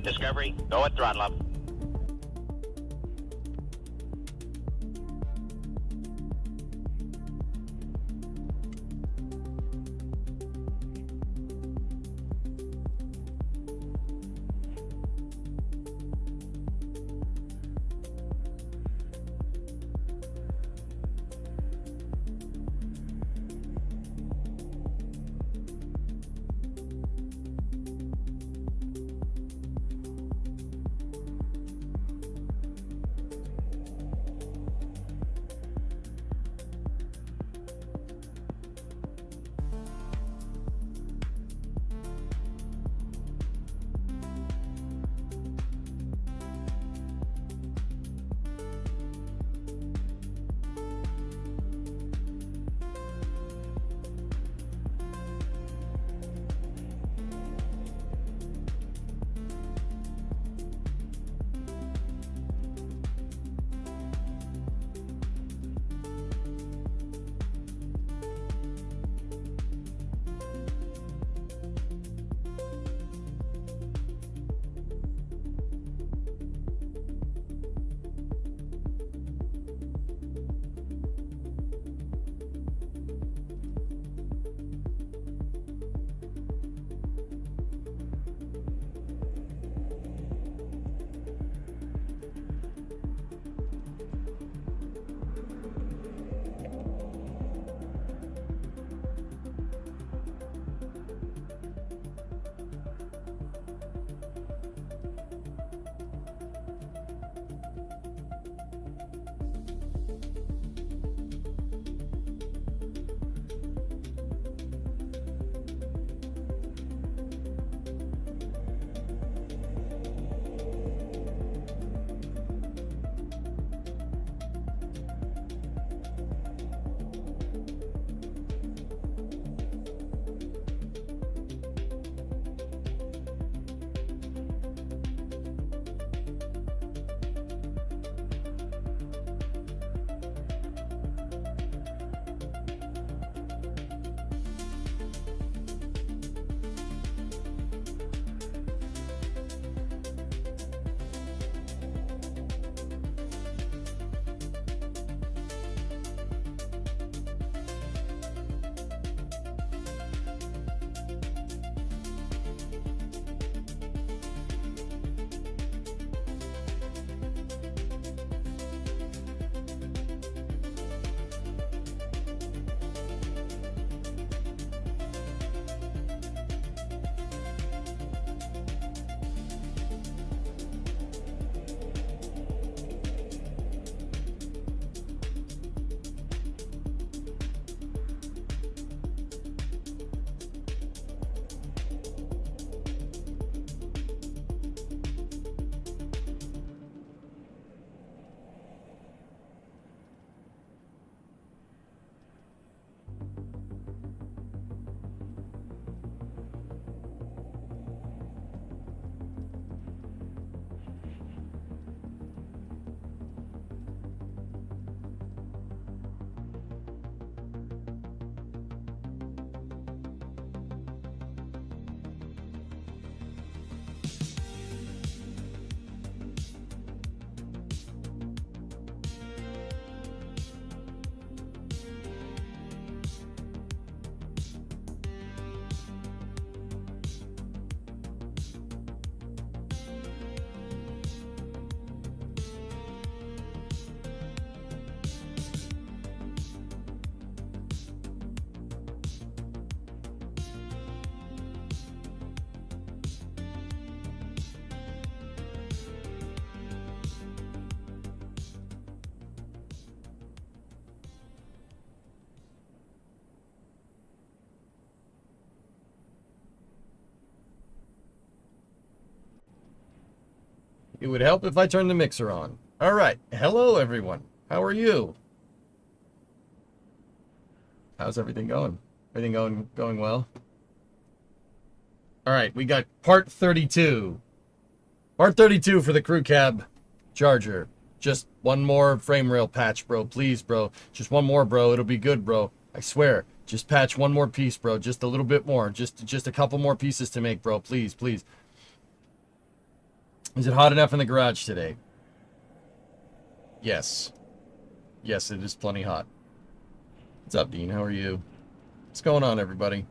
Discovery, go at throttle up. It would help if I turned the mixer on. All right. Hello, everyone. How are you? How's everything going? Everything going well? All right. We got part 32. Part 32 for the crew cab charger. Just one more frame rail patch, bro. Please, bro. Just one more, bro. It'll be good, bro. I swear. Just patch one more piece, bro. Just a little bit more. Just a couple more pieces to make, bro. Please, please. Is it hot enough in the garage today? Yes. Yes, it is plenty hot. What's up, Dean? How are you? What's going on, everybody?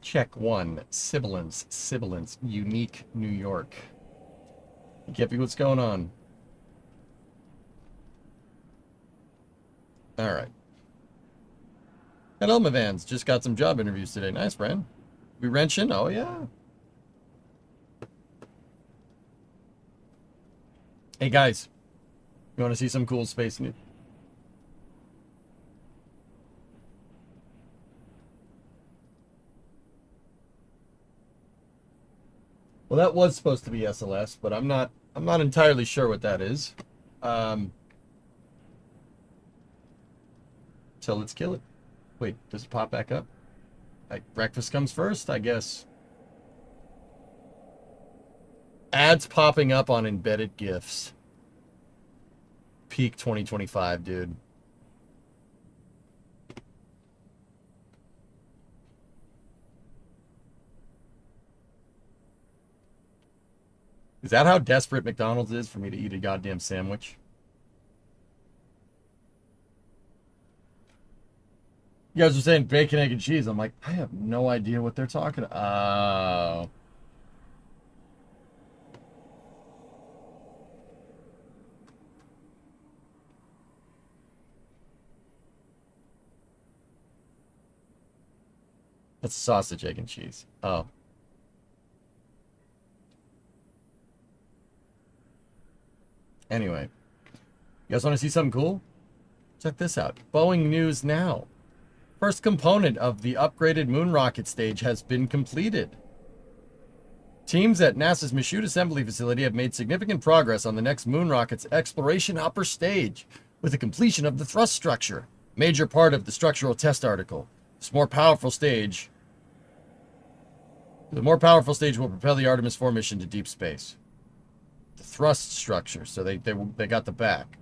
Check 1. Sibilance, Unique, New York. Gippy, what's going on? Alright. Hello, my vans. Just got some job interviews today. Nice, Brand. We wrenching? Oh, yeah. Hey, guys. You want to see some cool space news? Well, that was supposed to be SLS, but I'm not entirely sure what that is. So let's kill it. Wait, does it pop back up? Breakfast comes first, I guess. Ads popping up on embedded GIFs. Peak 2025, dude. Is that how desperate McDonald's is for me to eat a goddamn sandwich? You guys are saying bacon, egg, and cheese. I'm like, I have no idea what they're talking about. Oh. That's sausage, egg, and cheese. Oh. Anyway. You guys want to see something cool? Check this out. Boeing news now. First component of the upgraded moon rocket stage has been completed. Teams at NASA's Michoud Assembly Facility have made significant progress on the next moon rocket's exploration upper stage with the completion of the thrust structure, major part of the structural test article. The more powerful stage will propel the Artemis 4 mission to deep space. The thrust structure, so they got the back.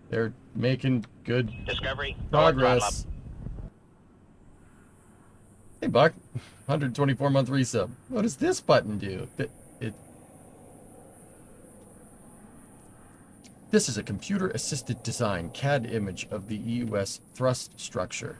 They're making good Discovery. progress. Hey, Buck. 124-month resub. What does this button do? This is a computer-assisted design CAD image of the EUS thrust structure.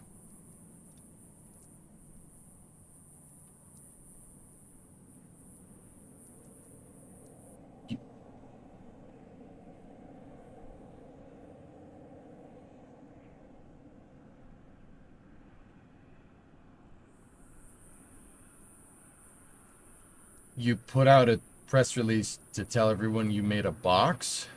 You put out a press release to tell everyone you made a box?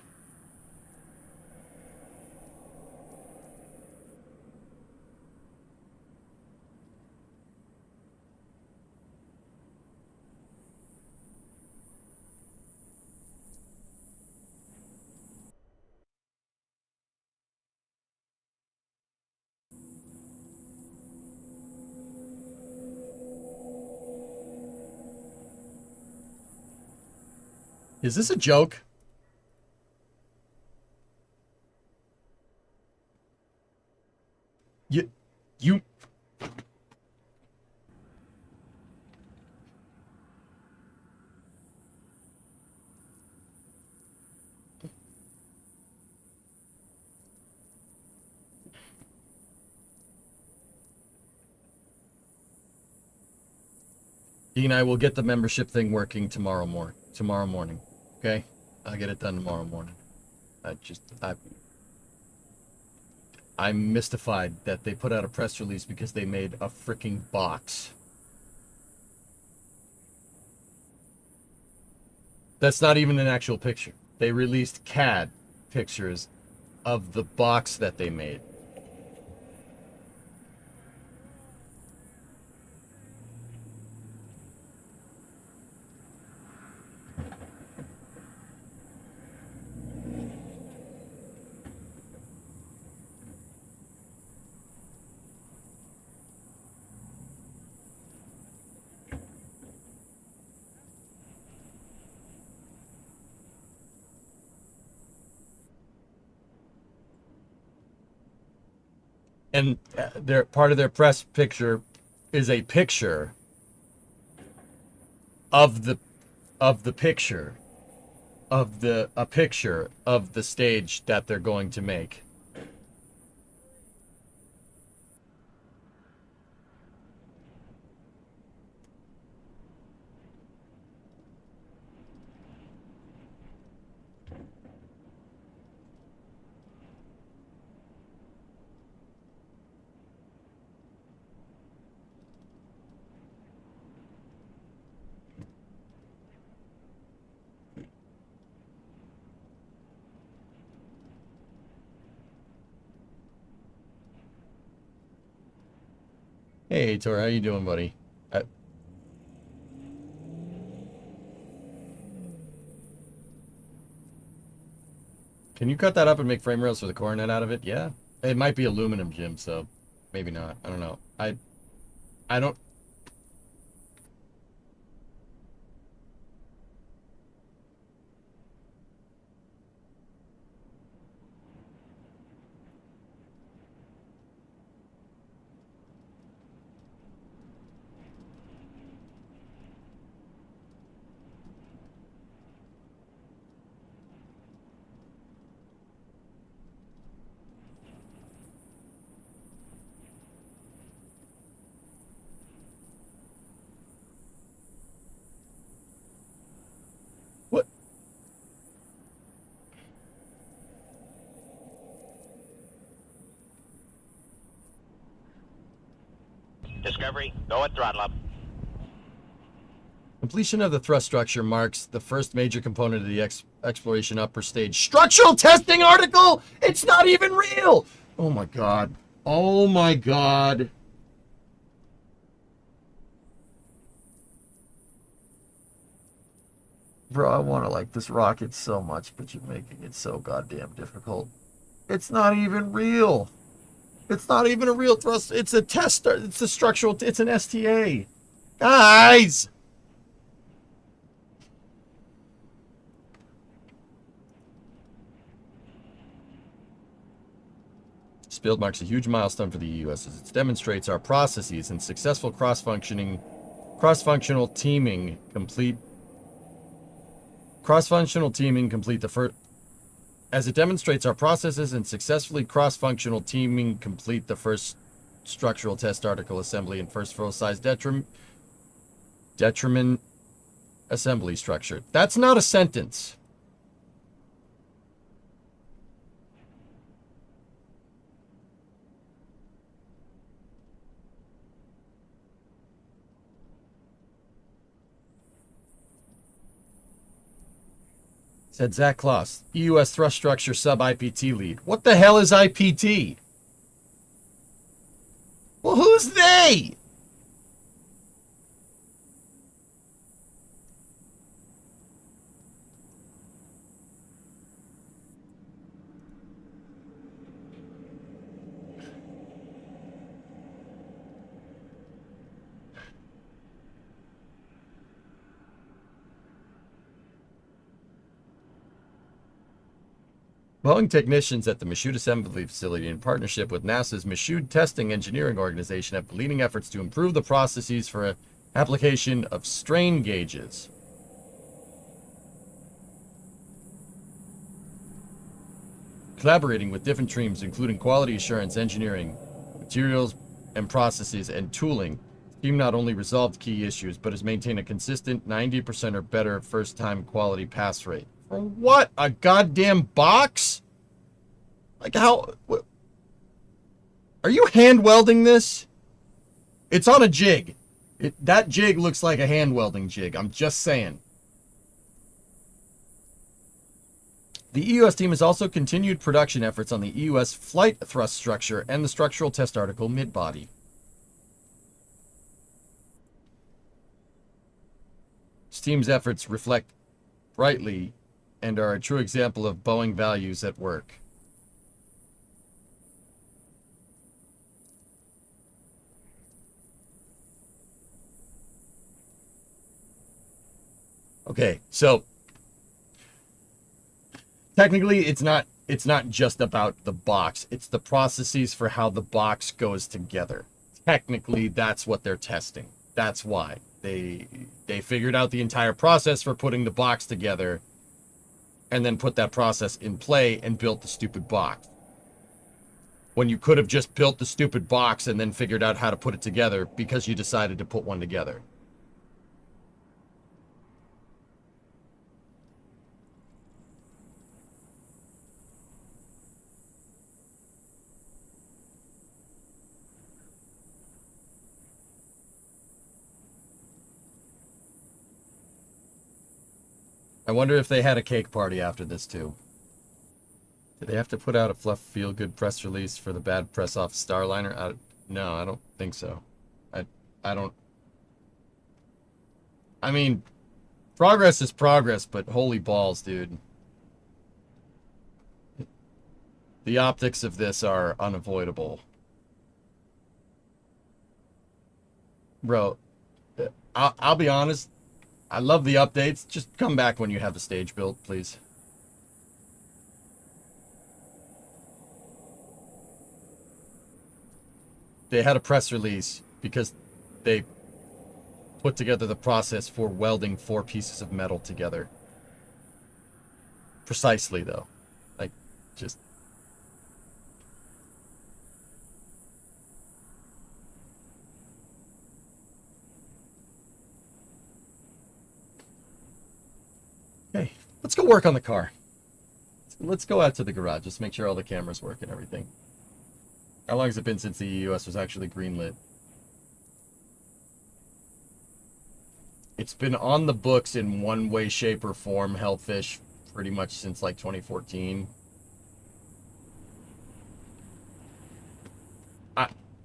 Is this a joke? You... Dean, I will get the membership thing working tomorrow morning. Okay? I'll get it done tomorrow morning. I'm mystified that they put out a press release because they made a freaking box. That's not even an actual picture. They released CAD pictures of the box that they made. and their part of their press picture is a picture of the picture of a picture of the stage that they're going to make. Hey, Tor, how you doing, buddy? Can you cut that up and make frame rails for the coronet out of it? Yeah. It might be aluminum, Jim, so maybe not. I don't know. I don't... What? Discovery, go at throttle up. Completion of the thrust structure marks the first major component of the exploration upper stage. Structural testing article? It's not even real! Oh my god. Oh my god. Bro, I want to like this rocket so much, but you're making it so goddamn difficult. It's not even real. It's not even a real thrust. It's a test. It's a structural. It's an STA. Guys! This build marks a huge milestone for the U.S. as it demonstrates our processes and successful cross-functional teaming complete the first. As it demonstrates our processes and successfully cross-functional teaming complete the first structural test article assembly and first full-size detriment assembly structure. That's not a sentence. Said Zach Kloss, EUS thrust structure sub-IPT lead. What the hell is IPT? Well, who's they? Boeing technicians at the Michoud Assembly Facility, in partnership with NASA's Michoud Testing Engineering Organization, have been leading efforts to improve the processes for application of strain gauges. Collaborating with different teams, including quality assurance, engineering, materials and processes, and tooling, the team not only resolved key issues, but has maintained a consistent 90% or better first-time quality pass rate. For what? A goddamn box? Like how? What? Are you hand welding this? It's on a jig. That jig looks like a hand welding jig. I'm just saying. The EUS team has also continued production efforts on the EUS flight thrust structure and the structural test article mid-body. This team's efforts reflect brightly and are a true example of Boeing values at work. Okay, so technically it's not it's not just about the box. It's the processes for how the box goes together. Technically, that's what they're testing. That's why they figured out the entire process for putting the box together, and then put that process in play and built the stupid box. When you could have just built the stupid box and then figured out how to put it together because you decided to put one together. I wonder if they had a cake party after this, too. Did they have to put out a fluff feel-good press release for the bad press off Starliner? No, I don't think so. I don't... I mean, progress is progress, but holy balls, dude. The optics of this are unavoidable. Bro, I'll be honest. I love the updates. Just come back when you have the stage built, please. They had a press release because they put together the process for welding 4 pieces of metal together. Precisely, though. Like, just... Okay, let's go work on the car. Let's go out to the garage. Just make sure all the cameras work and everything. How long has it been since the US was actually greenlit? It's been on the books in one way, shape, or form, Hellfish, pretty much since like 2014.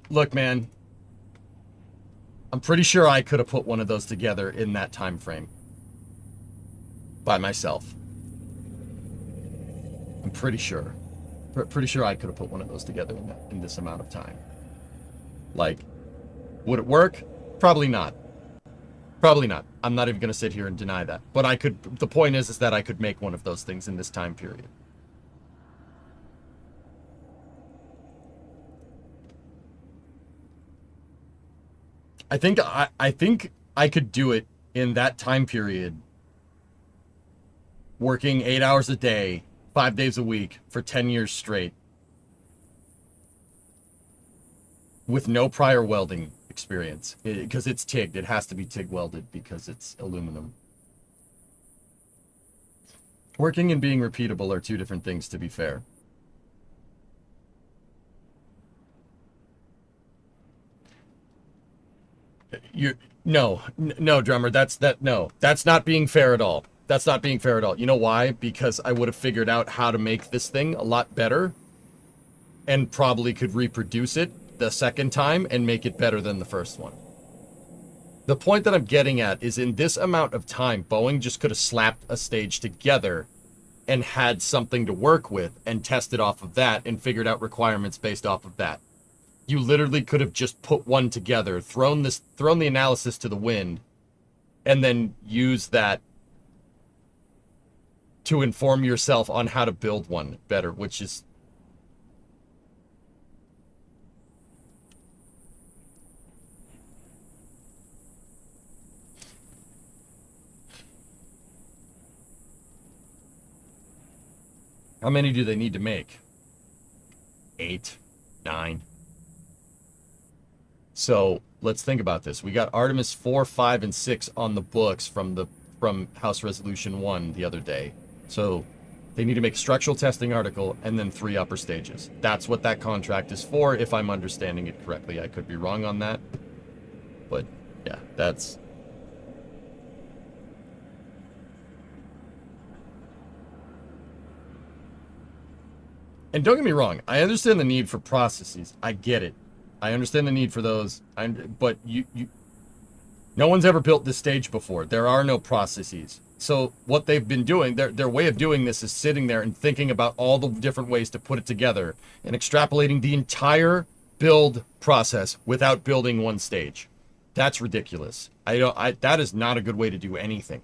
Look, man. I'm pretty sure I could have put one of those together in that time frame. By myself. I'm pretty sure. Pretty sure I could have put one of those together in this amount of time. Like, would it work? Probably not. Probably not. I'm not even going to sit here and deny that. But I could, the point is that I could make one of those things in this time period. I think I could do it in that time period, working 8 hours a day, 5 days a week for 10 years straight with no prior welding experience, because it's TIGged. It has to be TIG welded because it's aluminum. Working and being repeatable are 2 different things, to be fair. No, drummer, that's not being fair at all. That's not being fair at all. You know why? Because I would have figured out how to make this thing a lot better and probably could reproduce it the second time and make it better than the first one. The point that I'm getting at is, in this amount of time, Boeing just could have slapped a stage together and had something to work with and tested off of that and figured out requirements based off of that. You literally could have just put one together, thrown the analysis to the wind, and then used that to inform yourself on how to build one better, which is... How many do they need to make? 8, 9. So let's think about this. We got Artemis 4, 5, and 6 on the books from House Resolution 1 the other day. So they need to make a structural testing article and then 3 upper stages. That's what that contract is for, if I'm understanding it correctly. I could be wrong on that. But yeah, that's... And don't get me wrong, I understand the need for processes. I get it. I understand the need for those. But no one's ever built this stage before. There are no processes. So what they've been doing, their way of doing this is sitting there and thinking about all the different ways to put it together and extrapolating the entire build process without building one stage. That's ridiculous. That is not a good way to do anything.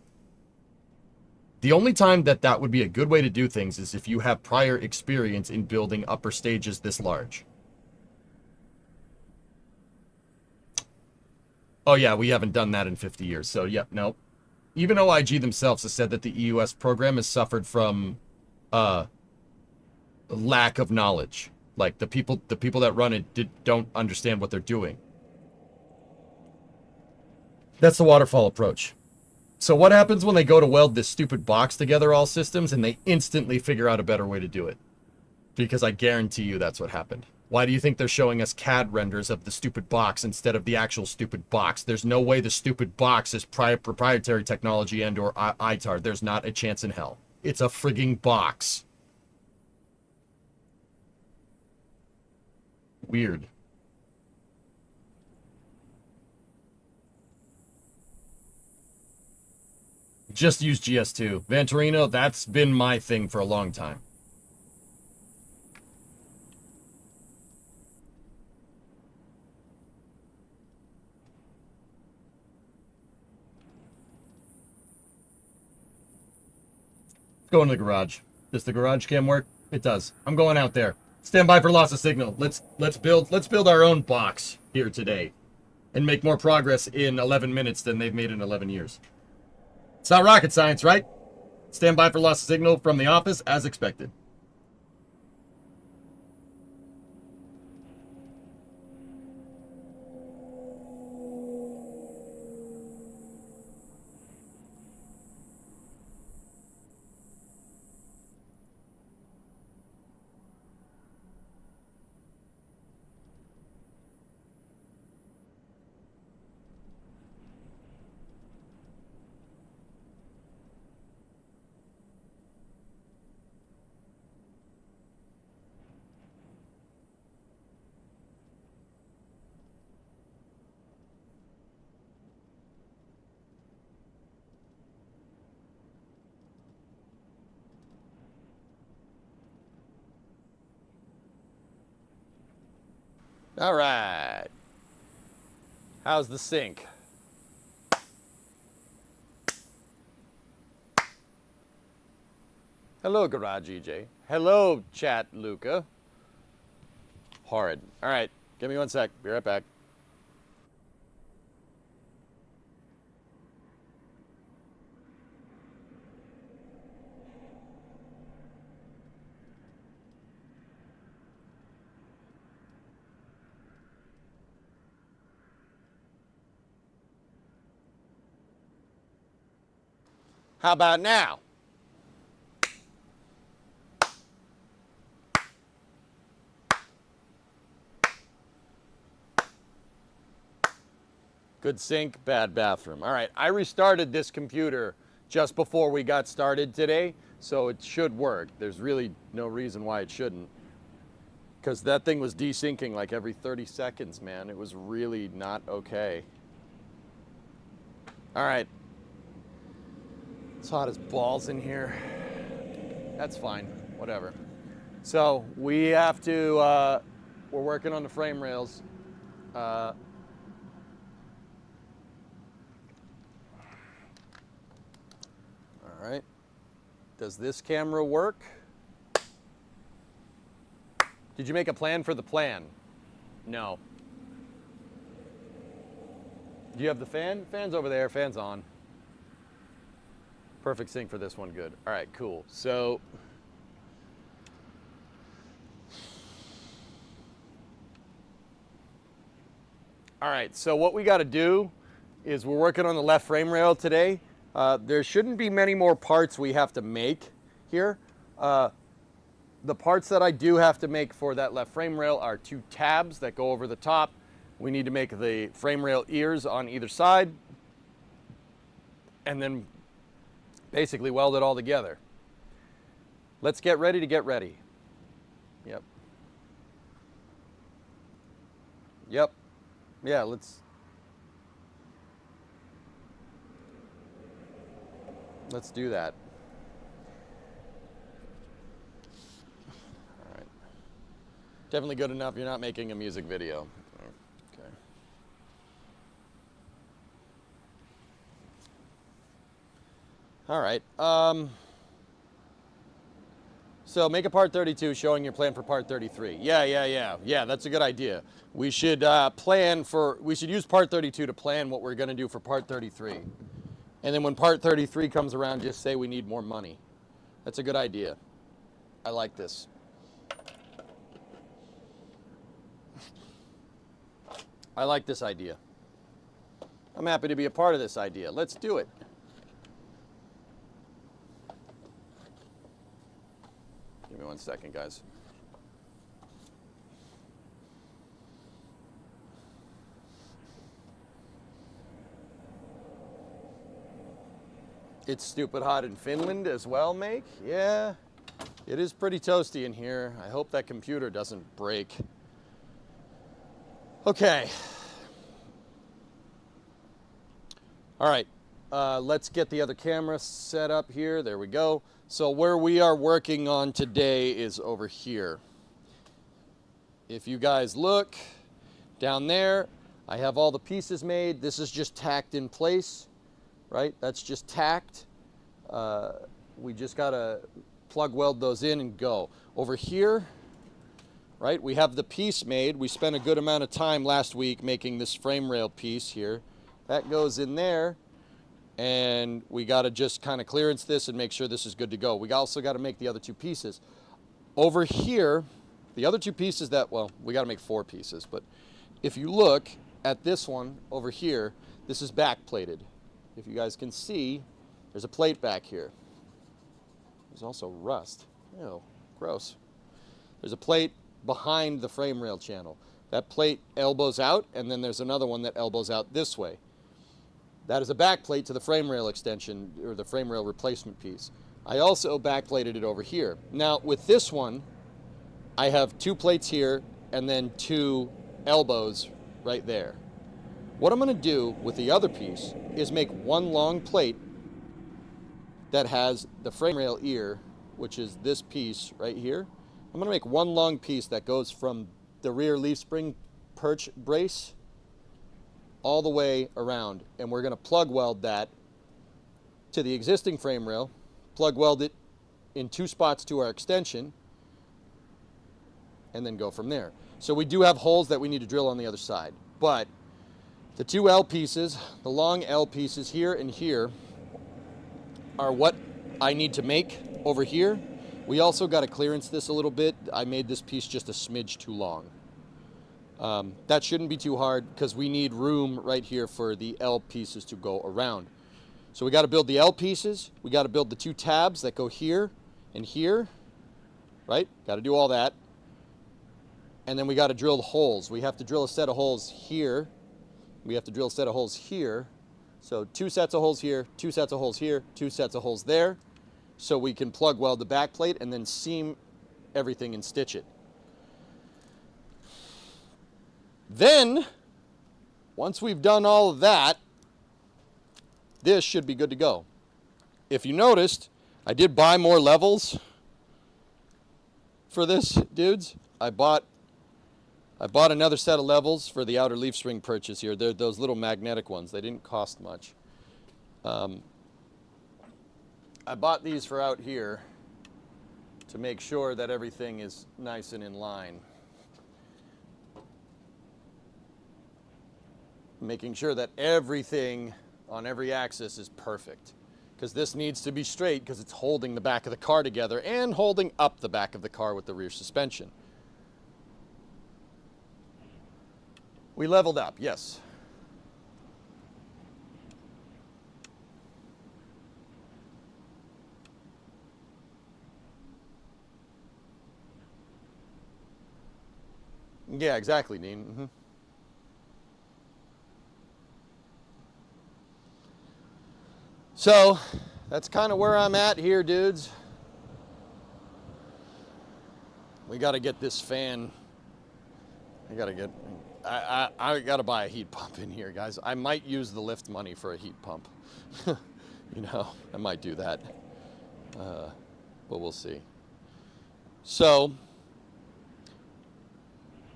The only time that that would be a good way to do things is if you have prior experience in building upper stages this large. Oh yeah, we haven't done that in 50 years. So yeah, no. Even OIG themselves has said that the EUS program has suffered from lack of knowledge. Like the people that run it don't understand what they're doing. That's the waterfall approach. So what happens when they go to weld this stupid box together, all systems, and they instantly figure out a better way to do it? Because I guarantee you that's what happened. Why do you think they're showing us CAD renders of the stupid box instead of the actual stupid box? There's no way the stupid box is proprietary technology and or ITAR. There's not a chance in hell. It's a frigging box. Weird. Just use GS2. Venturino, that's been my thing for a long time. Go in the garage. Does the garage cam work? It does. I'm going out there. Stand by for loss of signal. Let's build our own box here today and make more progress in 11 minutes than they've made in 11 years. It's not rocket science, right? Stand by for loss of signal from the office as expected. All right. How's the sink? Hello, Garage EJ. Hello, Chat Luca. Horrid. All right, give me 1 sec. Be right back. How about now? Good sink, bad bathroom. All right, I restarted this computer just before we got started today, so it should work. There's really no reason why it shouldn't. Because that thing was desyncing like every 30 seconds, man. It was really not okay. All right. It's hot as balls in here. That's fine, whatever. So we have to, we're working on the frame rails. All right. Does this camera work? Did you make a plan for the plan? No. Do you have the fan? Fan's over there, fan's on. Perfect sync for this one, good. All right, cool. So, all right, so what we got to do is we're working on the left frame rail today. There shouldn't be many more parts we have to make here. The parts that I do have to make for that left frame rail are 2 tabs that go over the top. We need to make the frame rail ears on either side, and then basically weld it all together. Let's get ready to get ready. Yep. Yep. Yeah, let's do that. All right. Definitely good enough. You're not making a music video. Okay. All right. So make a part 32 showing your plan for part 33. Yeah, that's a good idea. We should we should use part 32 to plan what we're going to do for part 33. And then when part 33 comes around, just say we need more money. That's a good idea. I like this. I like this idea. I'm happy to be a part of this idea. Let's do it. Give me 1 second, guys. It's stupid hot in Finland as well, Make? Yeah, it is pretty toasty in here. I hope that computer doesn't break. Okay. All right, let's get the other camera set up here. There we go. So where we are working on today is over here. If you guys look down there, I have all the pieces made. This is just tacked in place, right? That's just tacked. We just gotta plug weld those in and go. Over here, right, we have the piece made. We spent a good amount of time last week making this frame rail piece here. That goes in there, and we gotta just kind of clearance this and make sure this is good to go. We also gotta make the other two pieces. Over here, the other two pieces well, we gotta make 4 pieces, but if you look at this one over here, this is back plated. If you guys can see, there's a plate back here. There's also rust. Ew, gross. There's a plate behind the frame rail channel. That plate elbows out, and then there's another one that elbows out this way. That is a back plate to the frame rail extension, or the frame rail replacement piece. I also backplated it over here. Now, with this one, I have 2 plates here, and then 2 elbows right there. What I'm going to do with the other piece is make one long plate that has the frame rail ear, which is this piece right here. I'm going to make one long piece that goes from the rear leaf spring perch brace all the way around, and we're going to plug weld that to the existing frame rail, plug weld it in 2 spots to our extension, and then go from there. So we do have holes that we need to drill on the other side, but the 2 L pieces, the long L pieces here and here, are what I need to make over here. We also got to clearance this a little bit. I made this piece just a smidge too long. That shouldn't be too hard because we need room right here for the L pieces to go around. So we got to build the L pieces. We got to build the 2 tabs that go here and here, right? Got to do all that. And then we got to drill the holes. We have to drill a set of holes here. We have to drill a set of holes here. So 2 sets of holes here, 2 sets of holes here, 2 sets of holes there, so we can plug weld the back plate and then seam everything and stitch it. Then, once we've done all of that, this should be good to go. If you noticed, I did buy more levels for this, dudes. I bought another set of levels for the outer leaf spring perches here. They're those little magnetic ones. They didn't cost much. I bought these for out here to make sure that everything is nice and in line. Making sure that everything on every axis is perfect. Because this needs to be straight because it's holding the back of the car together and holding up the back of the car with the rear suspension. We leveled up, yes. Yeah, exactly, Dean. Mm-hmm. So, that's kind of where I'm at here, dudes. We got to get this fan. I got to buy a heat pump in here, guys. I might use the lift money for a heat pump. You know, I might do that. But we'll see. So,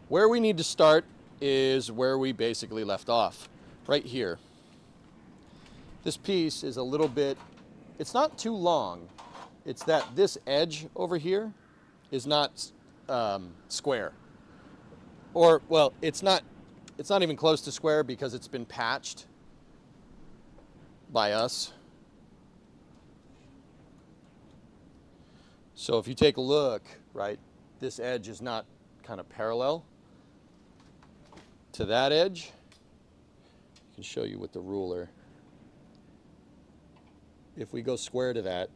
where we need to start is where we basically left off. Right here. This piece is a little bit it's not too long. It's that this edge over here is not square. Or, well, it's not even close to square because it's been patched by us. So if you take a look, right, this edge is not kind of parallel to that edge. I can show you with the ruler. If we go square to that,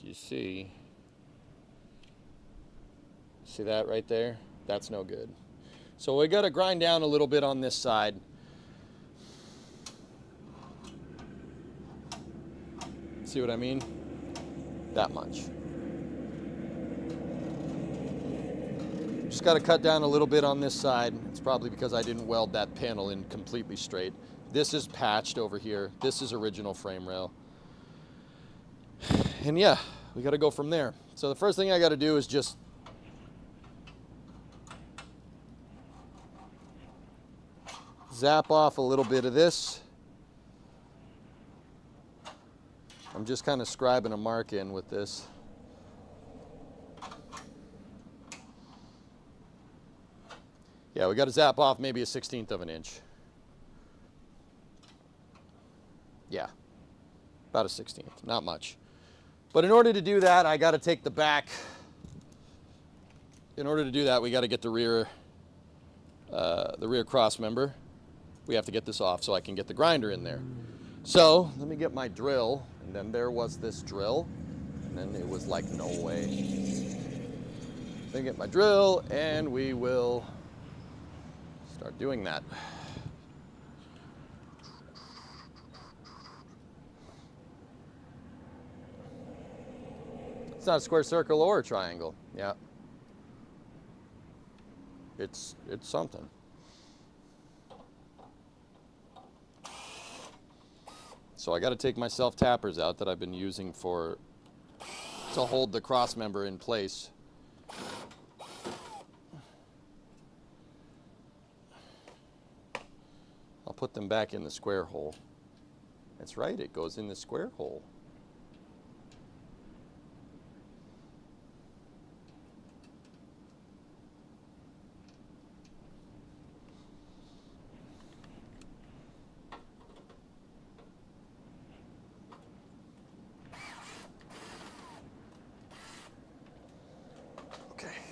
you see that right there? That's no good. So we got to grind down a little bit on this side. See what I mean? That much. Just got to cut down a little bit on this side. It's probably because I didn't weld that panel in completely straight. This is patched over here. This is original frame rail. And yeah, we got to go from there. So the first thing I got to do is just zap off a little bit of this. I'm just kind of scribing a mark in with this. Yeah, we got to zap off maybe a 1/16 of an inch. Yeah, about a 1/16, not much. But in order to do that, I got to take the back. In order to do that, we got to get the rear cross member. We have to get this off so I can get the grinder in there. So let me get my drill, and then there was this drill, and then it was like, no way. Then get my drill, and we will start doing that. It's not a square, circle, or a triangle. Yeah. It's something. So I got to take my self-tappers out that I've been using to hold the cross member in place. I'll put them back in the square hole. That's right, it goes in the square hole.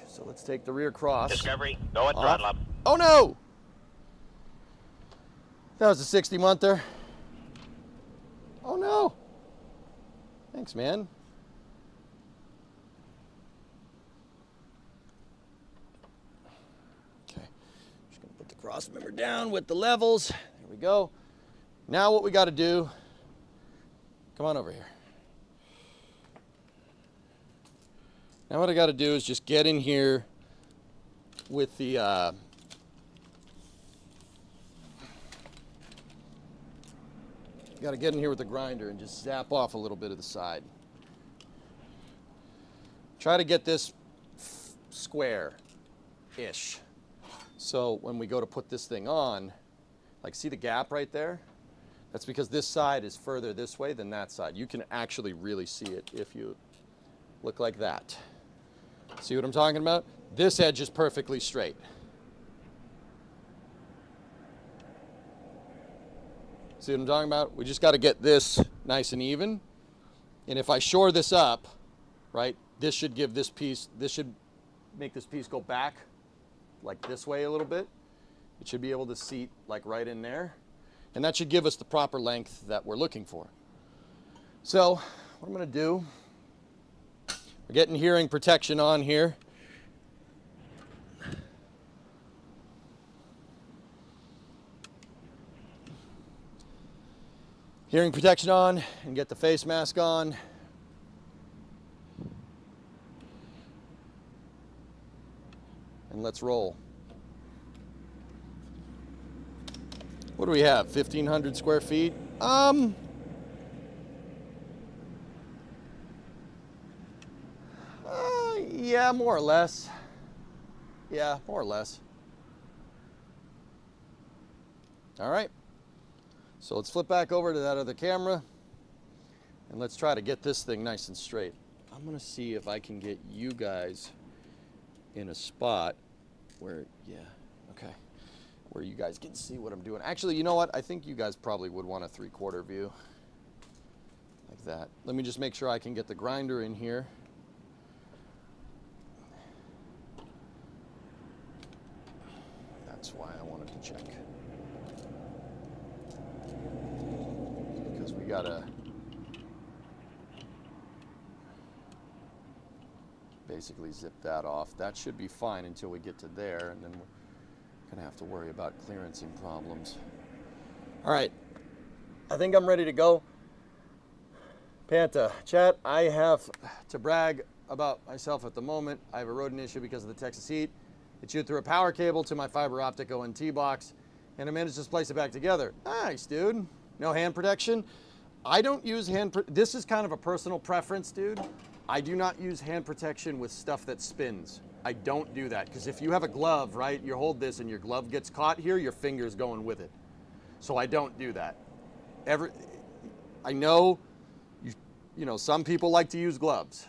So let's take the rear cross. Discovery, go at throttle up. Oh no! That was a 60-monther. Oh no! Thanks, man. Okay, just gonna put the cross member down with the levels. There we go. Now what we got to do? Come on over here. Now what I got to do is just get in here with the got to get in here with the grinder and just zap off a little bit of the side. Try to get this square-ish. So when we go to put this thing on, like, see the gap right there? That's because this side is further this way than that side. You can actually really see it if you look like that. See what I'm talking about? This edge is perfectly straight. See what I'm talking about? We just got to get this nice and even. And if I shore this up, right, this should give this piece, this should make this piece go back like this way a little bit. It should be able to seat like right in there. And that should give us the proper length that we're looking for. So what I'm going to do, we're getting hearing protection on here. Hearing protection on, and get the face mask on. And let's roll. What do we have? 1,500 square feet? Yeah, more or less. Yeah, more or less. All right. So let's flip back over to that other camera. And let's try to get this thing nice and straight. I'm gonna see if I can get you guys in a spot where, yeah, okay, where you guys can see what I'm doing. Actually, you know what? I think you guys probably would want a 3/4 view like that. Let me just make sure I can get the grinder in here. That's why I wanted to check. Because we gotta basically zip that off. That should be fine until we get to there, and then we're gonna have to worry about clearancing problems. All right, I think I'm ready to go. Panta, chat, I have to brag about myself at the moment. I have a rodent issue because of the Texas heat. It chewed through a power cable to my fiber optic ONT box, and I managed to place it back together. Nice, dude. No hand protection. I don't use this is kind of a personal preference, dude. I do not use hand protection with stuff that spins. I don't do that, because if you have a glove, right, you hold this and your glove gets caught here, your finger's going with it. So I don't do that. I know, you know, some people like to use gloves.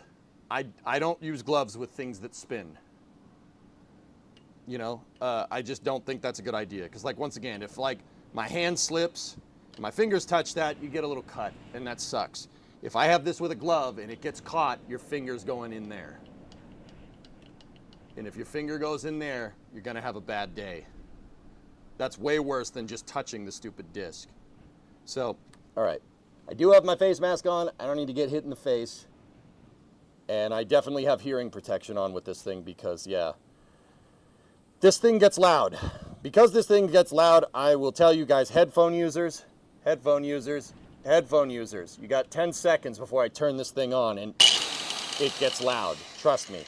I don't use gloves with things that spin. You know, I just don't think that's a good idea. Because, like, once again, if, like, my hand slips, my fingers touch that, you get a little cut, and that sucks. If I have this with a glove and it gets caught, your finger's going in there. And if your finger goes in there, you're going to have a bad day. That's way worse than just touching the stupid disc. So, all right. I do have my face mask on. I don't need to get hit in the face. And I definitely have hearing protection on with this thing because, yeah, this thing gets loud. Because this thing gets loud, I will tell you guys, headphone users, you got 10 seconds before I turn this thing on and it gets loud. Trust me.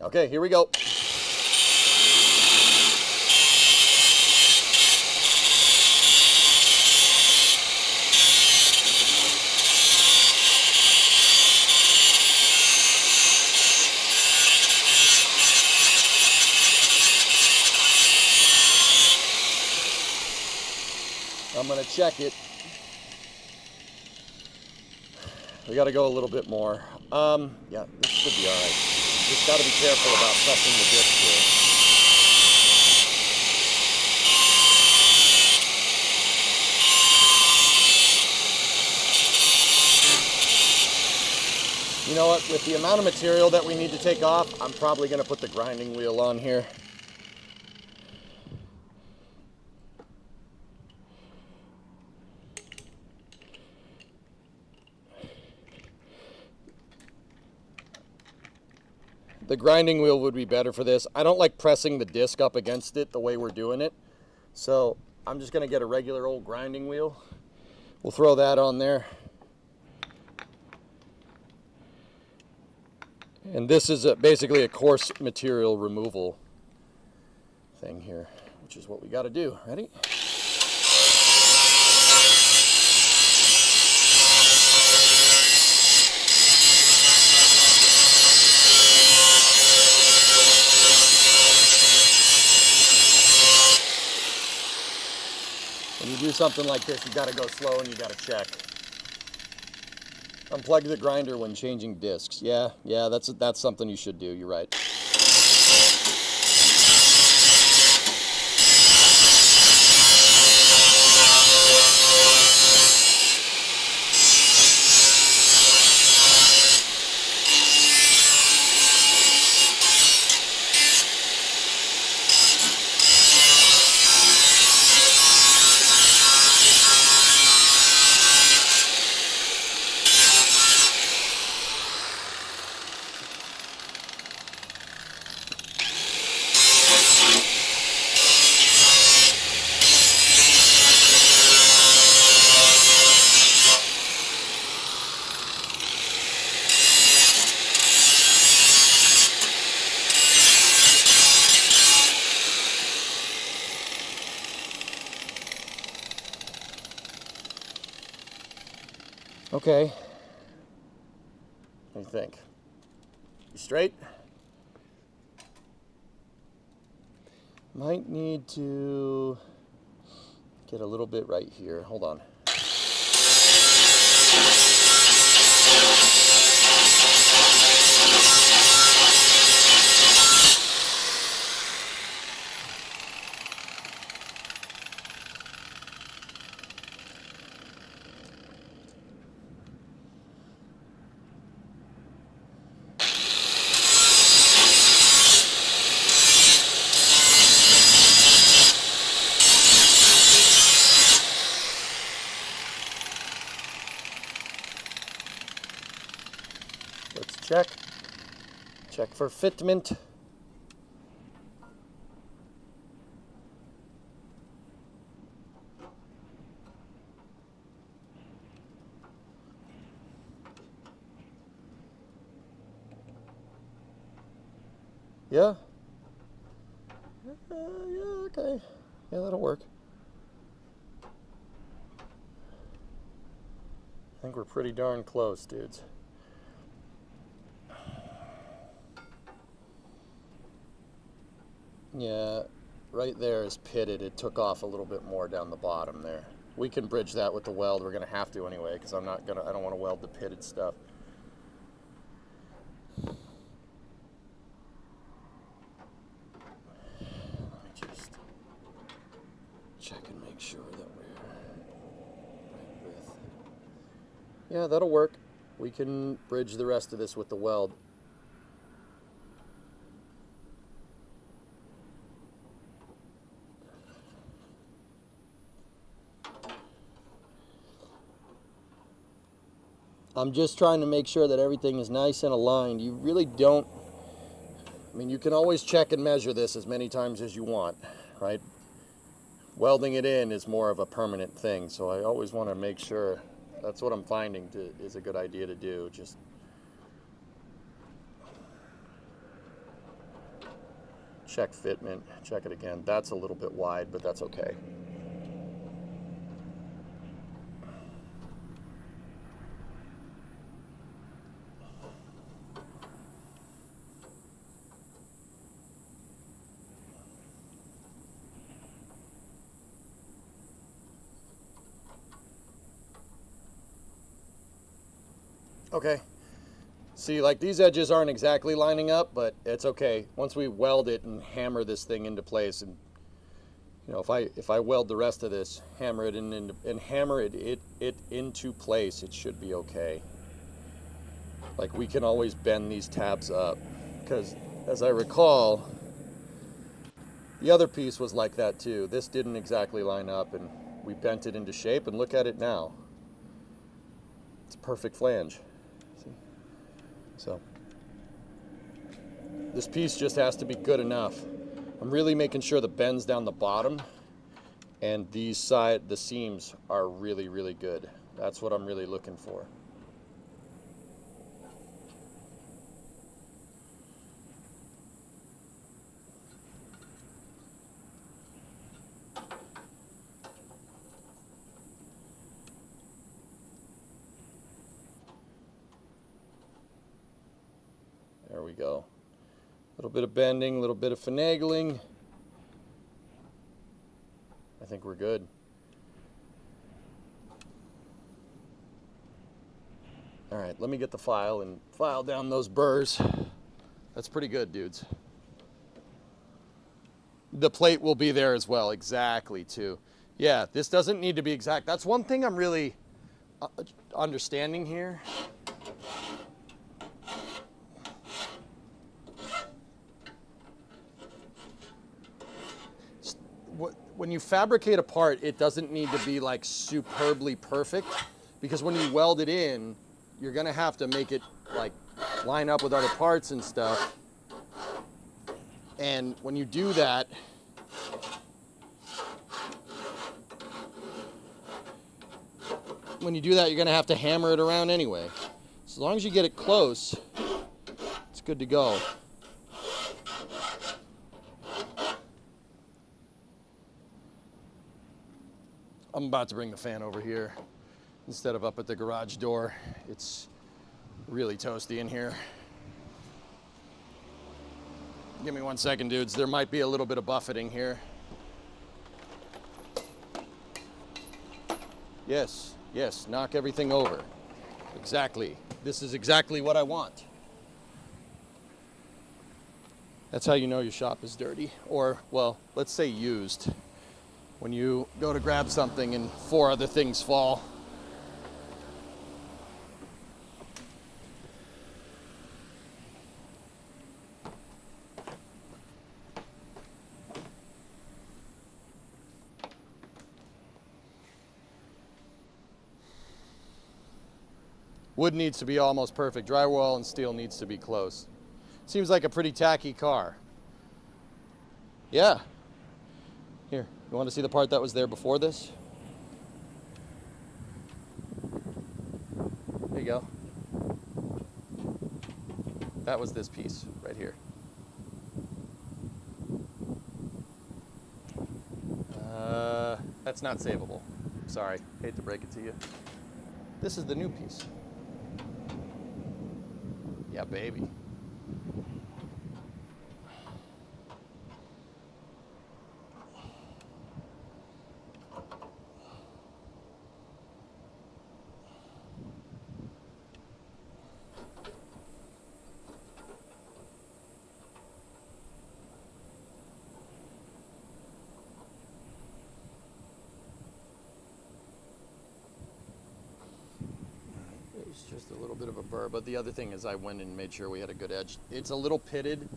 Okay, here we go. I'm gonna check it. We gotta go a little bit more. Yeah, this should be all right. Just gotta be careful about pressing the disc here. You know what, with the amount of material that we need to take off, I'm probably gonna put the grinding wheel on here. The grinding wheel would be better for this. I don't like pressing the disc up against it the way we're doing it. So I'm just gonna get a regular old grinding wheel. We'll throw that on there. And this is basically a coarse material removal thing here, which is what we gotta do. Ready? When you do something like this, you gotta go slow and you gotta check. Unplug the grinder when changing discs. Yeah, that's something you should do. You're right. Okay. What do you think? You straight? Might need to get a little bit right here. Hold on. Let's check. Check for fitment. Yeah. Yeah, okay. Yeah, that'll work. I think we're pretty darn close, dudes. Yeah, right there is pitted. It took off a little bit more down the bottom there. We can bridge that with the weld. We're gonna have to anyway, because I don't want to weld the pitted stuff. Let me just check and make sure that we're right with. Yeah, that'll work. We can bridge the rest of this with the weld. I'm just trying to make sure that everything is nice and aligned. You really don't, I mean, you can always check and measure this as many times as you want, right? Welding it in is more of a permanent thing, so I always want to make sure. That's what I'm finding is a good idea to do. Just check fitment, check it again. That's a little bit wide, but that's okay. Okay. See, like these edges aren't exactly lining up, but it's okay. Once we weld it and hammer this thing into place, and you know, if I weld the rest of this, hammer it in and hammer it into place, it should be okay. Like we can always bend these tabs up, because as I recall, the other piece was like that too. This didn't exactly line up, and we bent it into shape, and look at it now. It's a perfect flange. See? So this piece just has to be good enough. I'm really making sure the bends down the bottom and the seams are really, really good. That's what I'm really looking for. There we go. A little bit of bending, a little bit of finagling. I think we're good. All right, let me get the file and file down those burrs. That's pretty good, dudes. The plate will be there as well, exactly, too. Yeah, this doesn't need to be exact. That's one thing I'm really understanding here. When you fabricate a part, it doesn't need to be like superbly perfect, because when you weld it in, you're gonna have to make it like line up with other parts and stuff. And when you do that, you're gonna have to hammer it around anyway. As long as you get it close, it's good to go. I'm about to bring the fan over here instead of up at the garage door. It's really toasty in here. Give me 1 second, dudes. There might be a little bit of buffeting here. Yes, yes, knock everything over. Exactly. This is exactly what I want. That's how you know your shop is dirty. Or, well, let's say used. When you go to grab something and 4 other things fall. Wood needs to be almost perfect. Drywall and steel needs to be close. Seems like a pretty tacky car. Yeah. Here, you want to see the part that was there before this? There you go. That was this piece right here. That's not savable. Sorry, hate to break it to you. This is the new piece. Yeah, baby. Just a little bit of a burr, but the other thing is I went and made sure we had a good edge. It's a little pitted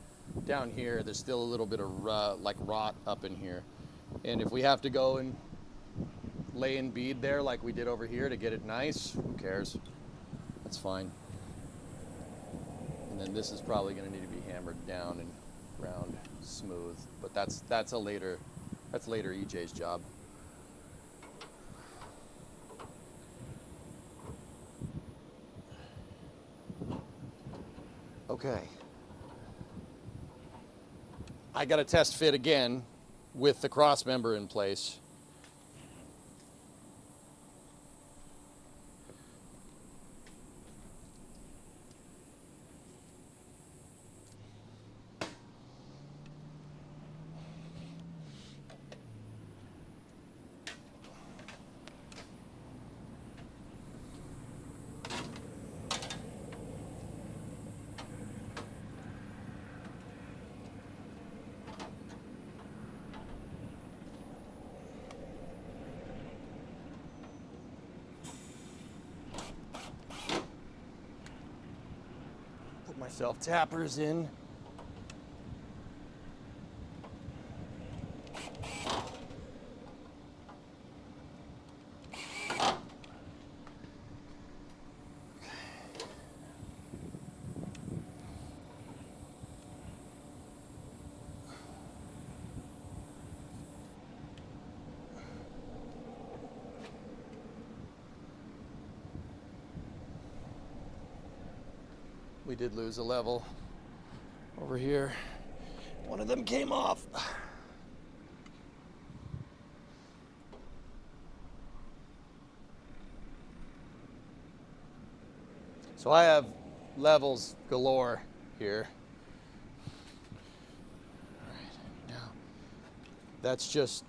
down here. There's still a little bit of like rot up in here, and if we have to go and lay in bead there like we did over here to get it nice, who cares? That's fine. And then this is probably going to need to be hammered down and ground smooth, but that's later EJ's job. Okay. I got to test fit again with the cross member in place. Myself tappers in. We did lose a level over here. One of them came off. So I have levels galore here. All right, now that's just,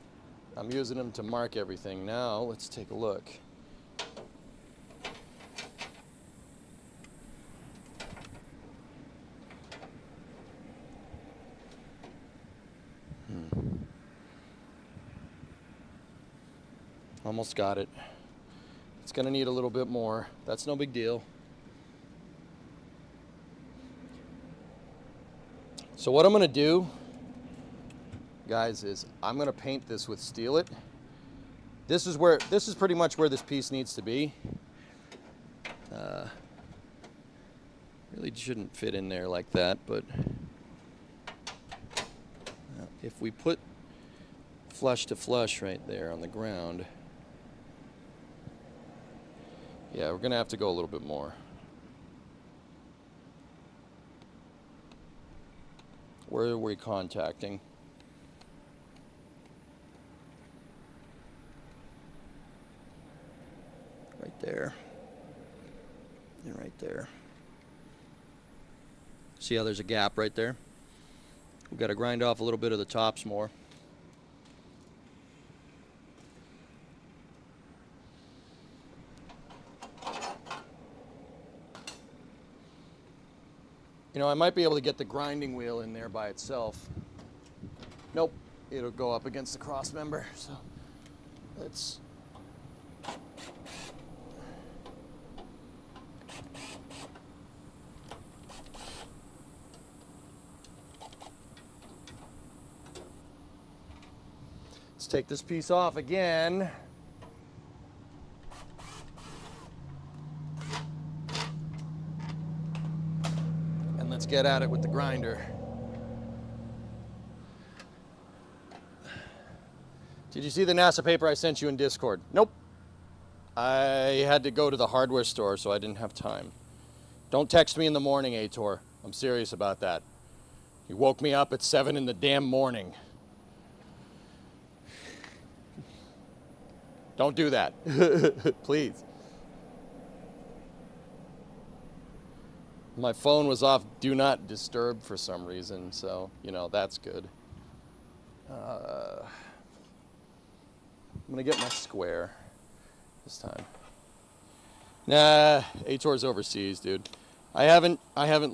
I'm using them to mark everything. Now let's take a look. Almost got it. It's gonna need a little bit more. That's no big deal. So what I'm gonna do, guys, is I'm gonna paint this with Steel It. This is pretty much where this piece needs to be. Really shouldn't fit in there like that, but if we put flush to flush right there on the ground, yeah, we're gonna have to go a little bit more. Where are we contacting? Right there. And right there. See how there's a gap right there? We've got to grind off a little bit of the tops more. You know, I might be able to get the grinding wheel in there by itself. Nope, it'll go up against the cross member, so let's... Let's take this piece off again. And let's get at it with the grinder. Did you see the NASA paper I sent you in Discord? Nope. I had to go to the hardware store, so I didn't have time. Don't text me in the morning, Aitor. I'm serious about that. You woke me up at 7 in the damn morning. Don't do that. Please. My phone was off do not disturb for some reason, so, you know, that's good. I'm gonna get my square this time. Nah, Aitor's overseas, dude. I haven't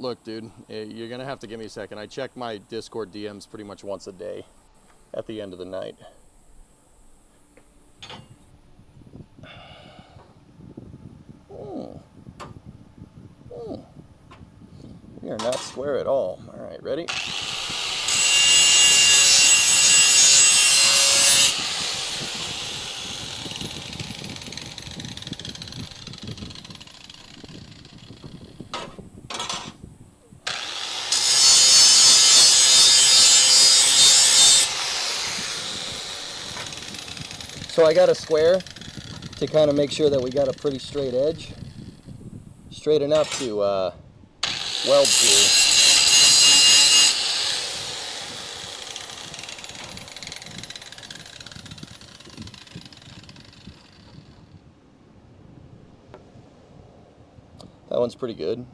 looked, dude. You're gonna have to give me a second. I check my Discord DMs pretty much once a day at the end of the night. We are not square at all. All right, ready? So I got a square to kind of make sure that we got a pretty straight edge. Straight enough to weld to. That one's pretty good.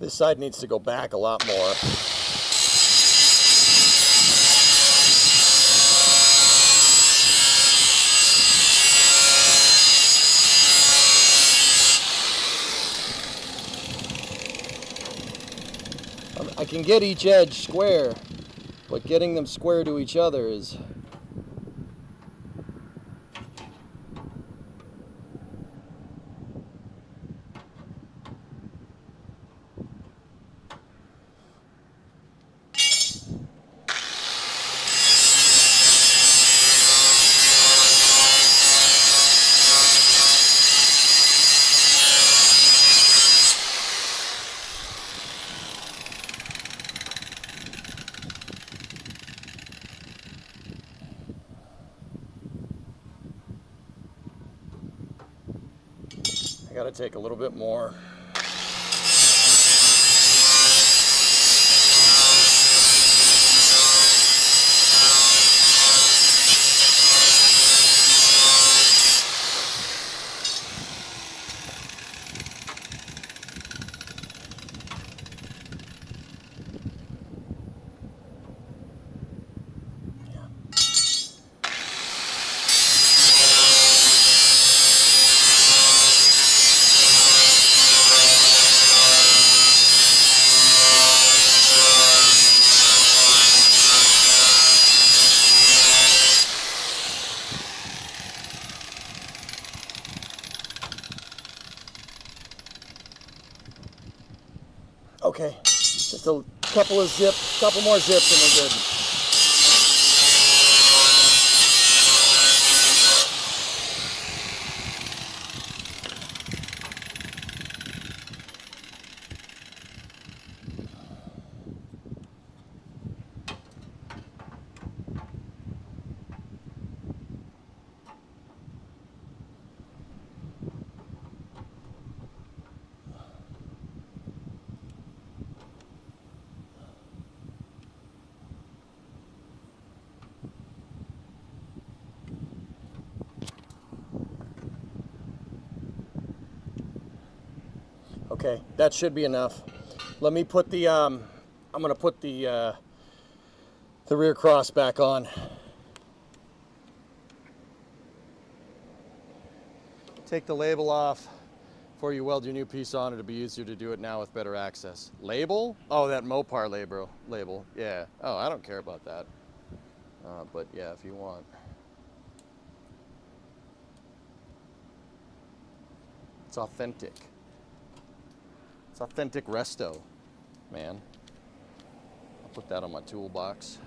This side needs to go back a lot more. I can get each edge square, but getting them square to each other is... I gotta take a little bit more. Okay, just a couple more zips and we're good. Okay, that should be enough. Let me put the, I'm gonna put the rear cross back on. Take the label off before you weld your new piece on. It'll be easier to do it now with better access. Label? Oh, that Mopar label. Yeah. Oh, I don't care about that. But yeah, if you want. It's authentic. It's authentic resto, man. I'll put that on my toolbox.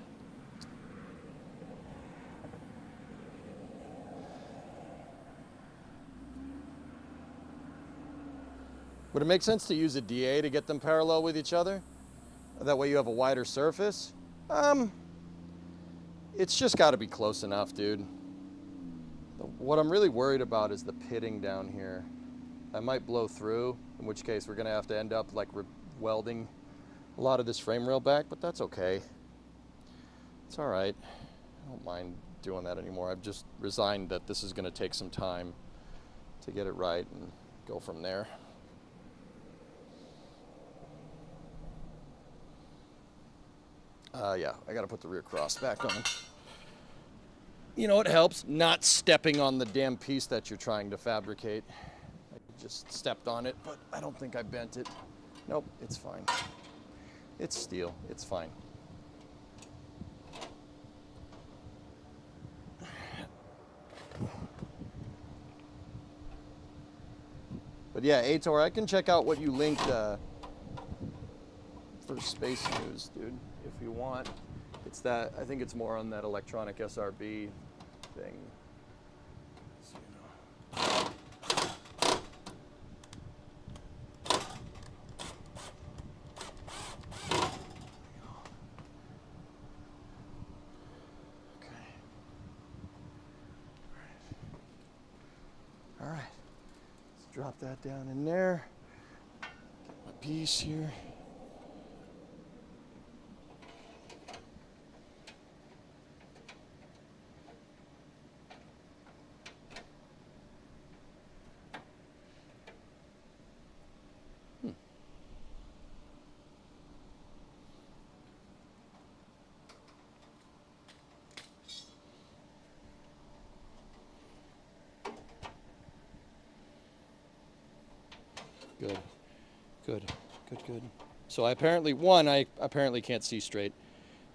Would it make sense to use a DA to get them parallel with each other? That way you have a wider surface? It's just got to be close enough, dude. What I'm really worried about is the pitting down here. I might blow through, in which case we're going to have to end up like welding a lot of this frame rail back, but that's okay. It's all right. I don't mind doing that anymore. I've just resigned that this is going to take some time to get it right and go from there. Yeah, I got to put the rear cross back on. You know, it helps not stepping on the damn piece that you're trying to fabricate. I just stepped on it, but I don't think I bent it. Nope, it's fine. It's steel, it's fine. But yeah, Aitor, I can check out what you linked for Space News, dude, if you want. It's that, I think it's more on that electronic SRB thing. So, okay. All right. Let's drop that down in there. Get my piece here. Good. So I apparently can't see straight.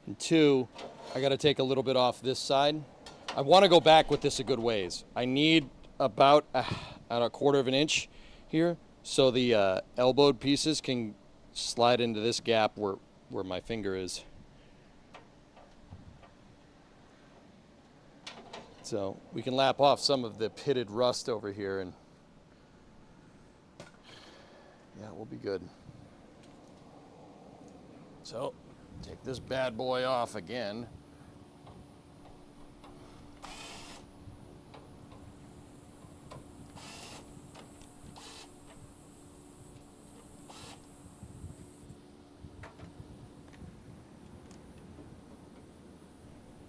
And two, I got to take a little bit off this side. I want to go back with this a good ways. I need about a 1/4 of an inch here so the elbowed pieces can slide into this gap where my finger is. So we can lap off some of the pitted rust over here and yeah, we'll be good. So, take this bad boy off again.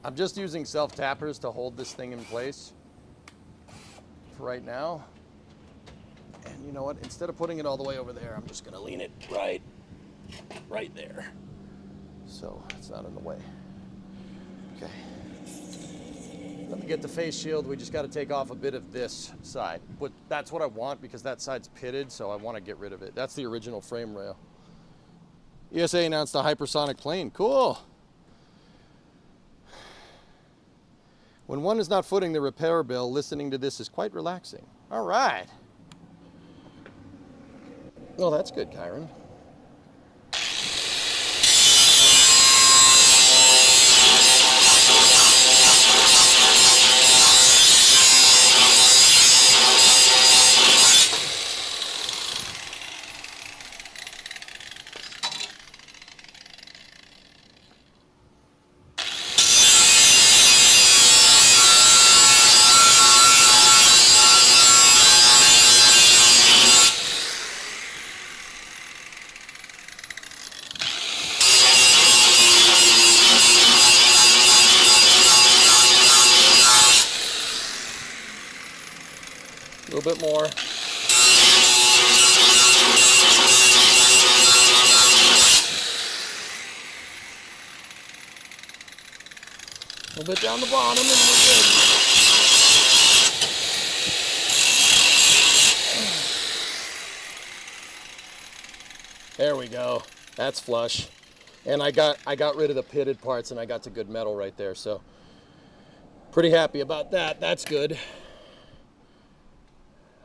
I'm just using self-tappers to hold this thing in place for right now. And you know what? Instead of putting it all the way over there, I'm just going to lean it right there. So it's not in the way. Okay. Let me get the face shield. We just got to take off a bit of this side. But that's what I want because that side's pitted, so I want to get rid of it. That's the original frame rail. ESA announced a hypersonic plane. Cool. When one is not footing the repair bill, listening to this is quite relaxing. All right. Well, that's good, Kyron. little bit more. A little bit down the bottom and we're good. There we go. That's flush. And I got rid of the pitted parts and I got to good metal right there. So pretty happy about that. That's good.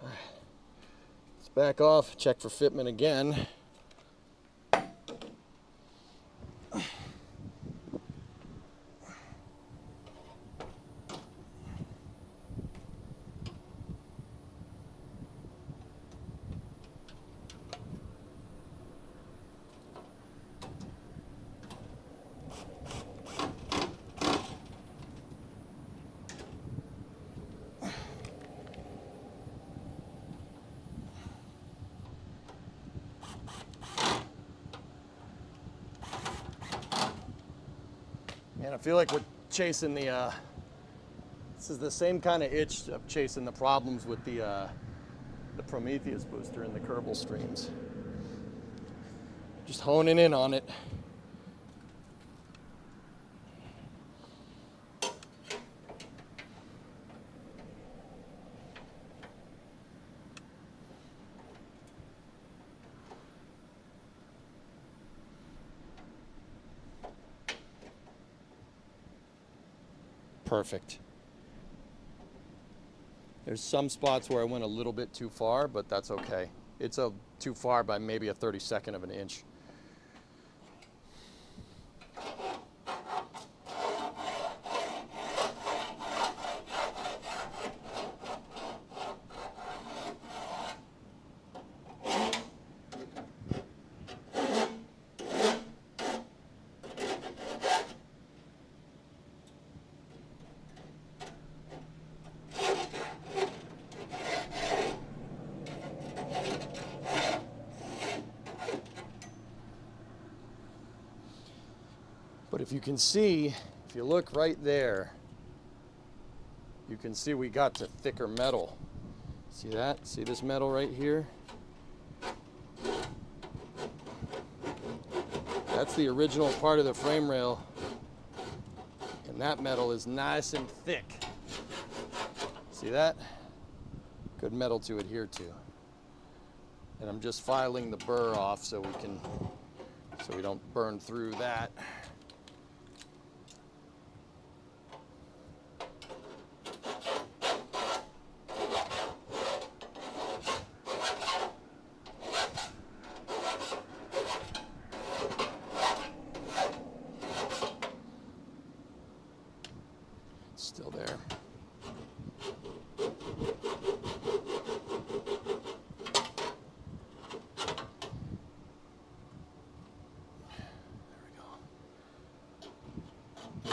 Let's back off, check for fitment again. Man, I feel like we're chasing the, this is the same kind of itch of chasing the problems with the Prometheus booster in the Kerbal streams. Just honing in on it. Perfect. There's some spots where I went a little bit too far, but that's okay. It's too far by maybe a 32nd of an inch. But if you can see, if you look right there, you can see we got to thicker metal. See that? See this metal right here? That's the original part of the frame rail. And that metal is nice and thick. See that? Good metal to adhere to. And I'm just filing the burr off so we don't burn through that. Still there. There we go.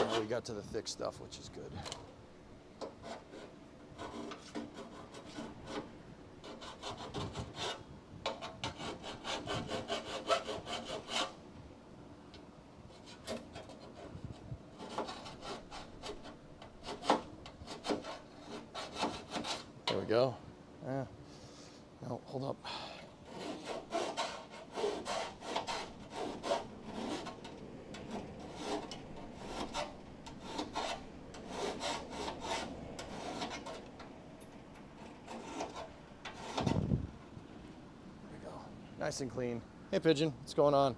Now we got to the thick stuff, which is good. There we go. No, hold up. There we go. Nice and clean. Hey, Pigeon, what's going on?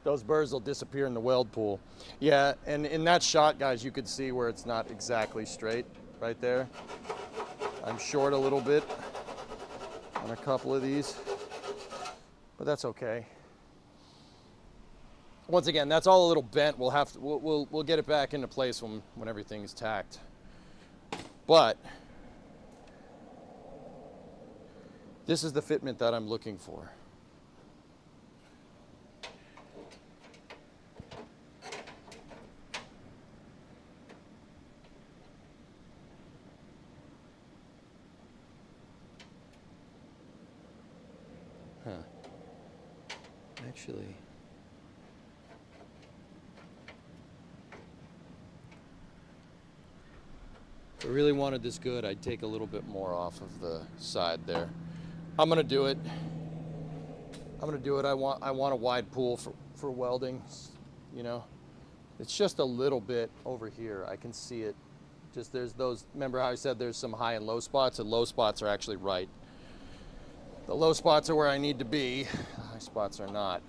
Those burrs will disappear in the weld pool. Yeah, and in that shot, guys, you could see where it's not exactly straight right there. I'm short a little bit on a couple of these, but that's okay. Once again, that's all a little bent. We'll have to, we'll get it back into place when everything's tacked. But this is the fitment that I'm looking for. Actually, If I really wanted this good, I'd take a little bit more off of the side there. I'm gonna do it. I want a wide pool for welding, you know. It's just a little bit over here. I can see it. Just there's those, remember how I said there's some high and low spots? The low spots are actually right. The low spots are where I need to be. The high spots are not.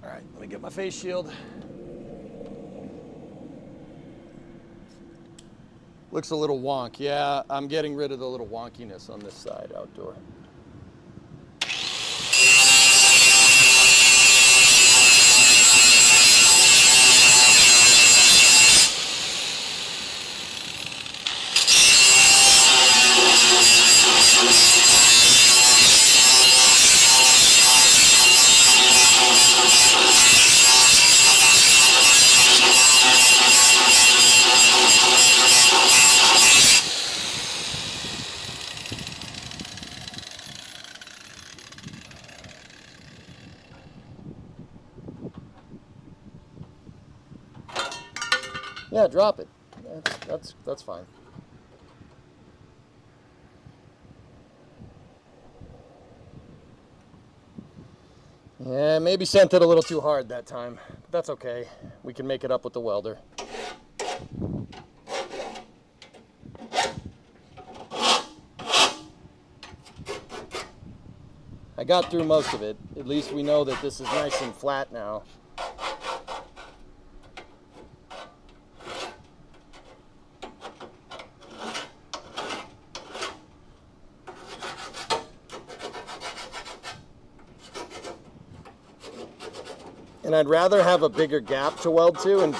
All right, let me get my face shield. Looks a little wonk. Yeah, I'm getting rid of the little wonkiness on this side outdoor. Yeah, drop it. That's fine. Yeah, maybe sent it a little too hard that time. But that's okay. We can make it up with the welder. I got through most of it. At least we know that this is nice and flat now. And I'd rather have a bigger gap to weld to and,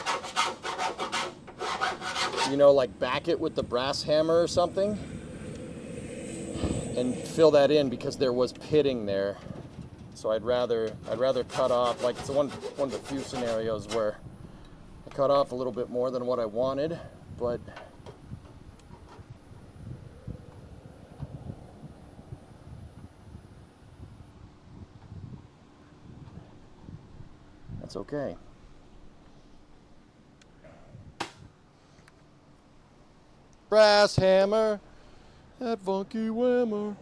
you know, like back it with the brass hammer or something and fill that in, because there was pitting there. So I'd rather cut off, like it's one of the few scenarios where I cut off a little bit more than what I wanted, but that's okay. Brass hammer, that funky whammer.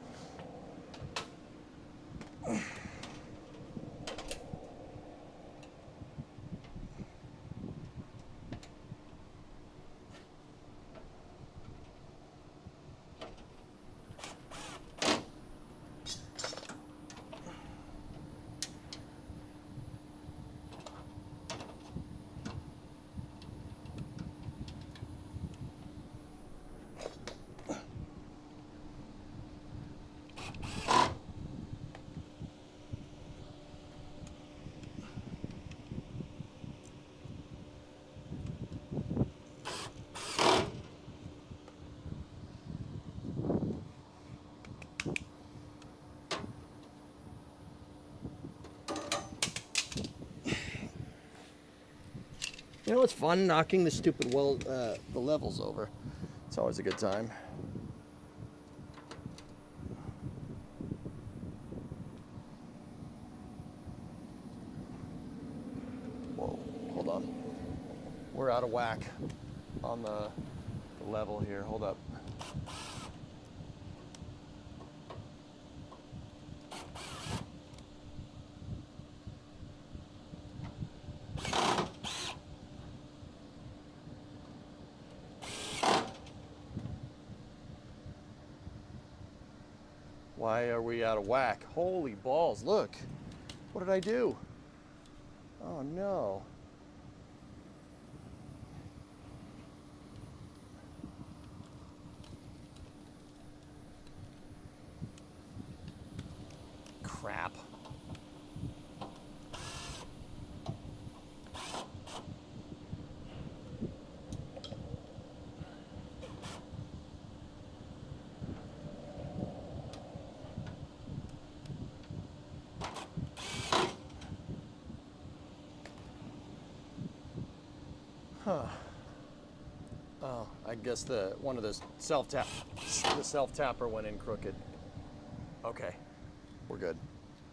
You know what's fun? Knocking the stupid the levels over. It's always a good time. Whoa, hold on. We're out of whack on the level here. Hold up. Why are we out of whack? Holy balls, look. What did I do? Oh no. Crap. Oh, I guess one of the self-tapper went in crooked. Okay, we're good.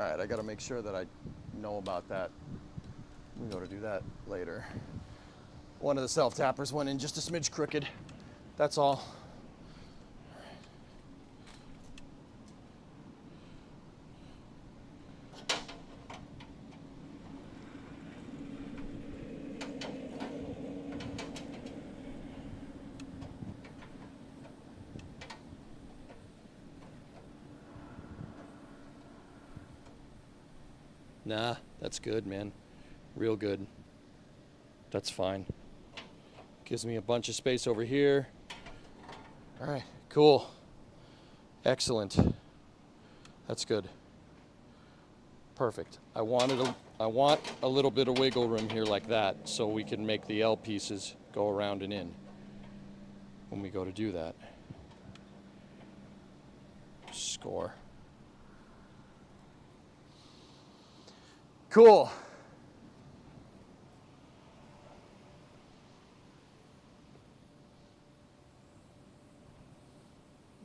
All right, I got to make sure that I know about that. We go to do that later. One of the self-tappers went in just a smidge crooked. That's all. Nah, that's good, man. Real good. That's fine. Gives me a bunch of space over here. All right, cool. Excellent. That's good. Perfect. I want a little bit of wiggle room here like that so we can make the L pieces go around and in when we go to do that. Score. Cool.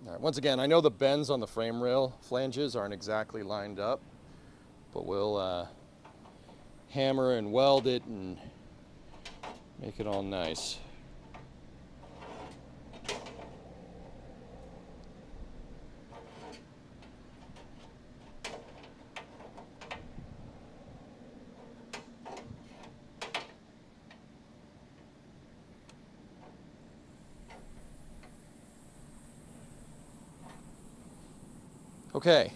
All right, once again, I know the bends on the frame rail flanges aren't exactly lined up, but we'll hammer and weld it and make it all nice. Okay,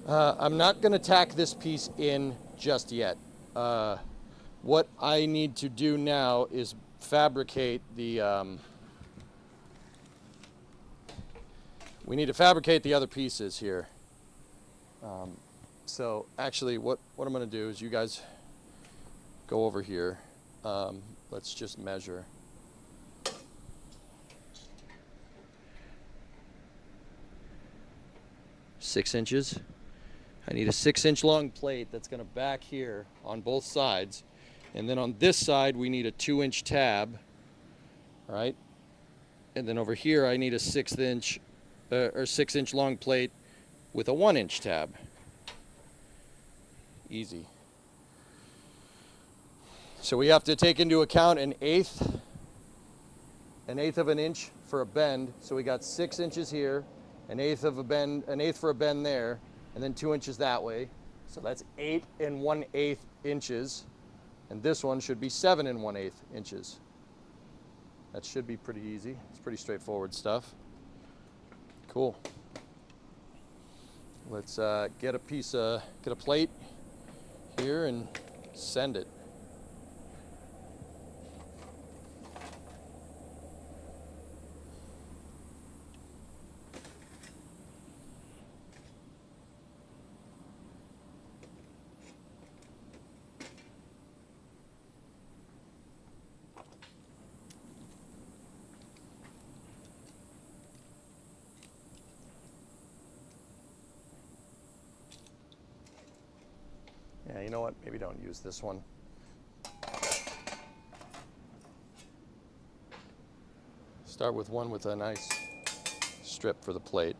I'm not going to tack this piece in just yet. What I need to do now is fabricate the, we need to fabricate the other pieces here. So actually what I'm going to do is you guys go over here. Let's just measure. 6 inches. I need a 6-inch long plate that's going to back here on both sides, and then on this side we need a 2-inch tab, all right? And then over here I need a 6-inch or 6-inch long plate with a 1-inch tab. Easy. So we have to take into account an eighth of an inch for a bend. So we got 6 inches here. An eighth for a bend there, and then 2 inches that way. So that's 8 1/8 inches, and this one should be 7 1/8 inches. That should be pretty easy. It's pretty straightforward stuff. Cool. Let's get a plate here and send it. Yeah, you know what? Maybe don't use this one. Start with one with a nice strip for the plate.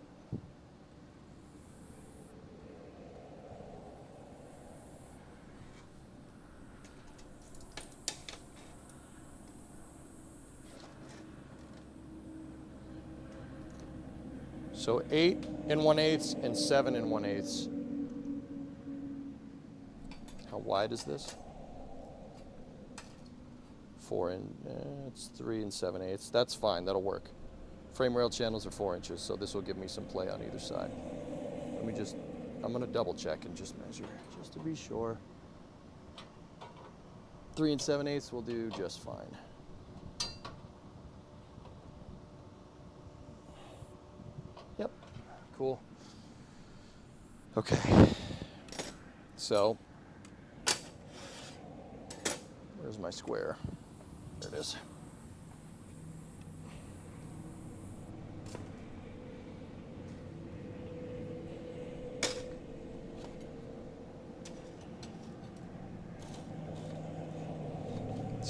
So 8 1/8 and 7 1/8. How wide is this? 4 and it's 3 7/8. That's fine. That'll work. Frame rail channels are 4 inches, so this will give me some play on either side. I'm gonna double check and just measure, just to be sure. 3 7/8 will do just fine. Yep, cool. Okay, so where's my square? There it is.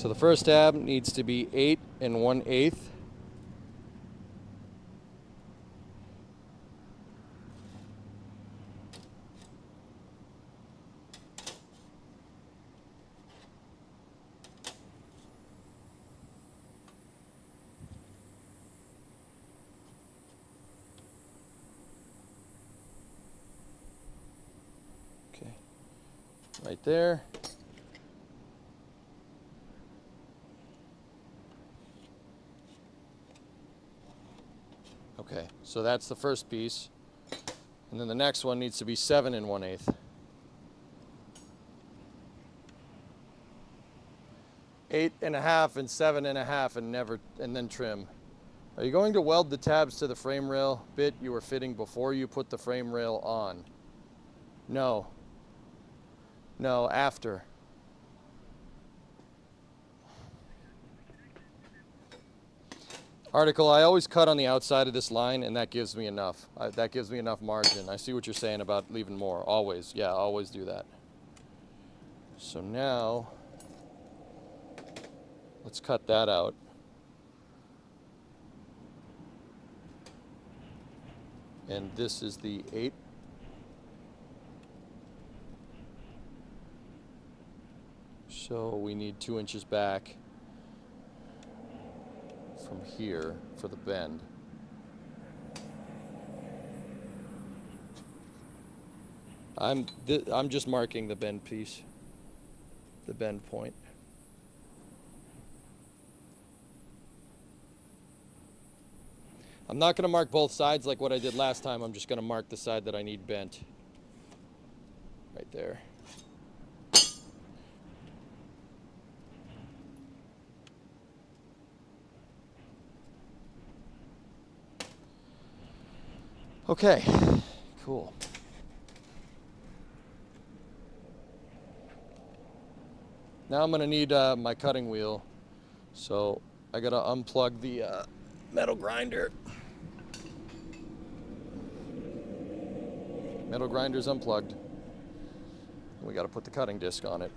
So the first tab needs to be 8 1/8. Okay, right there. Okay, so that's the first piece. And then the next one needs to be 7 1/8. 8 1/2 and 7 1/2 and then trim. Are you going to weld the tabs to the frame rail bit you were fitting before you put the frame rail on? No. No, after. Article, I always cut on the outside of this line, and that gives me enough. That gives me enough margin. I see what you're saying about leaving more. Always. Yeah, always do that. So now, let's cut that out. And this is the 8. So we need 2 inches back from here for the bend. I'm just marking the bend piece, the bend point. I'm not going to mark both sides like what I did last time. I'm just going to mark the side that I need bent. Right there. Okay, cool. Now I'm going to need my cutting wheel. So I got to unplug the metal grinder. Metal grinder's unplugged. We got to put the cutting disc on it.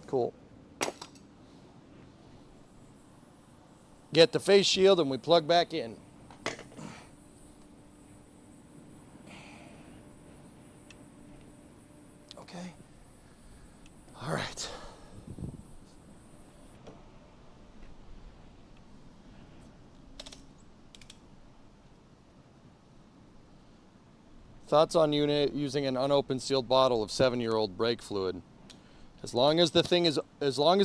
Cool. Get the face shield and we plug back in. Okay. All right. Thoughts on using an unopened sealed bottle of 7-year-old brake fluid? As long as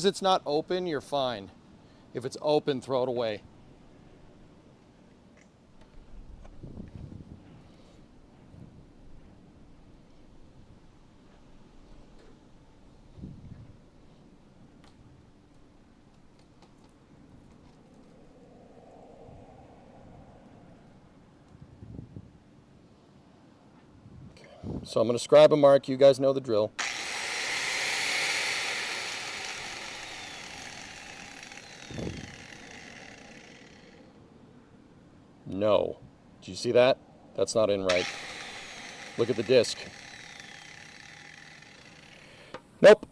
it's not open, you're fine. If it's open, throw it away. Okay. So I'm going to scribe a mark. You guys know the drill. No. Do you see that? That's not in right. Look at the disc. Nope.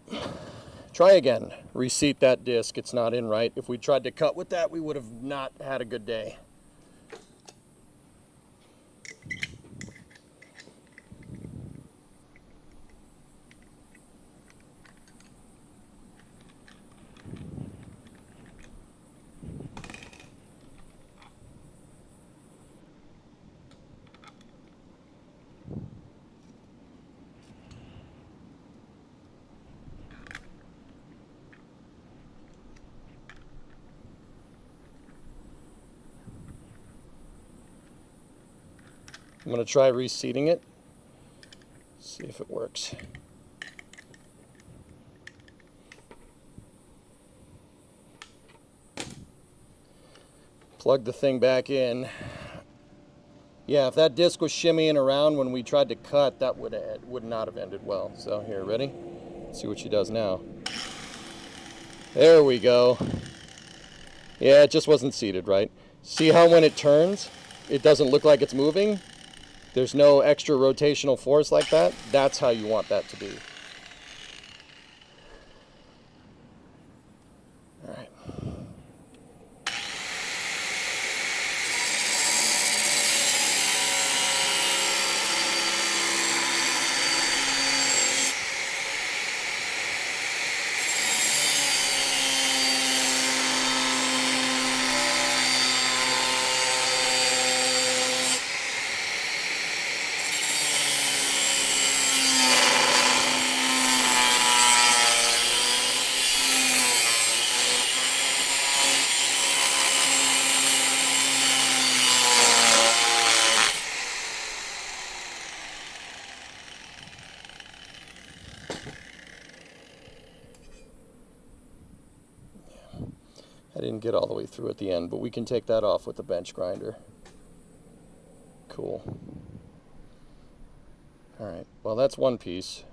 Try again. Reseat that disc. It's not in right. If we tried to cut with that, we would have not had a good day. I'm going to try reseating it. See if it works. Plug the thing back in. Yeah, if that disc was shimmying around when we tried to cut, that would not have ended well. So here, ready? Let's see what she does now. There we go. Yeah, it just wasn't seated right. See how when it turns, it doesn't look like it's moving? There's no extra rotational force like that. That's how you want that to be. All right. I didn't get all the way through at the end, but we can take that off with the bench grinder. Cool. All right, well, that's one piece.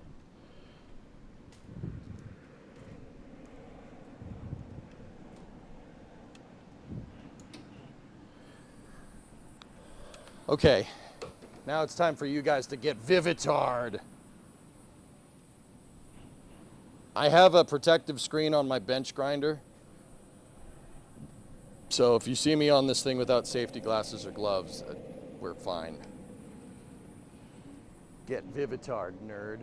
Okay, now it's time for you guys to get Vivitard. I have a protective screen on my bench grinder. So if you see me on this thing without safety glasses or gloves, we're fine. Get Vivitard, nerd.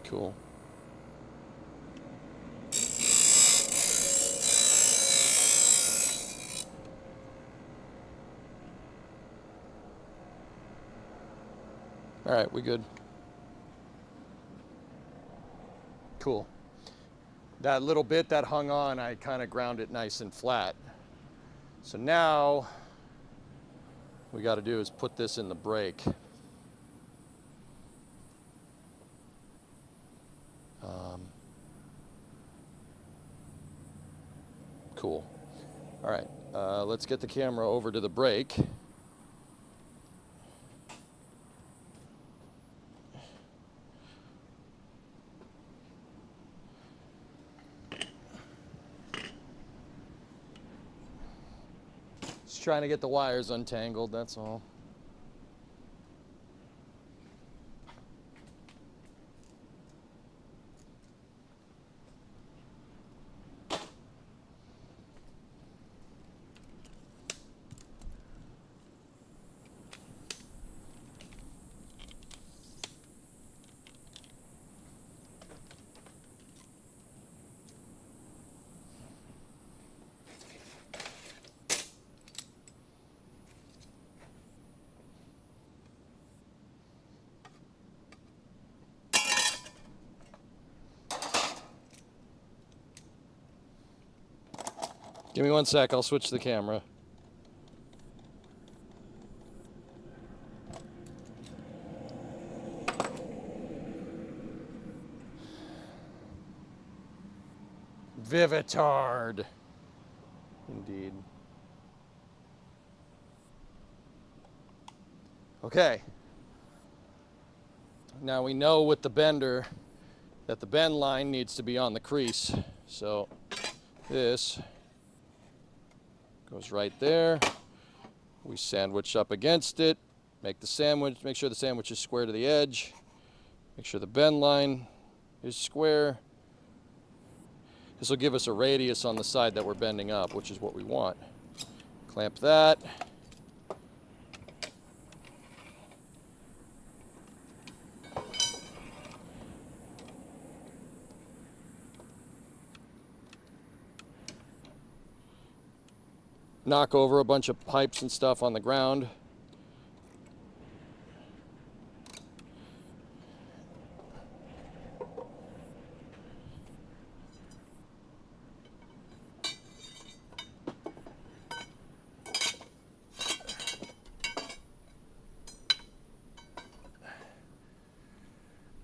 Cool. All right, we good. Cool. That little bit that hung on, I kind of ground it nice and flat. So now, what we got to do is put this in the brake. Cool. All right, let's get the camera over to the brake. Just trying to get the wires untangled, that's all. Give me one sec, I'll switch the camera. Vivitard. Indeed. Okay. Now we know with the bender that the bend line needs to be on the crease. So this goes right there. We sandwich up against it, make the sandwich, make sure the sandwich is square to the edge, make sure the bend line is square. This will give us a radius on the side that we're bending up, which is what we want. Clamp that. knock over a bunch of pipes and stuff on the ground.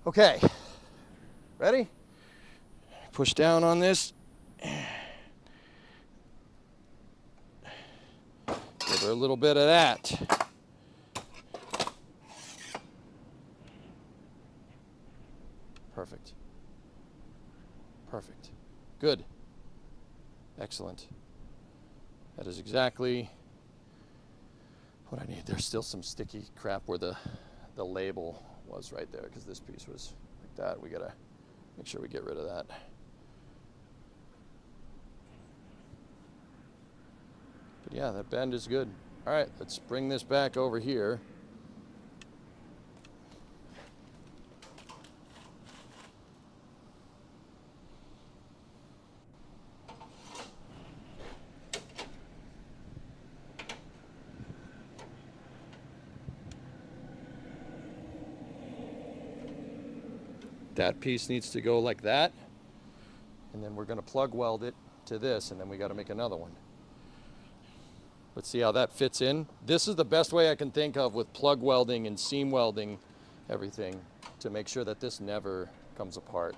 Okay, ready? Push down on this. Give her a little bit of that. Perfect. Perfect. Good. Excellent. That is exactly what I need. There's still some sticky crap where the label was right there, because this piece was like that. We gotta make sure we get rid of that. But yeah, that bend is good. All right, let's bring this back over here. That piece needs to go like that, and then we're going to plug weld it to this, and then we got to make another one. Let's see how that fits in. This is the best way I can think of with plug welding and seam welding everything to make sure that this never comes apart,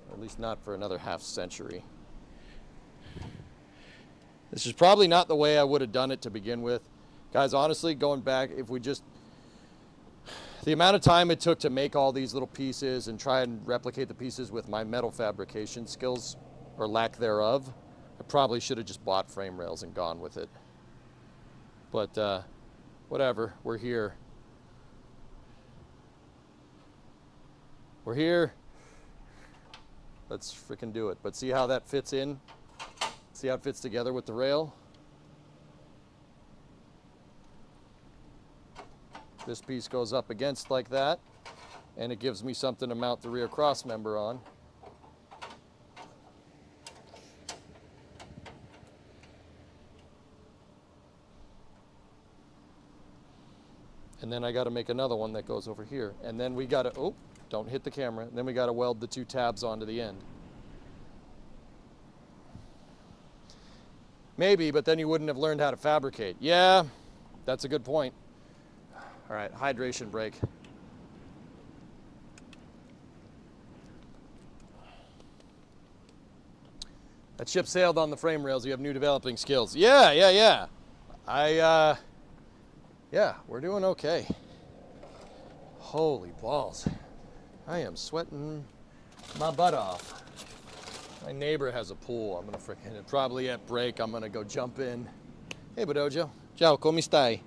or at least not for another half century. This is probably not the way I would have done it to begin with. Guys, honestly, going back, if we just, the amount of time it took to make all these little pieces and try and replicate the pieces with my metal fabrication skills, or lack thereof, I probably should have just bought frame rails and gone with it. But whatever, we're here. We're here. Let's freaking do it. But see how that fits in? See how it fits together with the rail? This piece goes up against like that, and it gives me something to mount the rear cross member on. And then I got to make another one that goes over here. And then we got to, oh, don't hit the camera. And then we got to weld the two tabs onto the end. Maybe, but then you wouldn't have learned how to fabricate. Yeah, that's a good point. All right, hydration break. That ship sailed on the frame rails. You have new developing skills. Yeah. Yeah, we're doing okay. Holy balls. I am sweating my butt off. My neighbor has a pool. I'm gonna frickin', probably at break, I'm gonna go jump in. Hey, Bodojo. Ciao, come stai?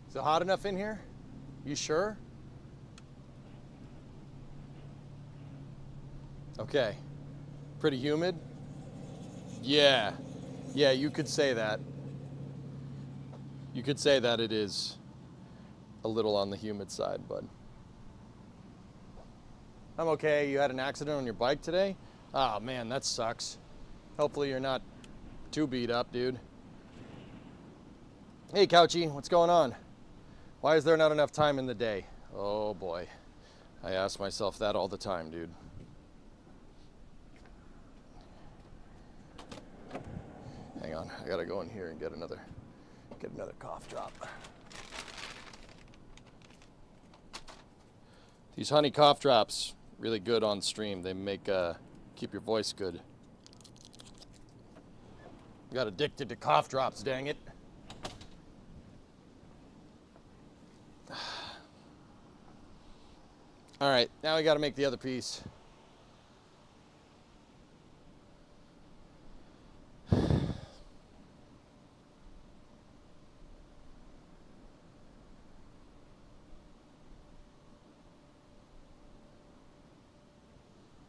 Is it hot enough in here? You sure? Okay. Pretty humid? Yeah. Yeah, you could say that. You could say that it is a little on the humid side, bud. I'm okay. You had an accident on your bike today? Oh, man, that sucks. Hopefully you're not too beat up, dude. Hey, Couchy, what's going on? Why is there not enough time in the day? Oh, boy. I ask myself that all the time, dude. Hang on, I gotta go in here and get another cough drop. These honey cough drops, really good on stream. They make keep your voice good. Got addicted to cough drops, dang it. All right, now we got to make the other piece.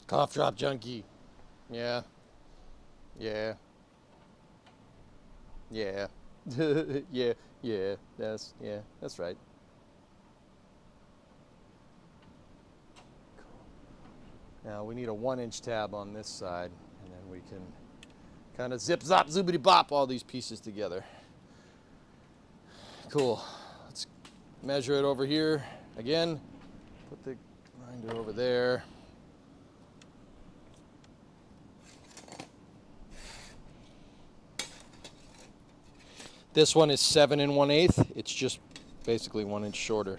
Cough drop junkie. Yeah. Yeah. Yeah. yeah. That's right. Now we need a 1-inch tab on this side, and then we can kind of zip, zop, zoobity bop all these pieces together. Cool. Let's measure it over here again. Put the grinder over there. This one is 7 1/8. It's just basically 1 inch shorter.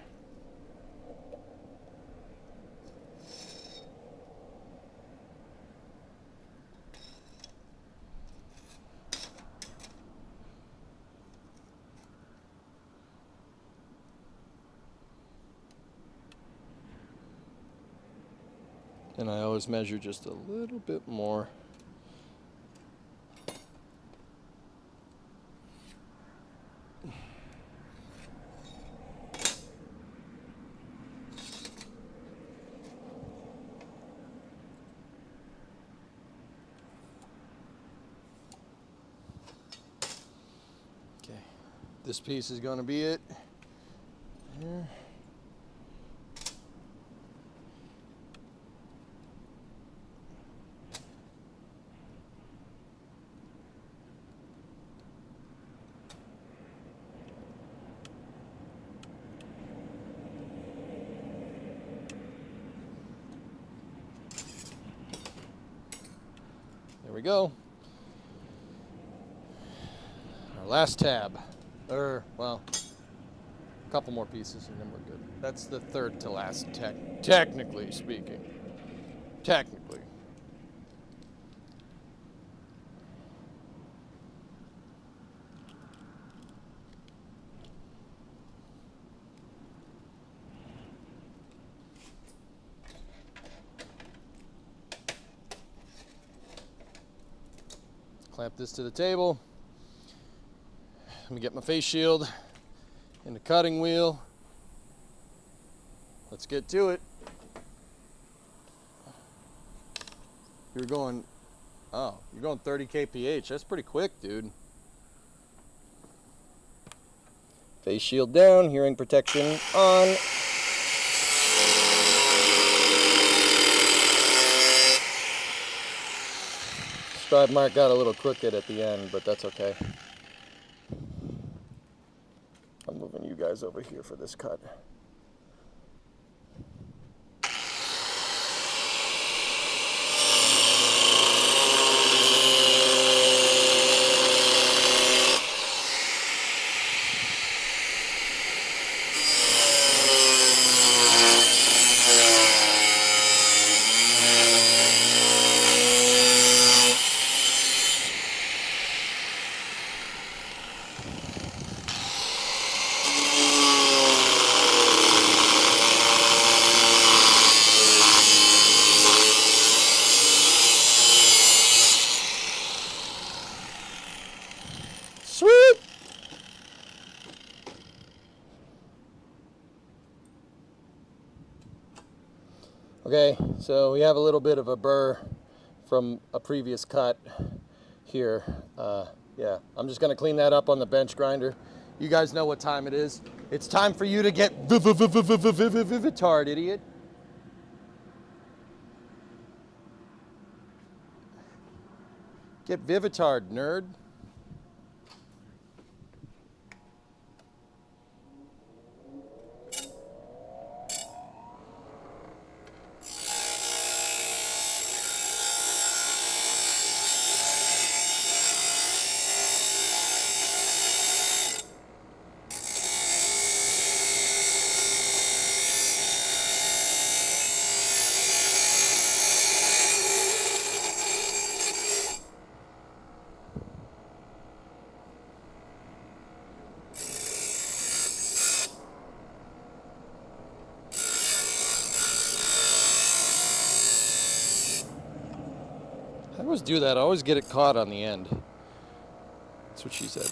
And I always measure just a little bit more. Okay, this piece is going to be it. Here. There we go. Our last tab. Well, a couple more pieces and then we're good. That's the third to last, technically speaking. Technically. Clamp this to the table. Let me get my face shield and the cutting wheel. Let's get to it. You're going 30 kph. That's pretty quick, dude. Face shield down, hearing protection on. Strive mark got a little crooked at the end, but that's okay. I'm moving you guys over here for this cut. Sweet! Okay, so we have a little bit of a burr from a previous cut here. Yeah, I'm just gonna clean that up on the bench grinder. You guys know what time it is. It's time for you to get Vivitard, idiot. Get Vivitard, nerd. I always do that. I always get it caught on the end. That's what she said.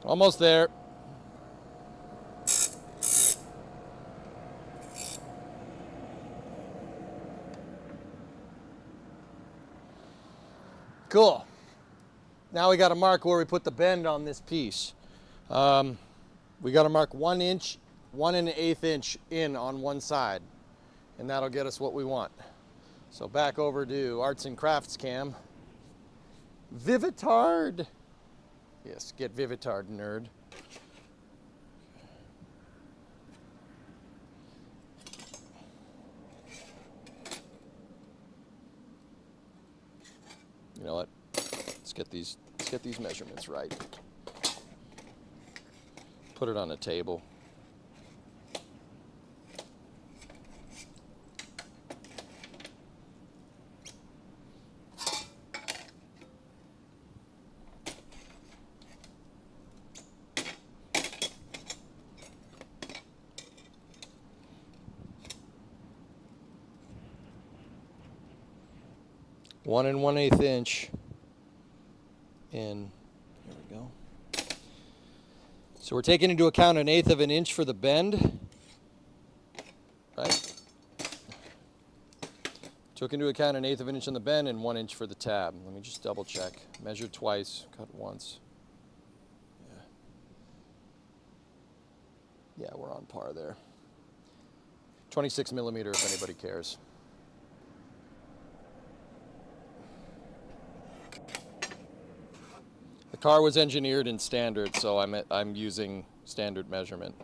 Almost there. Cool. Now we got to mark where we put the bend on this piece. We got to mark 1 inch, 1 1/8 inch in on one side, and that'll get us what we want. So back over to Arts and Crafts Cam. Vivitard. Yes, get Vivitard, nerd. You know what? Let's get these measurements right. Put it on a table. One 1/8 inch in. There we go. So we're taking into account 1/8 of an inch for the bend, right? Took into account 1/8 of an inch on the bend and 1 inch for the tab. Let me just double check. Measure twice, cut once. Yeah, we're on par there. 26 millimeter if anybody cares. The car was engineered in standard, so I'm using standard measurement.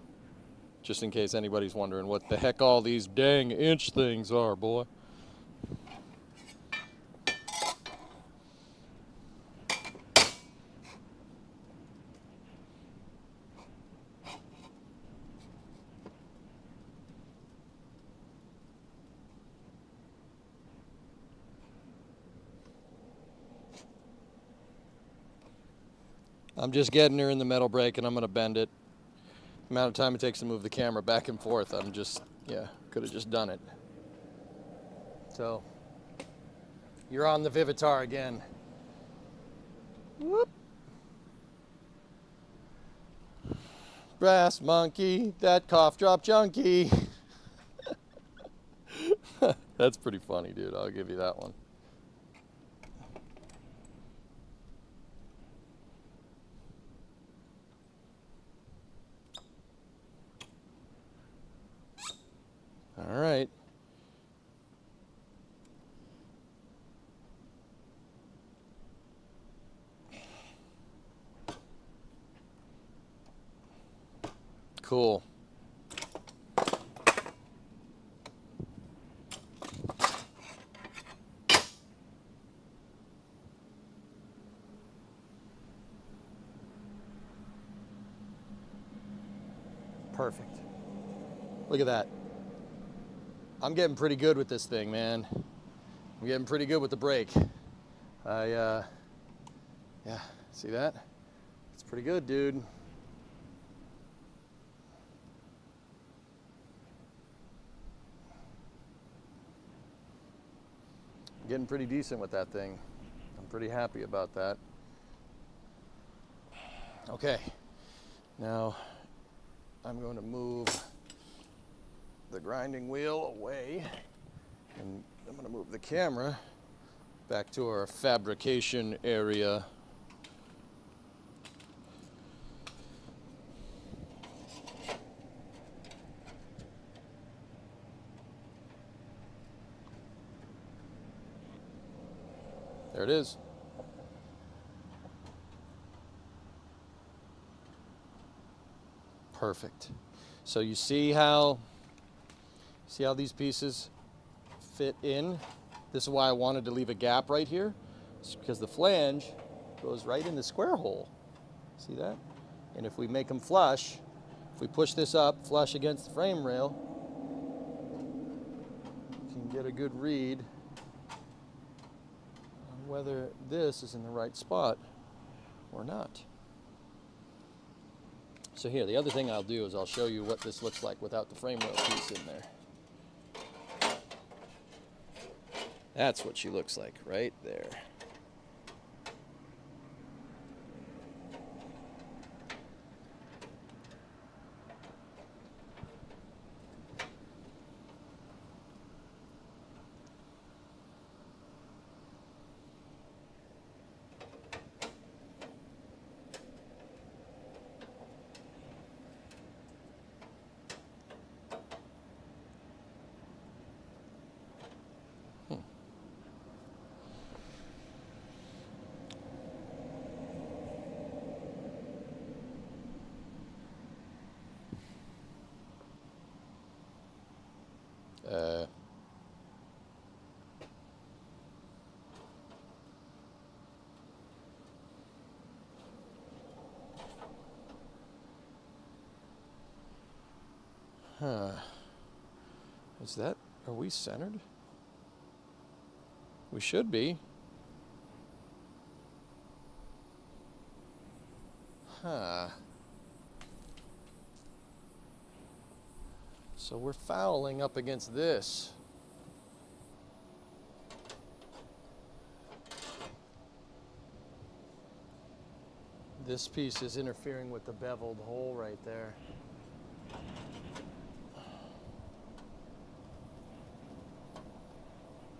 Just in case anybody's wondering what the heck all these dang inch things are, boy. I'm just getting her in the metal brake and I'm gonna bend it. The amount of time it takes to move the camera back and forth, I'm just, yeah, could have just done it. So, you're on the Vivitar again. Whoop. Brass monkey, that cough drop junkie. That's pretty funny, dude, I'll give you that one. All right. Cool. Perfect. Look at that. I'm getting pretty good with this thing, man. I'm getting pretty good with the brake. Yeah, see that? It's pretty good, dude. I'm getting pretty decent with that thing. I'm pretty happy about that. Okay, now I'm going to move the grinding wheel away, and I'm going to move the camera back to our fabrication area. There it is. Perfect. So you see how these pieces fit in? This is why I wanted to leave a gap right here. It's because the flange goes right in the square hole. See that? And if we make them flush, if we push this up flush against the frame rail, you can get a good read on whether this is in the right spot or not. So here, the other thing I'll do is I'll show you what this looks like without the frame rail piece in there. That's what she looks like right there. Huh. Is that, are we centered? We should be. Huh. So we're fouling up against this. This piece is interfering with the beveled hole right there.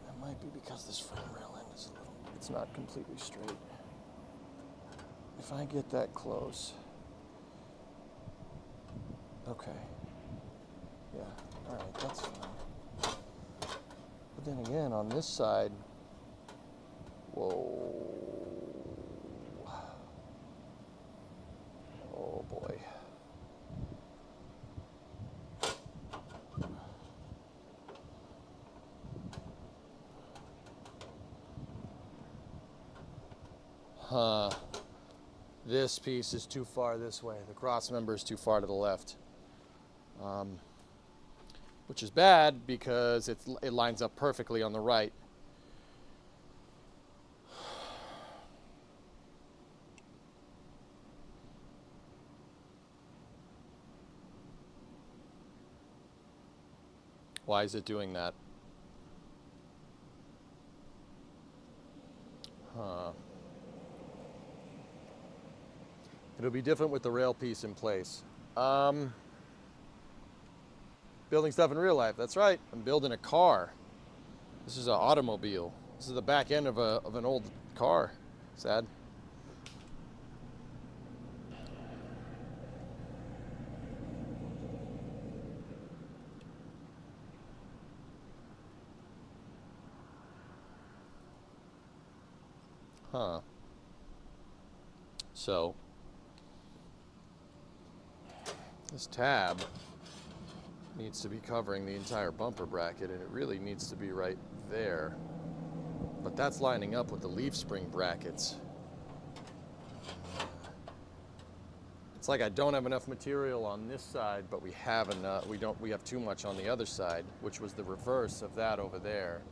That might be because this frame rail end is a little, it's not completely straight. If I get that close. Okay. Yeah, all right, that's fine. But then again, on this side, whoa. Oh boy. Huh. This piece is too far this way. The cross member is too far to the left. Which is bad because it lines up perfectly on the right. Why is it doing that? Huh. It'll be different with the rail piece in place. Building stuff in real life, that's right. I'm building a car. This is an automobile. This is the back end of an old car. Sad. Huh. So, this tab needs to be covering the entire bumper bracket, and it really needs to be right there. But that's lining up with the leaf spring brackets. It's like I don't have enough material on this side, but we have enough. We have too much on the other side, which was the reverse of that over there.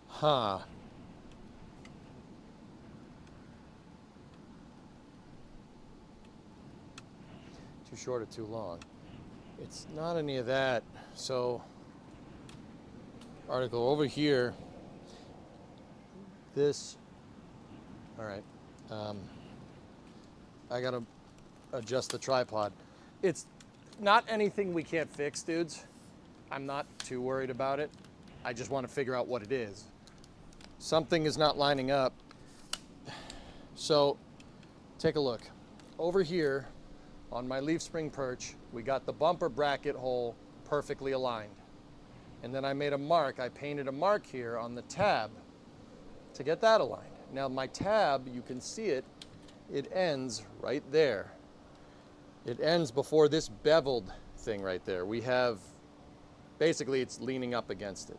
Huh. Too short or too long? It's not any of that. So, article over here, this, all right, I gotta adjust the tripod. It's not anything we can't fix, dudes. I'm not too worried about it. I just want to figure out what it is. Something is not lining up. So, take a look. Over here, on my leaf spring perch, we got the bumper bracket hole perfectly aligned. And then I made a mark, I painted a mark here on the tab to get that aligned. Now my tab, you can see it, it ends right there. It ends before this beveled thing right there. We have, basically it's leaning up against it.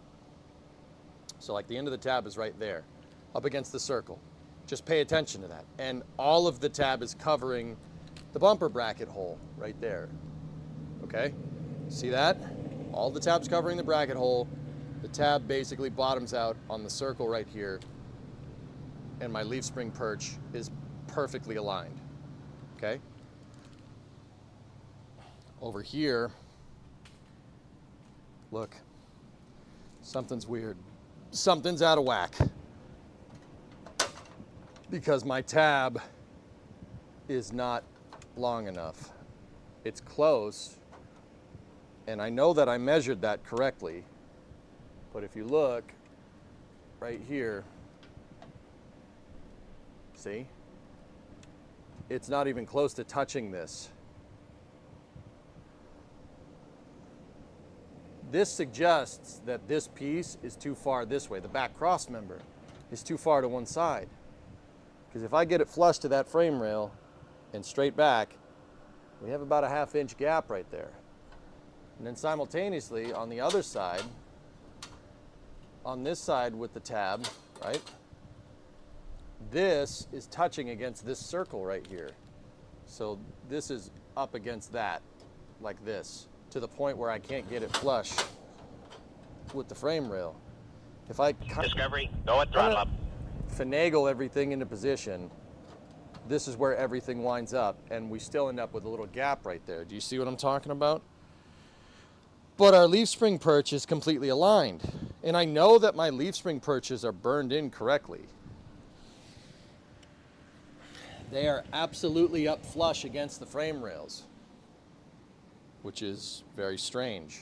So like the end of the tab is right there, up against the circle. Just pay attention to that. And all of the tab is covering the bumper bracket hole right there. Okay? See that? All the tab's covering the bracket hole. The tab basically bottoms out on the circle right here, and my leaf spring perch is perfectly aligned, okay? Over here, look, something's weird. Something's out of whack. Because my tab is not long enough. It's close, and I know that I measured that correctly, but if you look right here, see? It's not even close to touching this. This suggests that this piece is too far this way. The back cross member is too far to one side. Because if I get it flush to that frame rail and straight back, we have about a 1/2 inch gap right there. And then simultaneously on the other side, on this side with the tab, right? This is touching against this circle right here. So this is up against that, like this, to the point where I can't get it flush with the frame rail. If I Discovery, go at throttle up. finagle everything into position, this is where everything winds up, and we still end up with a little gap right there. Do you see what I'm talking about? But our leaf spring perch is completely aligned, and I know that my leaf spring perches are burned in correctly. They are absolutely up flush against the frame rails, which is very strange.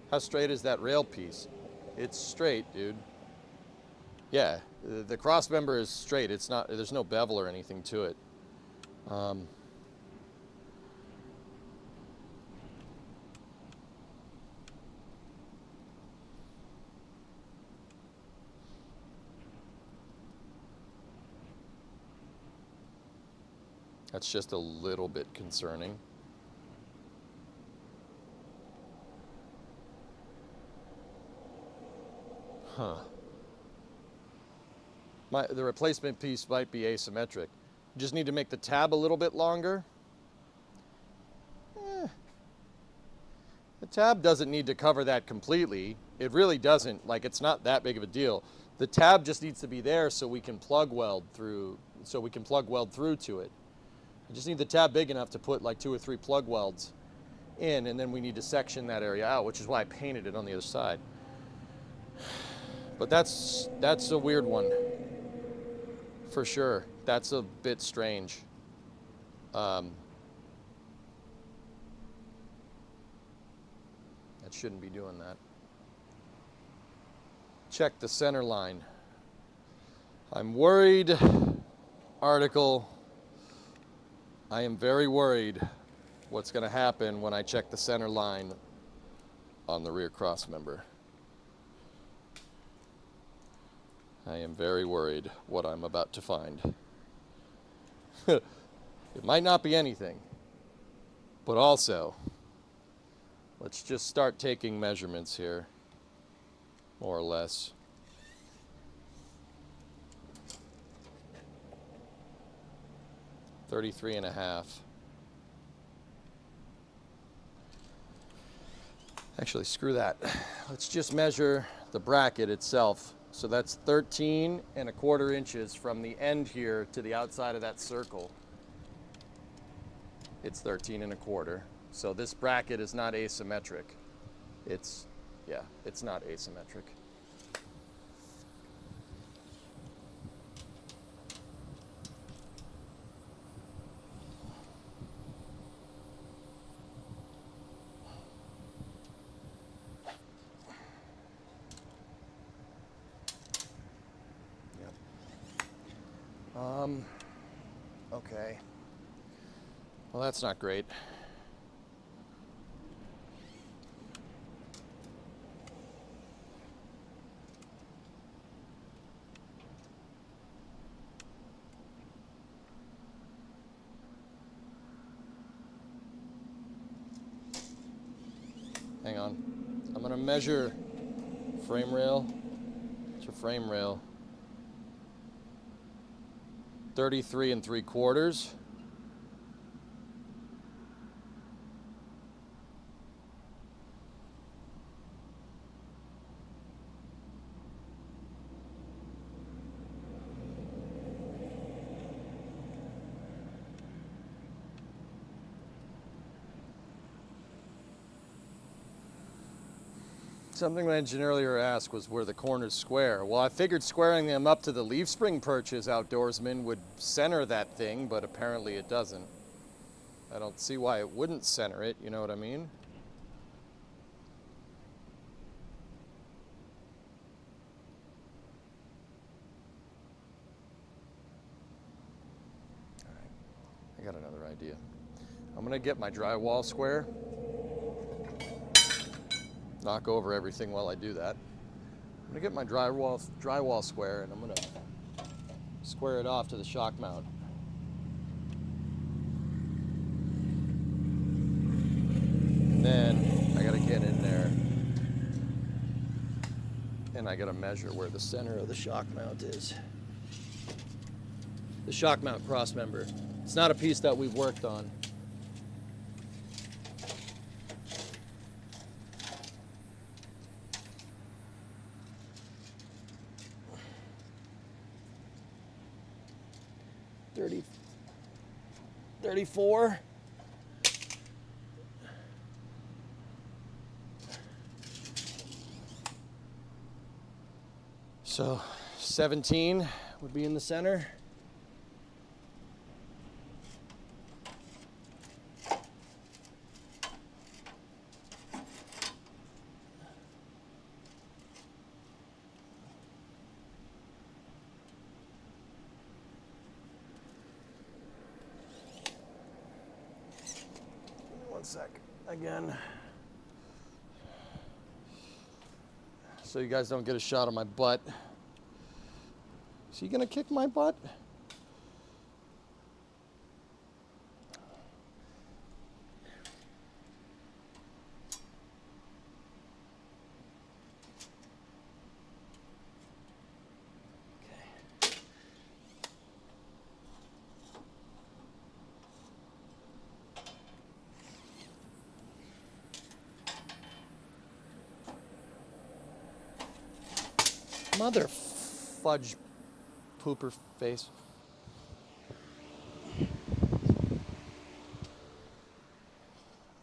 How straight is that rail piece? It's straight, dude. Yeah, the cross member is straight. It's not, there's no bevel or anything to it. That's just a little bit concerning. Huh. The replacement piece might be asymmetric. You just need to make the tab a little bit longer. The tab doesn't need to cover that completely. It really doesn't. Like, it's not that big of a deal. The tab just needs to be there so we can plug weld through, to it. I just need the tab big enough to put like 2 or 3 plug welds in, and then we need to section that area out, which is why I painted it on the other side. But that's a weird one, for sure. That's a bit strange. That shouldn't be doing that. Check the center line. I'm worried, article. I am very worried what's going to happen when I check the center line on the rear cross member. I am very worried what I'm about to find. It might not be anything, but also, let's just start taking measurements here, more or less. $33.5. Actually, screw that. Let's just measure the bracket itself. So that's 13¼ inches from the end here to the outside of that circle. It's 13¼ So this bracket is not asymmetric. It's not asymmetric. Okay. Well, that's not great. Hang on. I'm going to measure frame rail to frame rail. 33¾ Something my engineer earlier asked was were the corners square. Well, I figured squaring them up to the leaf spring perches outdoorsman would center that thing, but apparently it doesn't. I don't see why it wouldn't center it, you know what I mean? All right, I got another idea. I'm gonna get my drywall square. Knock over everything while I do that. I'm gonna get my drywall square and I'm gonna square it off to the shock mount. And then I gotta get in there and I gotta measure where the center of the shock mount is. The shock mount cross member. It's not a piece that we've worked on. $34. So 17 would be in the center. One sec, again. So you guys don't get a shot of my butt. Is he gonna kick my butt? Mother fudge pooper face.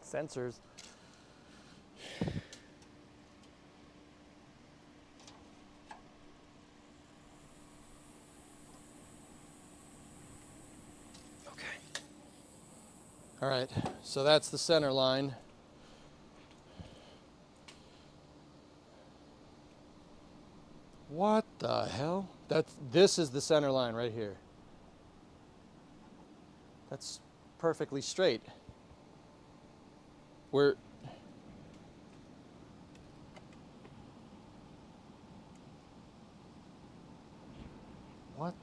Sensors. Okay. All right, so that's the center line. What the hell? This is the center line right here. That's perfectly straight. What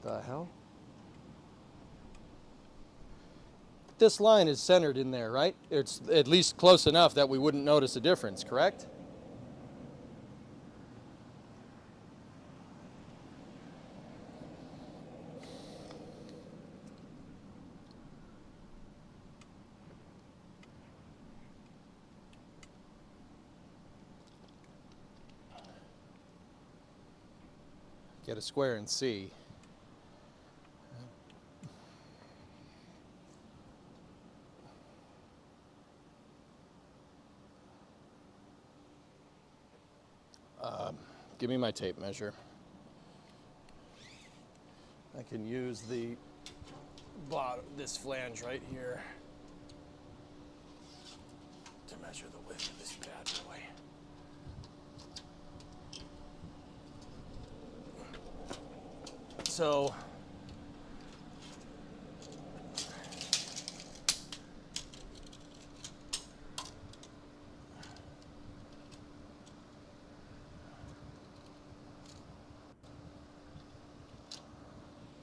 the hell? This line is centered in there, right? It's at least close enough that we wouldn't notice a difference, correct? Get a square and see. Give me my tape measure. I can use the bottom, this flange right here, to measure the width of this bad boy. So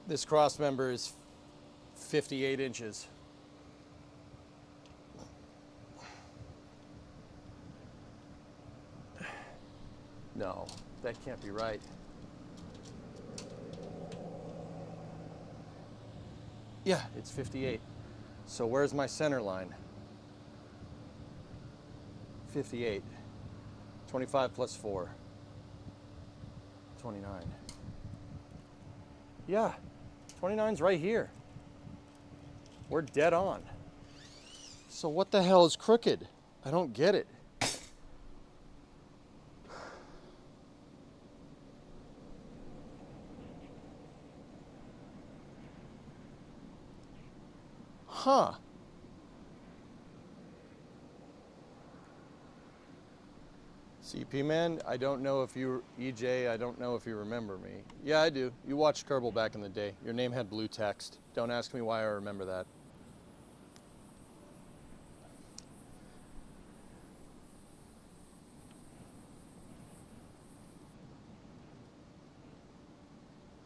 this cross member is 58 inches. No, that can't be right. Yeah, it's 58. So where's my center line? 58. 25 plus 4. 29. Yeah, 29's right here. We're dead on. So what the hell is crooked? I don't get it. Huh. CP man, I don't know if you, EJ, I don't know if you remember me. Yeah, I do. You watched Kerbal back in the day. Your name had blue text. Don't ask me why I remember that.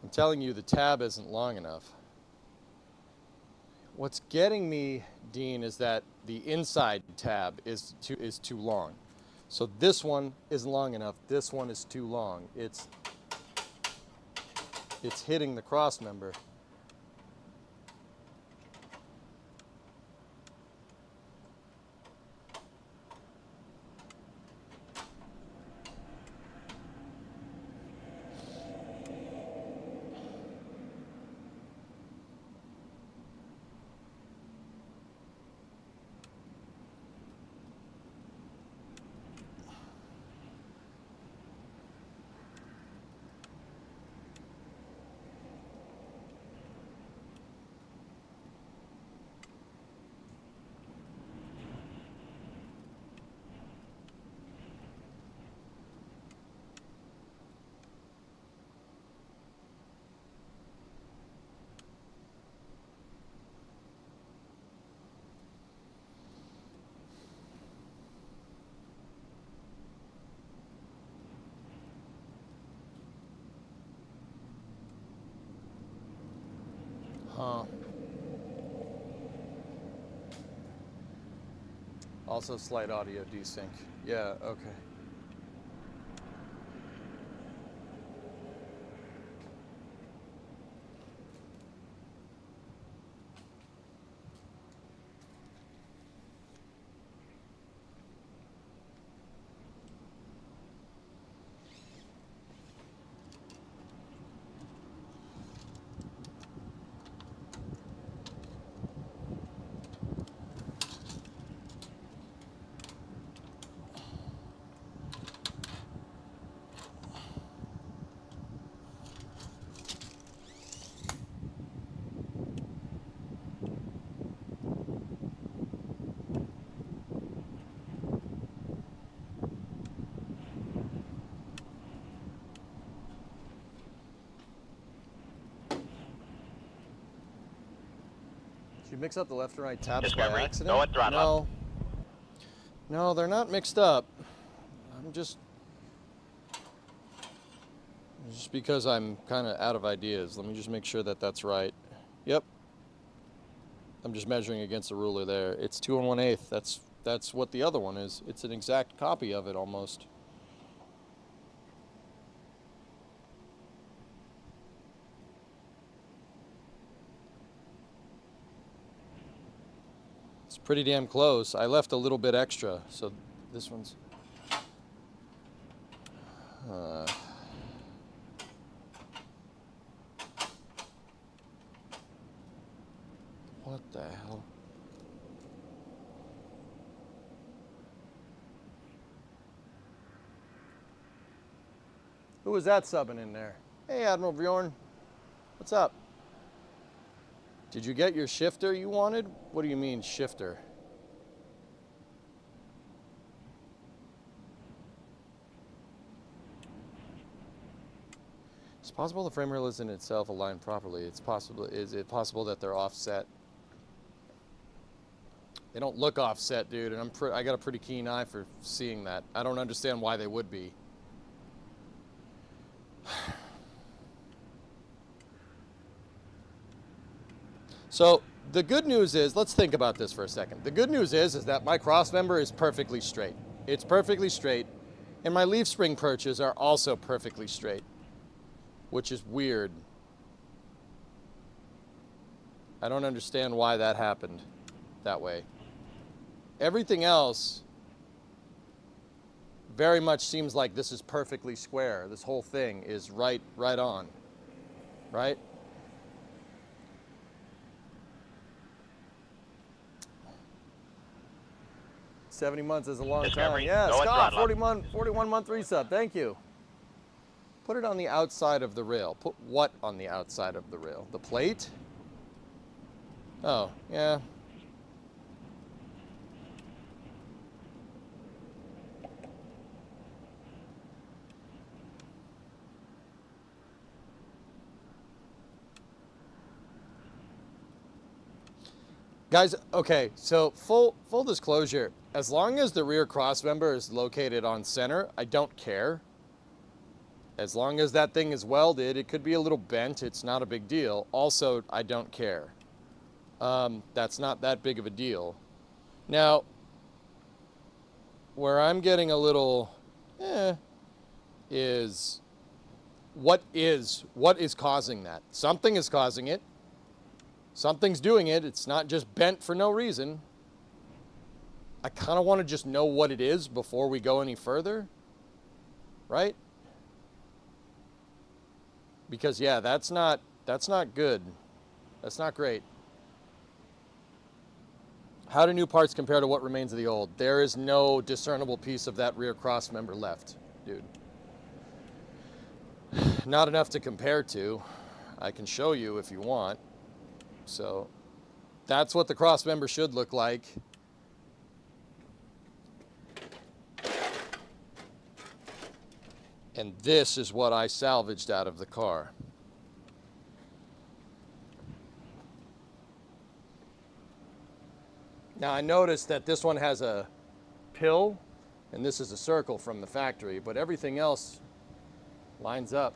I'm telling you, the tab isn't long enough. What's getting me, Dean, is that the inside tab is too long. So this one isn't long enough. This one is too long. It's hitting the cross member. Huh. Also slight audio desync. Yeah, okay. Did you mix up the left and right tabs by Discovery. accident? Go at throttle. No, they're not mixed up. I'm just because I'm kind of out of ideas. Let me just make sure that that's right. Yep. I'm just measuring against the ruler there. It's 2 1/8. That's what the other one is. It's an exact copy of it almost. It's pretty damn close. I left a little bit extra, so this one's what the hell? Who was that subbing in there? Hey, Admiral Bjorn. What's up? Did you get your shifter you wanted? What do you mean, shifter? It's possible the frame rail isn't itself aligned properly. It's possible. Is it possible that they're offset? They don't look offset, dude, and I got a pretty keen eye for seeing that. I don't understand why they would be. So the good news is, let's think about this for a second. The good news is that my cross member is perfectly straight. It's perfectly straight, and my leaf spring perches are also perfectly straight, which is weird. I don't understand why that happened that way. Everything else very much seems like this is perfectly square. This whole thing is right on, right? $70 months is a long time. Yeah, Scott, 41-month resub. Thank you. Put it on the outside of the rail. Put what on the outside of the rail? The plate? Oh, yeah. Guys, okay, so full disclosure, as long as the rear cross member is located on center, I don't care. As long as that thing is welded, it could be a little bent, it's not a big deal. Also, I don't care. That's not that big of a deal. Now, where I'm getting a little, is what is causing that? Something is causing it. Something's doing it. It's not just bent for no reason. I kind of want to just know what it is before we go any further, right? Because yeah, that's not good. That's not great. How do new parts compare to what remains of the old? There is no discernible piece of that rear cross member left, dude. Not enough to compare to. I can show you if you want. So that's what the cross member should look like. And this is what I salvaged out of the car. Now I noticed that this one has a pill and this is a circle from the factory, but everything else lines up.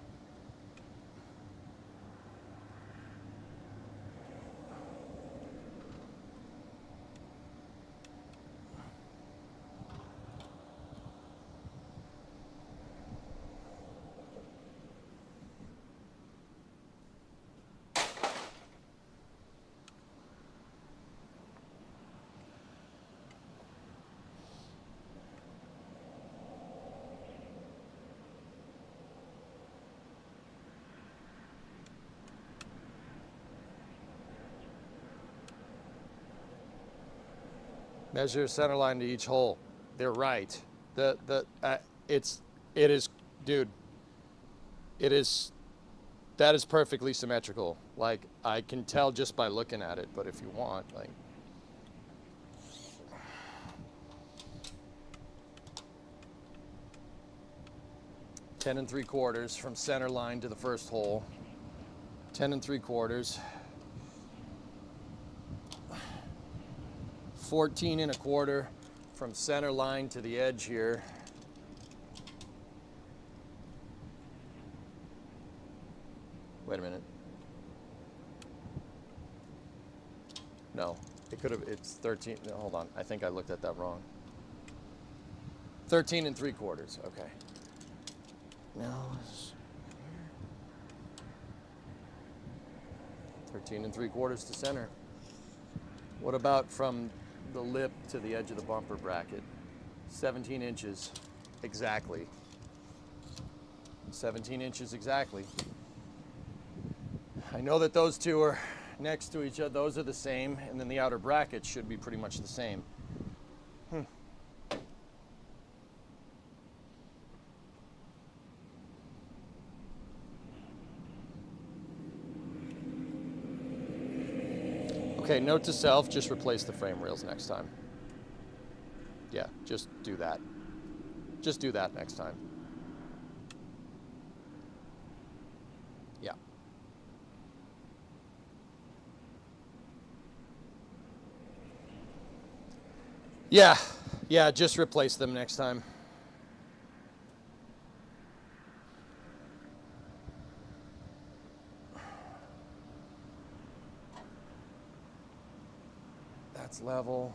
Measure center line to each hole. They're right. It is, dude. It is. That is perfectly symmetrical. Like I can tell just by looking at it. But if you want, like, ten and 3/4 from center line to the first hole. 10 and 3/4. 14 1/4 from center line to the edge here. Wait a minute. No, it could have, it's 13, no, hold on. I think I looked at that wrong. 13 3/4, okay. Now, 13 3/4 to center. What about from the lip to the edge of the bumper bracket? 17 inches exactly. 17 inches exactly. I know that those two are next to each other. Those are the same, and then the outer brackets should be pretty much the same. Okay, note to self, just replace the frame rails next time. Yeah, just do that. Just do that next time. Yeah. Yeah, just replace them next time. That's level.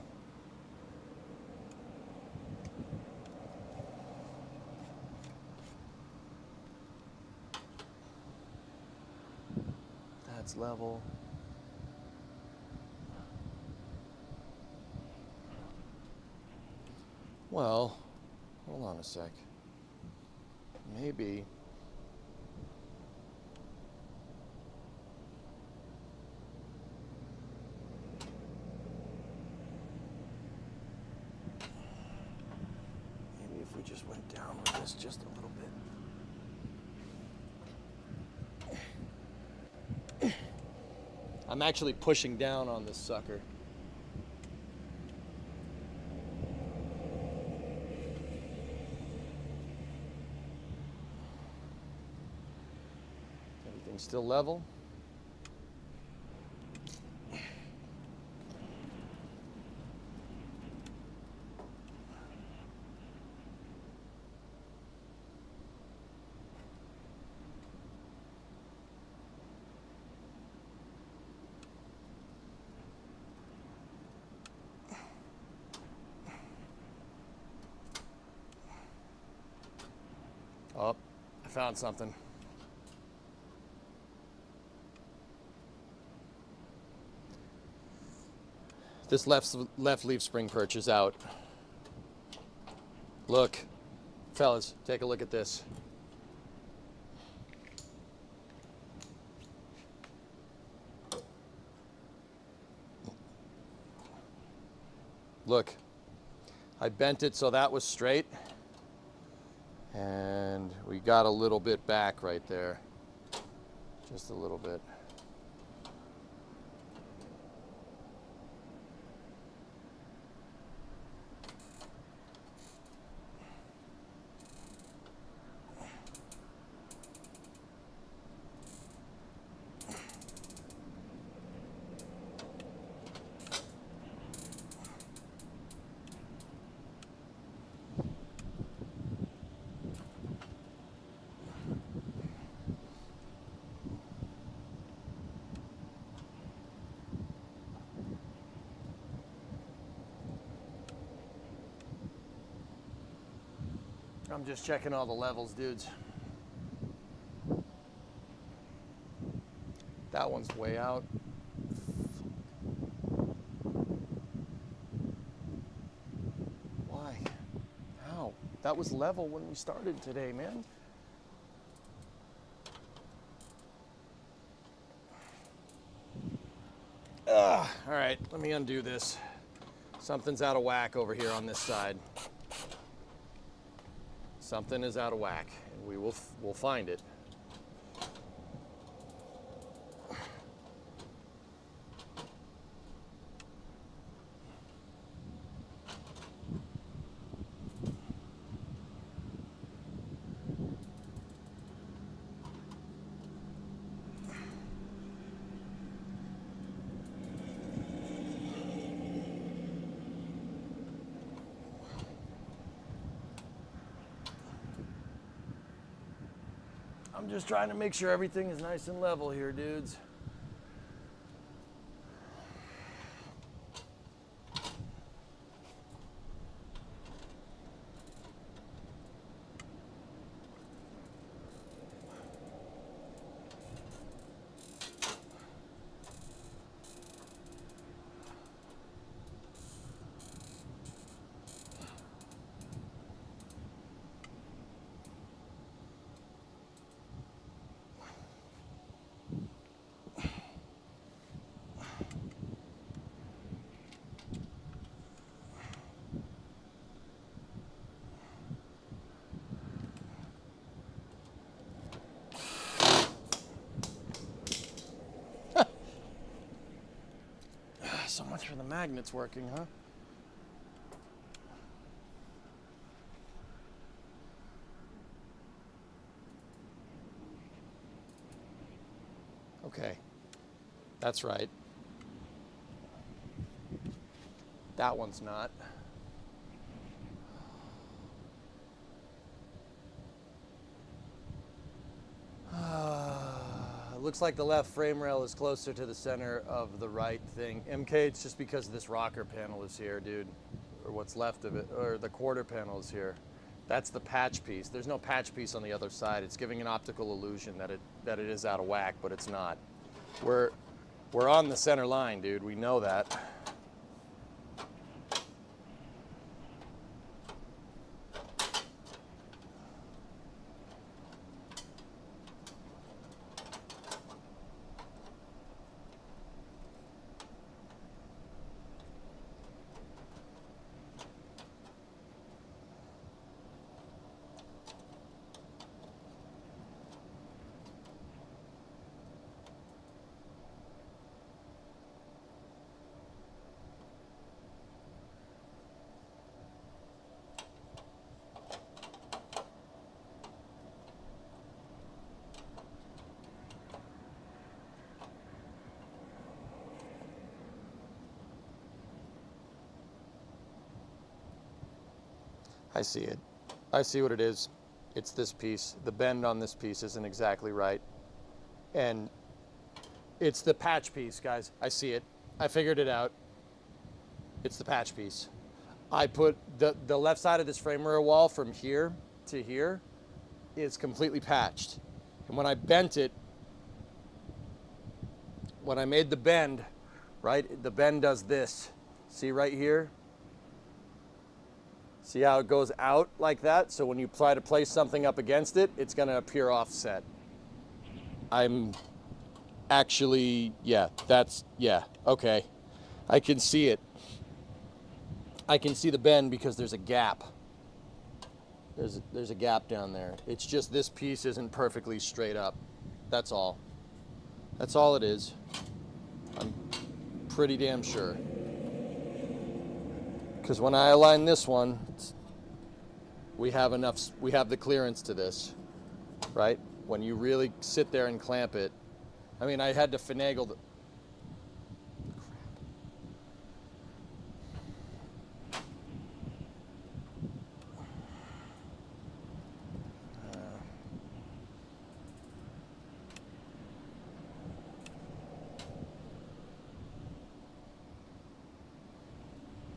That's level. Well, hold on a sec. Maybe. Maybe if we just went down with this just a little bit. I'm actually pushing down on this sucker. Everything's still level. Oh, I found something. This left leaf spring perch is out. Look, fellas, take a look at this. Look, I bent it so that was straight, and we got a little bit back right there, just a little bit. I'm just checking all the levels, dudes. That one's way out. Why? How? That was level when we started today, man. All right, let me undo this. Something's out of whack over here on this side. Something is out of whack, and we'll find it. I'm just trying to make sure everything is nice and level here, dudes. So much for the magnets working, huh? Okay, that's right. That one's not. Looks like the left frame rail is closer to the center of the right thing. MK, it's just because this rocker panel is here, dude. Or what's left of it, or the quarter panel is here. That's the patch piece. There's no patch piece on the other side. It's giving an optical illusion that it is out of whack, but it's not. We're on the center line, dude. We know that. I see it. I see what it is. It's this piece. The bend on this piece isn't exactly right. And it's the patch piece, guys. I see it. I figured it out. It's the patch piece. I put the left side of this frame rail wall from here to here is completely patched. And when I bent it, when I made the bend, right, the bend does this. See right here? See how it goes out like that? So when you try to place something up against it, it's gonna appear offset. I'm actually, yeah, okay. I can see it. I can see the bend because there's a gap. There's a gap down there. It's just this piece isn't perfectly straight up. That's all. That's all it is. I'm pretty damn sure. Because when I align this one, we have the clearance to this, right? When you really sit there and clamp it, I mean, I had to finagle the,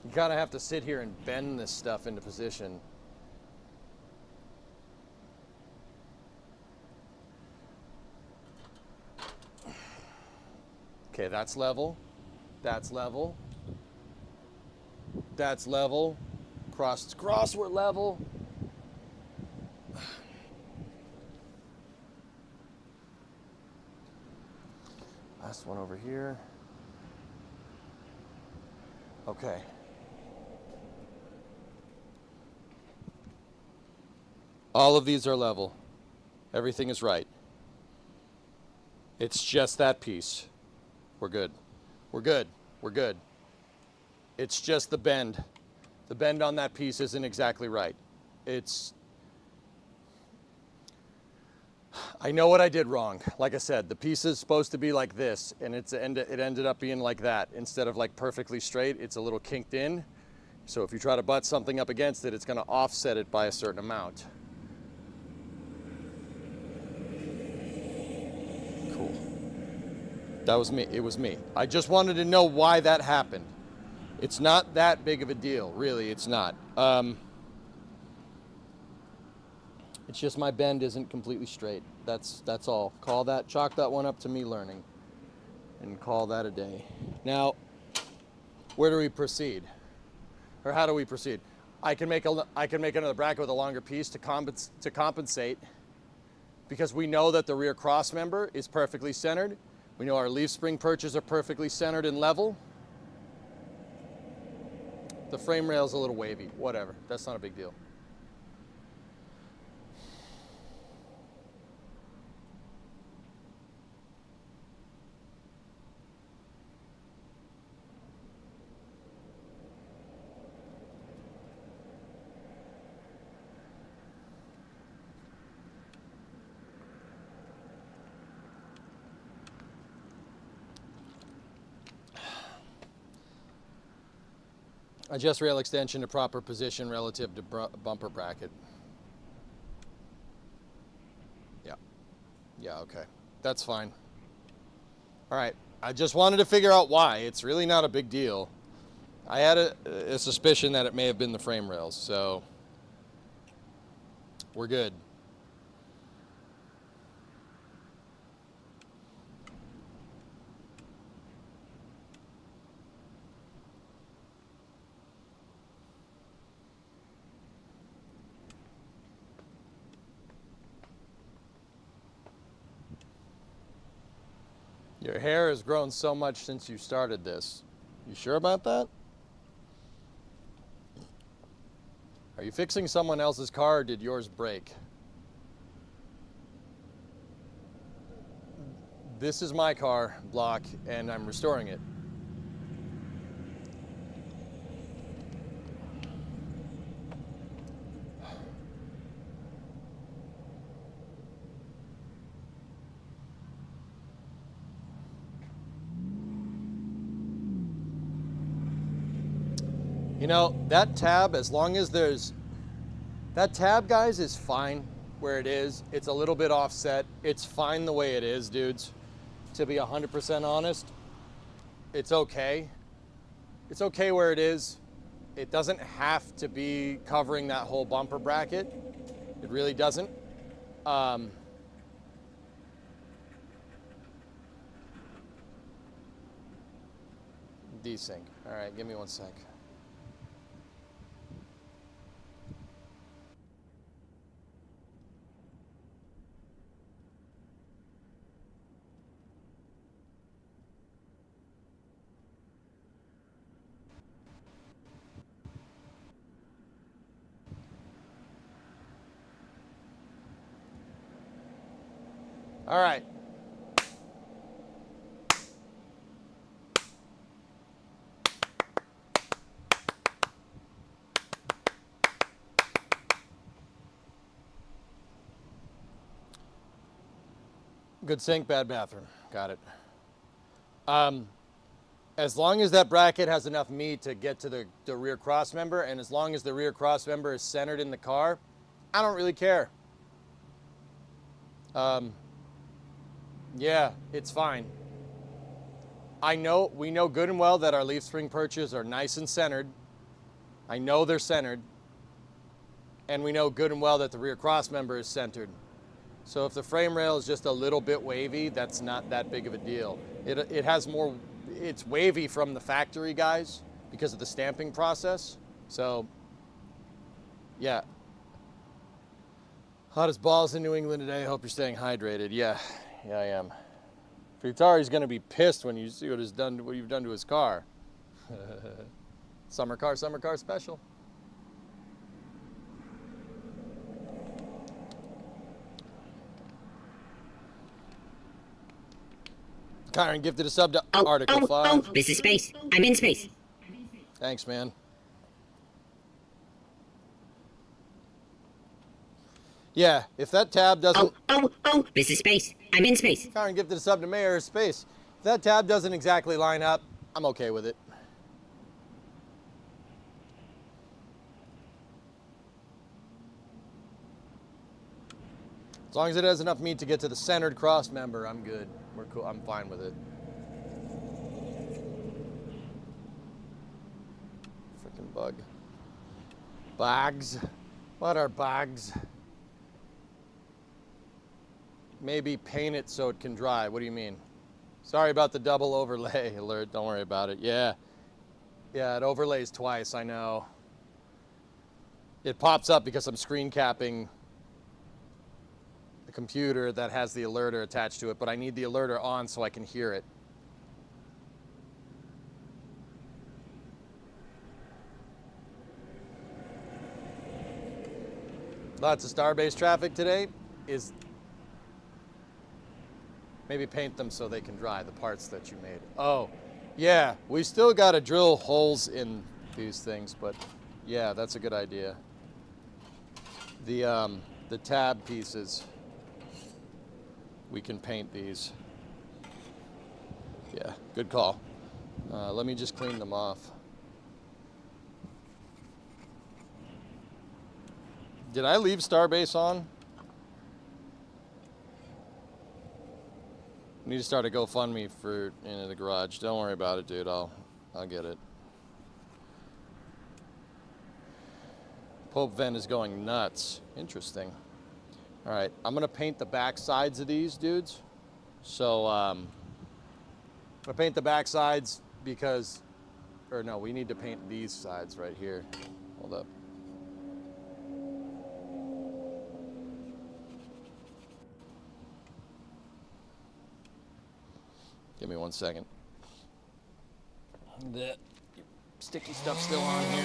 you kind of have to sit here and bend this stuff into position. Okay, that's level. That's level. That's level. Cross, we're level. Last one over here. Okay. All of these are level. Everything is right. It's just that piece. We're good. We're good. We're good. It's just the bend. The bend on that piece isn't exactly right. I know what I did wrong. Like I said, the piece is supposed to be like this, and it ended up being like that. Instead of like perfectly straight, it's a little kinked in. So if you try to butt something up against it, it's going to offset it by a certain amount. Cool. That was me. It was me. I just wanted to know why that happened. It's not that big of a deal, really. It's not. It's just my bend isn't completely straight. That's all. Chalk that one up to me learning, and call that a day. Now, where do we proceed, or how do we proceed? I can make another bracket with a longer piece to compensate, because we know that the rear cross member is perfectly centered. We know our leaf spring perches are perfectly centered and level. The frame rail is a little wavy, whatever. That's not a big deal. Adjust rail extension to proper position relative to bumper bracket. Yeah, okay. That's fine. All right, I just wanted to figure out why. It's really not a big deal. I had a suspicion that it may have been the frame rails, so we're good. Your hair has grown so much since you started this. You sure about that? Are you fixing someone else's car, or did yours break? This is my car block, and I'm restoring it. You know, that tab, as long as that tab, guys, is fine where it is. It's a little bit offset. It's fine the way it is, dudes. To be 100% honest, it's okay. It's okay where it is. It doesn't have to be covering that whole bumper bracket. It really doesn't. Desync. All right, give me 1 sec. All right. Good sink, bad bathroom. Got it. As long as that bracket has enough meat to get to the rear cross member, and as long as the rear cross member is centered in the car, I don't really care. Yeah, it's fine. We know good and well that our leaf spring perches are nice and centered. I know they're centered. And we know good and well that the rear cross member is centered. So if the frame rail is just a little bit wavy, that's not that big of a deal. It has more, it's wavy from the factory guys because of the stamping process. So, yeah. Hot as balls in New England today. Hope you're staying hydrated. Yeah, I am. Futari's gonna be pissed when you see what you've done to his car. Summer car special. Kyron gifted a sub to Article 5. This is space. I'm in space. Thanks, man. Yeah, if that tab doesn't... This is space. I'm in space. Kyron gifted a sub to Mayor Space. If that tab doesn't exactly line up, I'm okay with it. As long as it has enough meat to get to the centered cross member, I'm good. We're cool. I'm fine with it. Freaking bug. Bags. What are bags? Maybe paint it so it can dry. What do you mean? Sorry about the double overlay alert. Don't worry about it. Yeah. Yeah, it overlays twice, I know. It pops up because I'm screen capping the computer that has the alerter attached to it, but I need the alerter on so I can hear it. Lots of Starbase traffic today. Is maybe paint them so they can dry, the parts that you made. Oh, yeah, we still got to drill holes in these things, but yeah, that's a good idea. The tab pieces, we can paint these. Yeah, good call. Let me just clean them off. Did I leave Starbase on? I need to start a GoFundMe for in the garage. Don't worry about it, dude. I'll get it. Pope Vent is going nuts. Interesting. All right, I'm gonna paint the back sides of these dudes. So I'm gonna paint the back sides because, or no, we need to paint these sides right here. Hold up. Give me 1 second. The sticky stuff's still on here.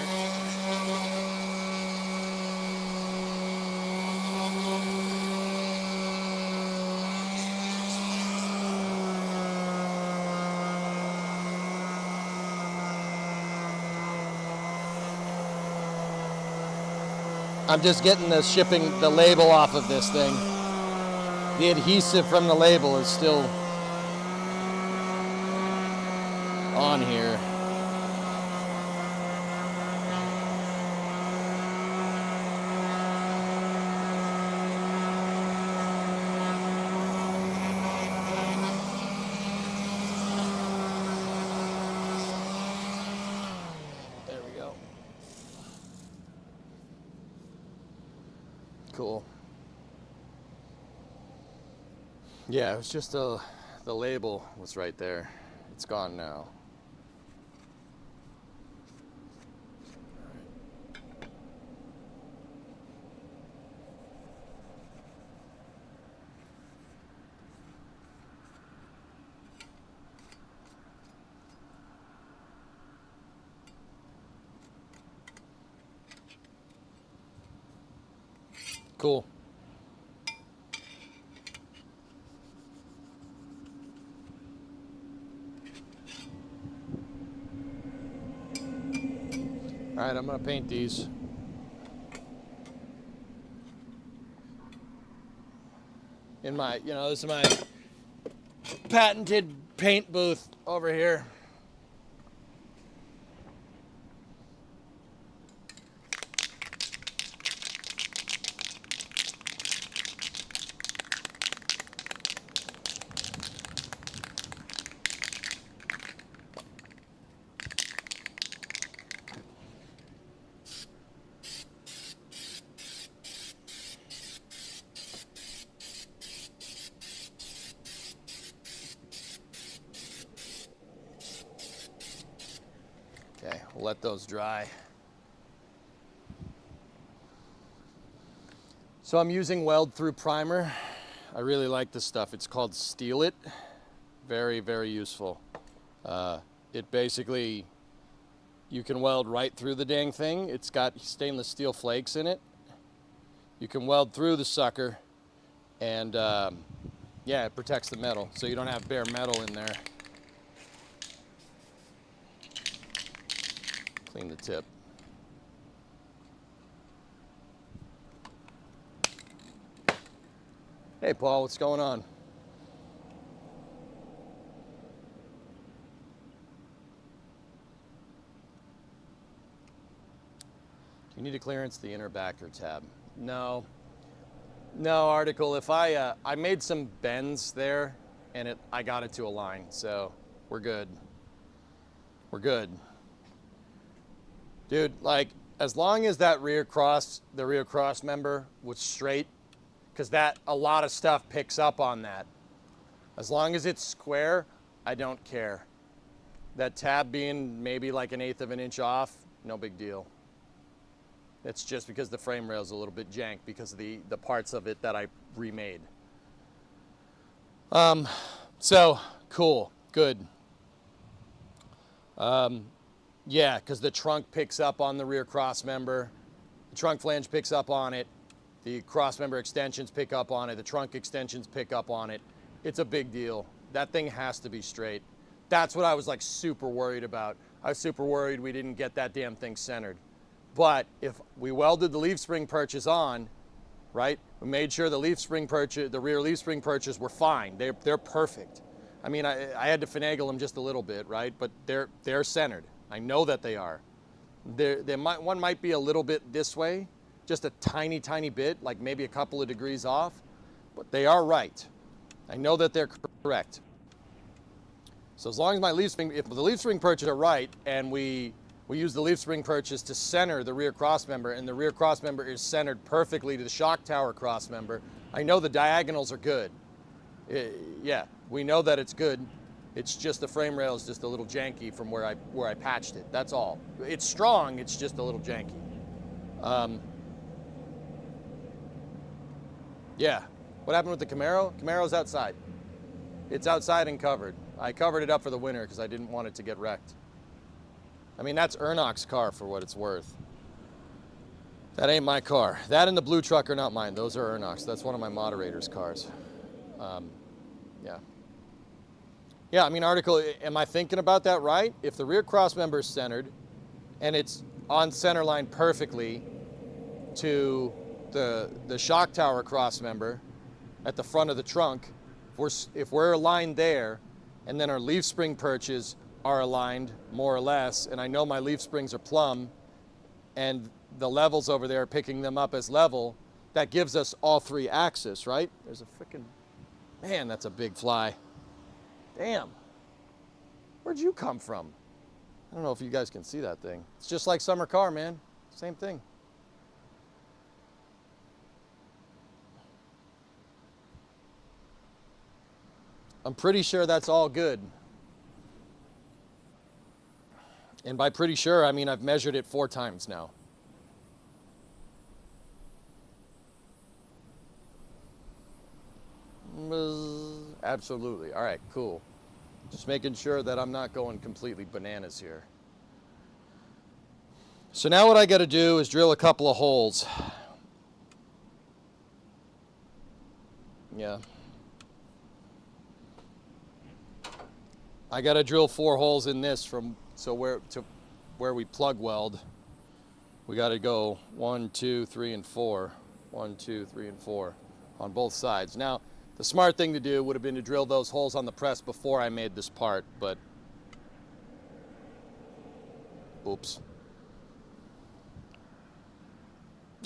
I'm just getting the label off of this thing. The adhesive from the label is still on here. There we go. Cool. Yeah, it was just the label was right there. It's gone now. Cool. All right, I'm gonna paint these. In my, this is my patented paint booth over here. Okay, we'll let those dry. So I'm using weld through primer. I really like this stuff. It's called Steel It. Very, very useful. It basically, you can weld right through the dang thing. It's got stainless steel flakes in it. You can weld through the sucker, and yeah, it protects the metal, so you don't have bare metal in there. Clean the tip. Hey Paul, what's going on? Do you need a clearance the inner backer tab? No. No, article. If I made some bends there, and I got it to align, so we're good. We're good. Dude, like, as long as that the rear cross member was straight, because a lot of stuff picks up on that. As long as it's square, I don't care. That tab being maybe like 1/8 of an inch off, no big deal. It's just because the frame rail is a little bit jank because of the parts of it that I remade. So, cool, good. Yeah, because the trunk picks up on the rear cross member. The trunk flange picks up on it. The cross member extensions pick up on it. The trunk extensions pick up on it. It's a big deal. That thing has to be straight. That's what I was like super worried about. I was super worried we didn't get that damn thing centered. But if we welded the leaf spring perches on, right? We made sure the rear leaf spring perches were fine. They're perfect. I mean, I had to finagle them just a little bit, right? But they're centered. I know that they are. One might be a little bit this way, just a tiny, tiny bit, like maybe a couple of degrees off, but they are right. I know that they're correct. So as long as if the leaf spring perches are right, and we use the leaf spring perches to center the rear cross member, and the rear cross member is centered perfectly to the shock tower cross member, I know the diagonals are good. Yeah, we know that it's good. It's just the frame rail is just a little janky from where I patched it. That's all. It's strong, it's just a little janky. Yeah. What happened with the Camaro? Camaro's outside. It's outside and covered. I covered it up for the winter because I didn't want it to get wrecked. I mean, that's Ernok's car for what it's worth. That ain't my car. That and the blue truck are not mine. Those are Ernok's. That's one of my moderator's cars. Yeah. Yeah, I mean, article, am I thinking about that right? If the rear cross member is centered and it's on center line perfectly to the shock tower cross member at the front of the trunk, if we're aligned there, and then our leaf spring perches are aligned more or less, and I know my leaf springs are plumb, and the levels over there are picking them up as level, that gives us all three axis, right? There's a freaking, man, that's a big fly. Damn. Where'd you come from? I don't know if you guys can see that thing. It's just like summer car, man. Same thing. I'm pretty sure that's all good. And by pretty sure, I mean I've measured it 4 times now. Absolutely. All right, cool. Just making sure that I'm not going completely bananas here. So now what I got to do is drill a couple of holes. Yeah. I got to drill 4 holes in this from where we plug weld. We got to go 1, 2, 3, and 4. 1, 2, 3, and 4 on both sides. Now, the smart thing to do would have been to drill those holes on the press before I made this part, but oops.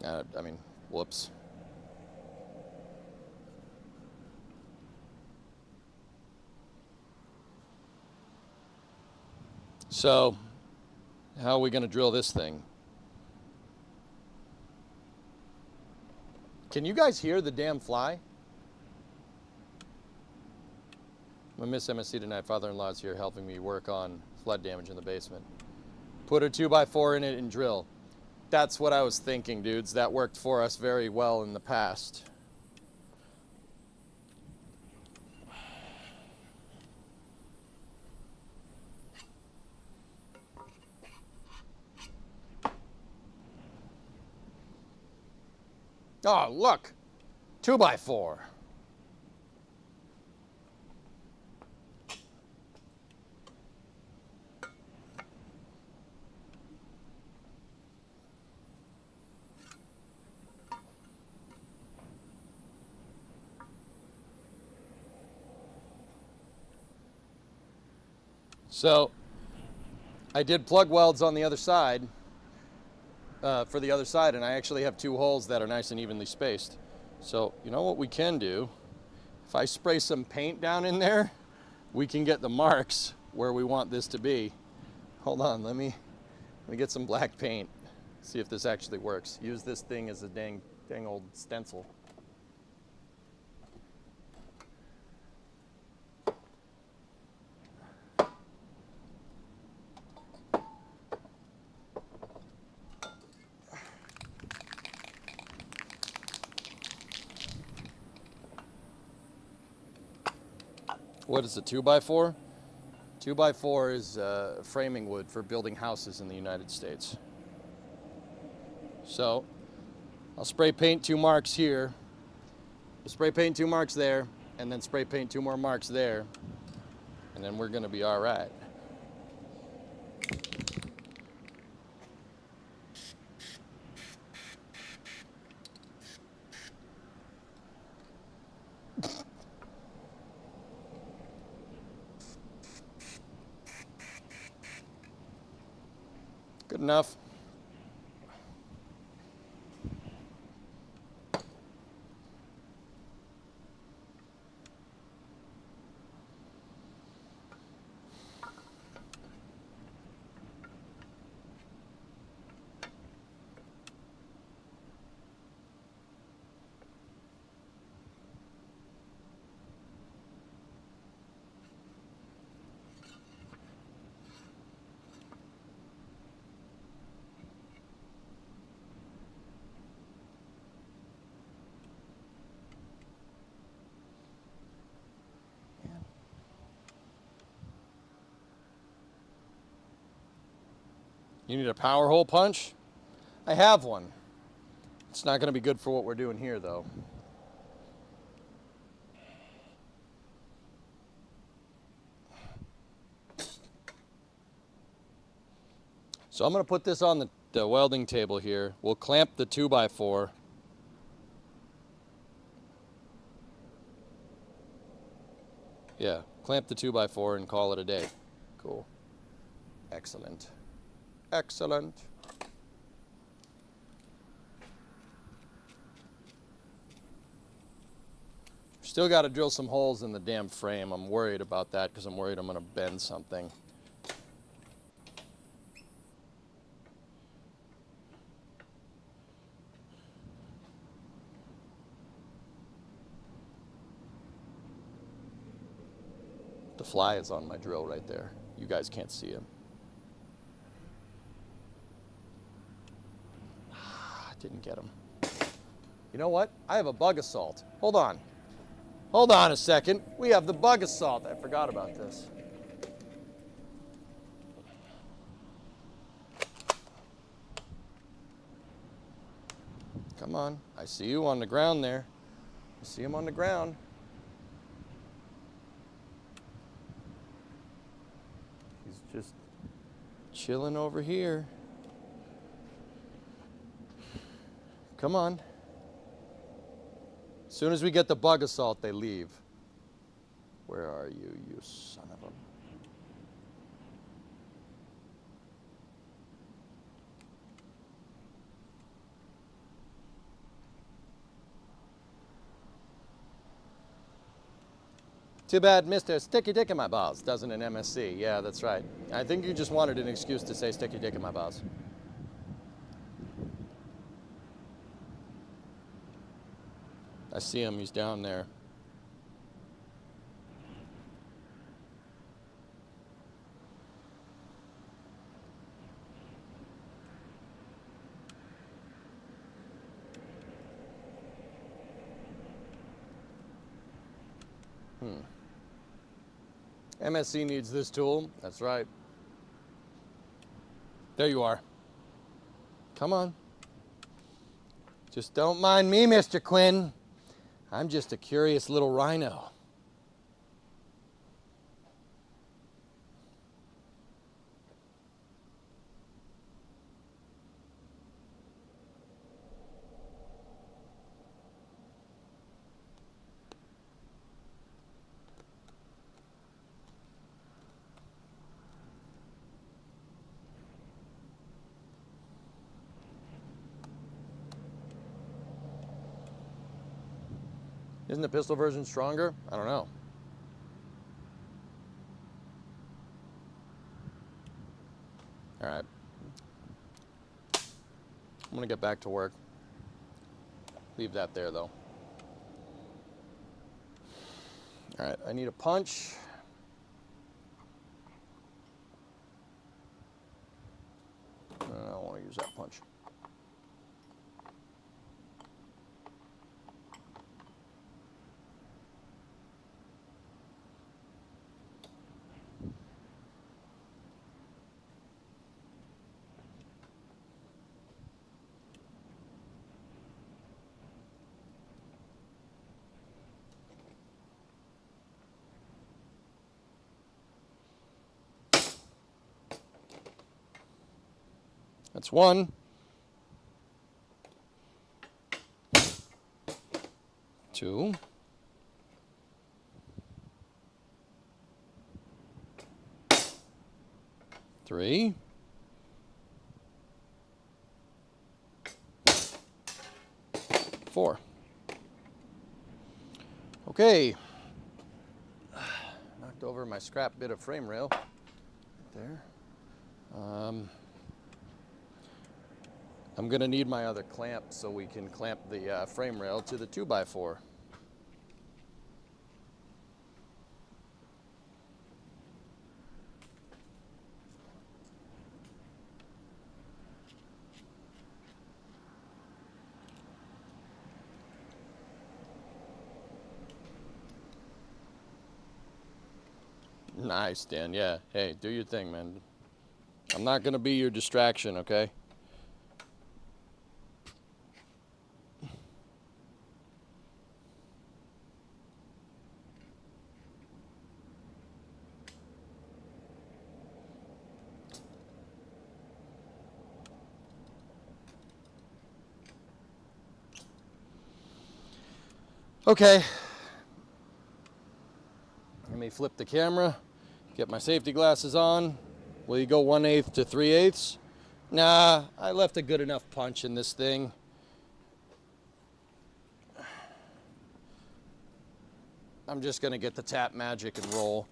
I mean, whoops. So, how are we going to drill this thing? Can you guys hear the damn fly? I miss MSC tonight. Father-in-law's here helping me work on flood damage in the basement. Put a 2x4 in it and drill. That's what I was thinking, dudes. That worked for us very well in the past. Oh, look! 2x4. So, I did plug welds on the other side, for the other side, and I actually have 2 holes that are nice and evenly spaced. So, you know what we can do? If I spray some paint down in there, we can get the marks where we want this to be. Hold on, let me get some black paint, see if this actually works. Use this thing as a dang old stencil. What is a 2x4? 2x4 is framing wood for building houses in the United States. So, I'll spray paint 2 marks here, spray paint 2 marks there, and then spray paint 2 more marks there, and then we're gonna be all right. Good enough. You need a power hole punch? I have one. It's not going to be good for what we're doing here, though. So I'm going to put this on the welding table here. We'll clamp the 2x4. Yeah, clamp the 2x4 and call it a day. Cool. Excellent. Excellent. Still got to drill some holes in the damn frame. I'm worried about that because I'm worried I'm going to bend something. The fly is on my drill right there. You guys can't see him. Didn't get him. You know what? I have a bug assault. Hold on. Hold on a second. We have the bug assault. I forgot about this. Come on. I see you on the ground there. I see him on the ground. He's just chilling over here. Come on. As soon as we get the bug assault, they leave. Where are you, you son of a... Too bad Mr. Sticky Dick in my balls doesn't an MSC. Yeah, that's right. I think you just wanted an excuse to say sticky dick in my balls. I see him, he's down there. MSC needs this tool. That's right. There you are. Come on. Just don't mind me, Mr. Quinn. I'm just a curious little rhino. Isn't the pistol version stronger? I don't know. All right. I'm gonna get back to work. Leave that there though. All right, I need a punch. I don't want to use that punch. That's one. Two. Three. Four. Okay. Knocked over my scrap bit of frame rail right there. I'm going to need my other clamp so we can clamp the frame rail to the 2x4. Nice, Dan. Yeah. Hey, do your thing, man. I'm not going to be your distraction, okay? Okay. Let me flip the camera, get my safety glasses on. Will you go 1/8 to 3/8? Nah, I left a good enough punch in this thing. I'm just gonna get the tap magic and roll.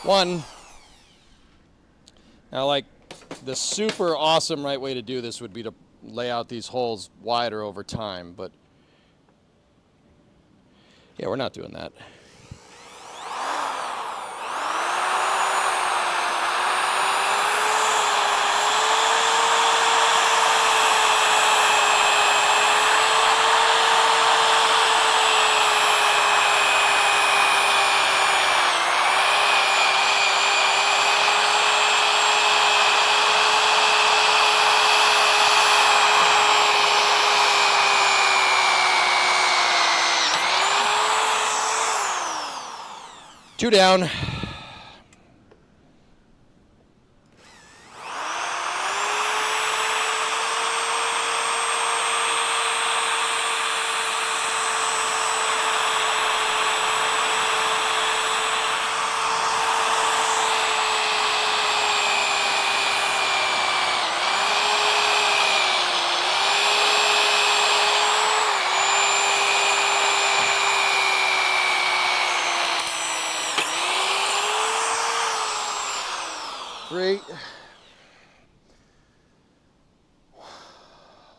One. Now, like, the super awesome right way to do this would be to lay out these holes wider over time, but yeah, we're not doing that. Two down. Three.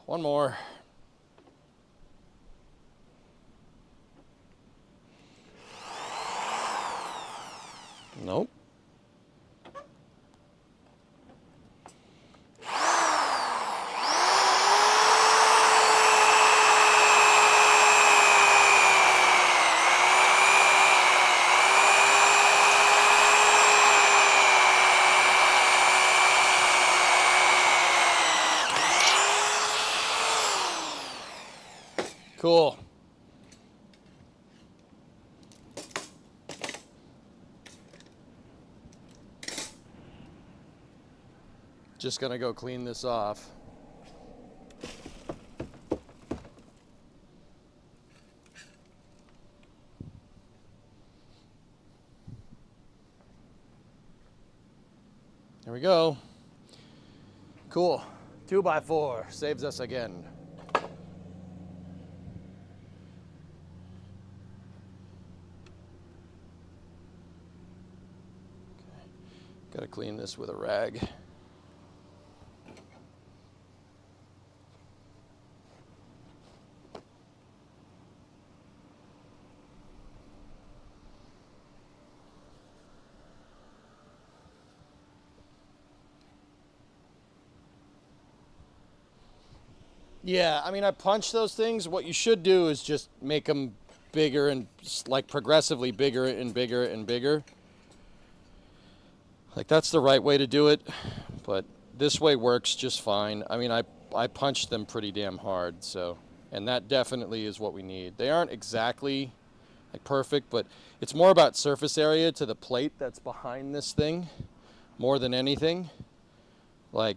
One more. Nope. Cool. Just gonna go clean this off. There we go. Cool. 2x4 saves us again. Got to clean this with a rag. Yeah, I mean, I punch those things. What you should do is just make them bigger and like progressively bigger and bigger and bigger. Like, that's the right way to do it, but this way works just fine. I mean, I punched them pretty damn hard, so, and that definitely is what we need. They aren't exactly like perfect, but it's more about surface area to the plate that's behind this thing more than anything. Like,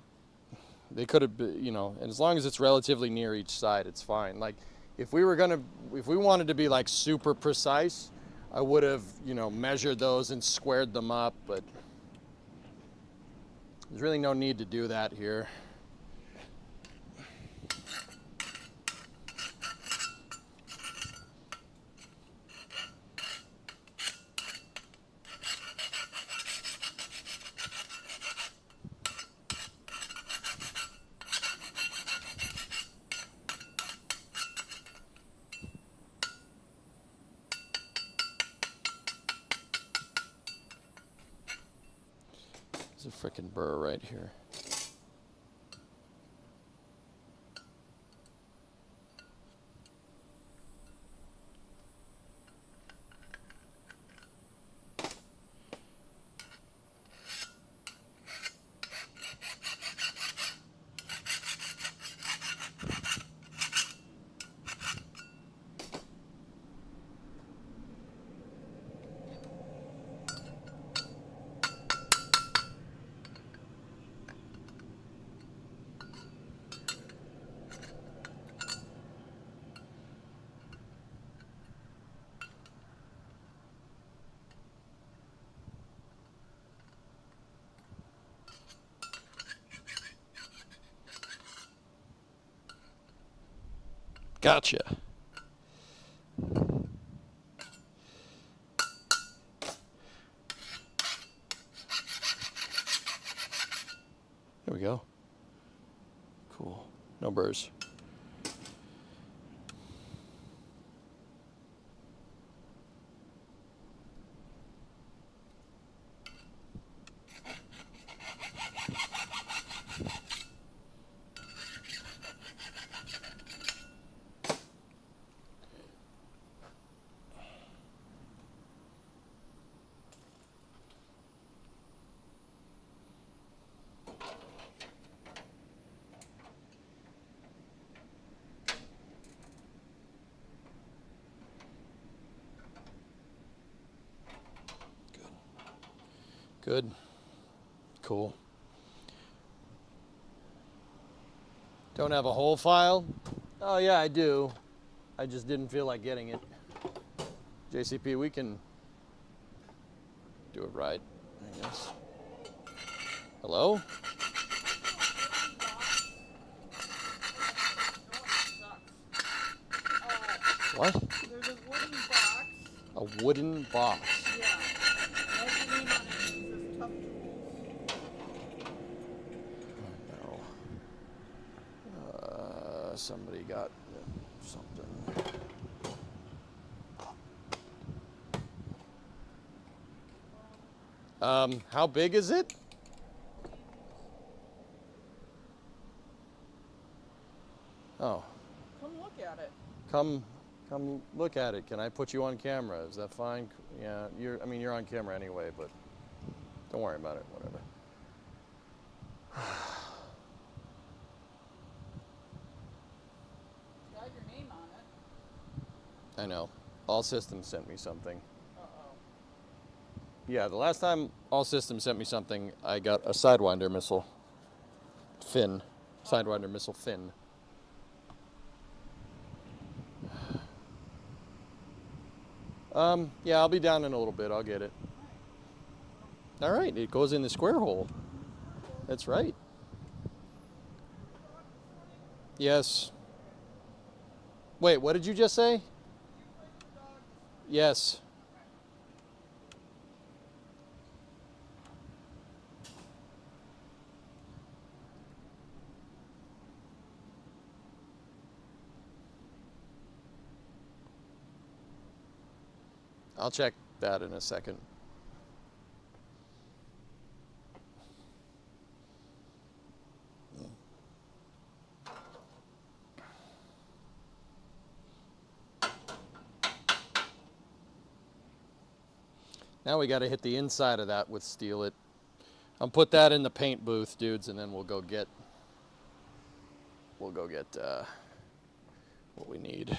they could have been, you know, and as long as it's relatively near each side, it's fine. Like, if we wanted to be like super precise, I would have, you know, measured those and squared them up, but there's really no need to do that here. There's a frickin' burr right here. Gotcha. There we go. Cool. No burrs. Good. Cool. Don't have a hole file? Oh yeah, I do. I just didn't feel like getting it. JCP, we can do it right, I guess. Hello? What? There's a wooden box. A wooden box. Yeah. It has your name on it. It says Tough Tools. No. Somebody got something. How big is it? Oh. Come look at it. Come look at it. Can I put you on camera? Is that fine? Yeah, you're on camera anyway, but don't worry about it, whatever. It's got your name on it. I know. All Systems sent me something. Uh-oh. Yeah, the last time All Systems sent me something, I got a Sidewinder missile fin. Sidewinder missile fin. Yeah, I'll be down in a little bit. I'll get it. All right, it goes in the square hole. That's right. Yes. Wait, what did you just say? Yes. I'll check that in a second. Now we got to hit the inside of that with Steel It. I'll put that in the paint booth, dudes, and then we'll go get what we need.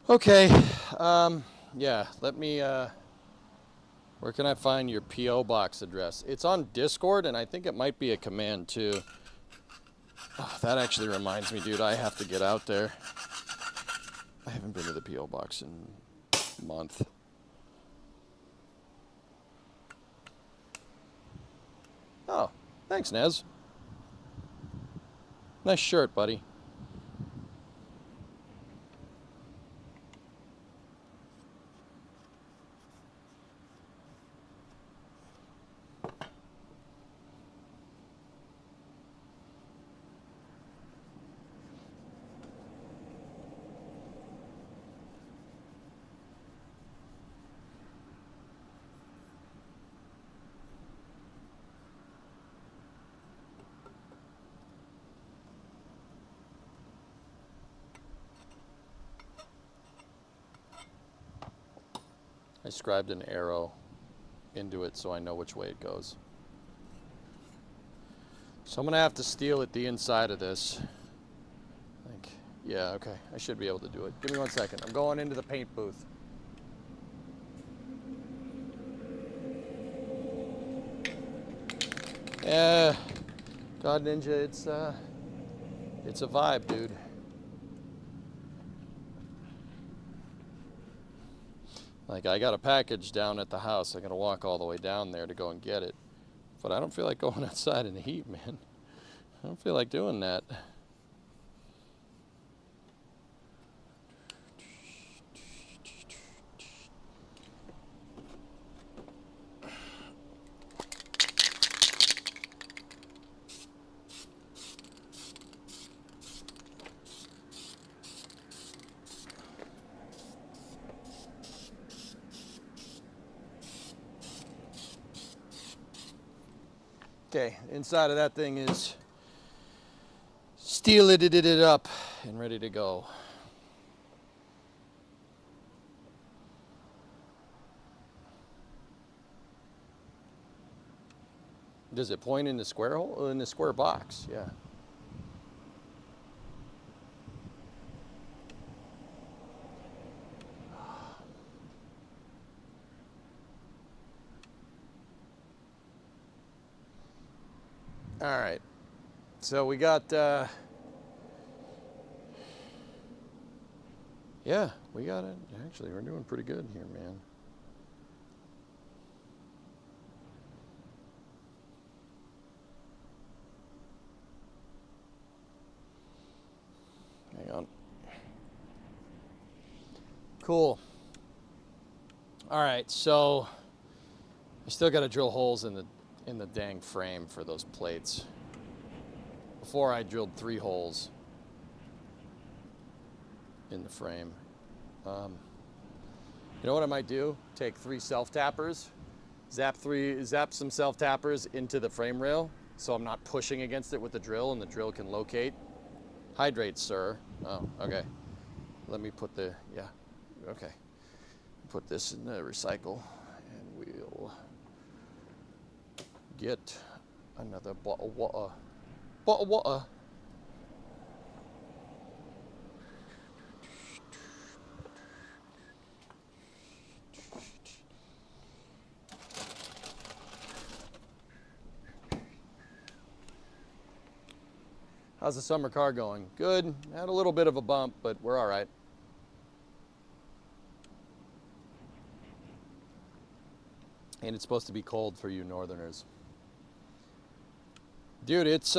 Okay, yeah, let me, where can I find your P.O. box address? It's on Discord, and I think it might be a command, too. Oh, that actually reminds me, dude, I have to get out there. I haven't been to the P.O. box in a month. Oh, thanks, Nez. Nice shirt, buddy. I scribed an arrow into it so I know which way it goes. So I'm gonna have to steel at the inside of this. I think, yeah, okay, I should be able to do it. Give me 1 second. I'm going into the paint booth. Yeah, God Ninja, it's a vibe, dude. Like, I got a package down at the house. I got to walk all the way down there to go and get it. But I don't feel like going outside in the heat, man. I don't feel like doing that. Okay, inside of that thing is steeled it up and ready to go. Does it point in the square hole? In the square box? Yeah. All right. So we got, yeah, we got it. Actually, we're doing pretty good here, man. Hang on. Cool. All right, so I still got to drill holes in the dang frame for those plates. Before I drilled 3 holes in the frame. You know what I might do? Take 3 self-tappers, zap some self-tappers into the frame rail so I'm not pushing against it with the drill and the drill can locate. Hydrate, sir. Oh, okay. Let me put the, yeah, okay. Put this in the recycle and we'll get another bottle of water. Bottle of water. How's the summer car going? Good. Had a little bit of a bump, but we're all right. And it's supposed to be cold for you northerners. Dude, it's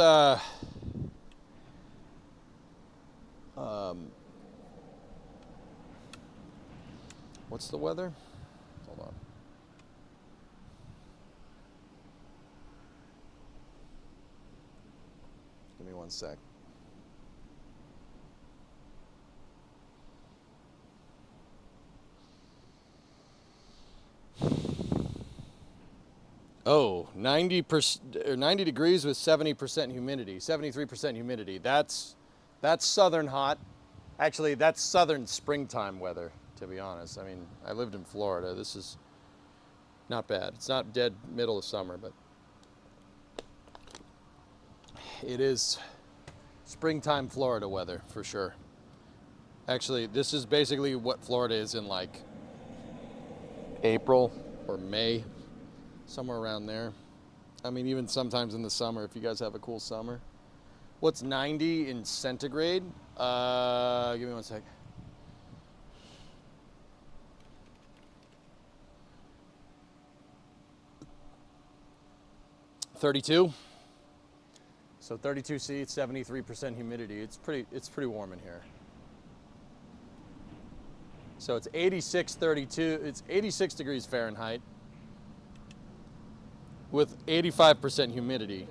what's the weather? Hold on. Give me 1 sec. Oh, 90% or 90 degrees with 70% humidity, 73% humidity. That's southern hot. Actually, that's southern springtime weather, to be honest. I mean, I lived in Florida. This is not bad. It's not dead middle of summer, but it is springtime Florida weather for sure. Actually, this is basically what Florida is in like April or May. Somewhere around there. I mean, even sometimes in the summer, if you guys have a cool summer. What's 90 in centigrade? Give me 1 sec. $32. So 32 seats, 73% humidity. It's pretty warm in here. So it's 86.32. It's 86 degrees Fahrenheit. With 85% humidity.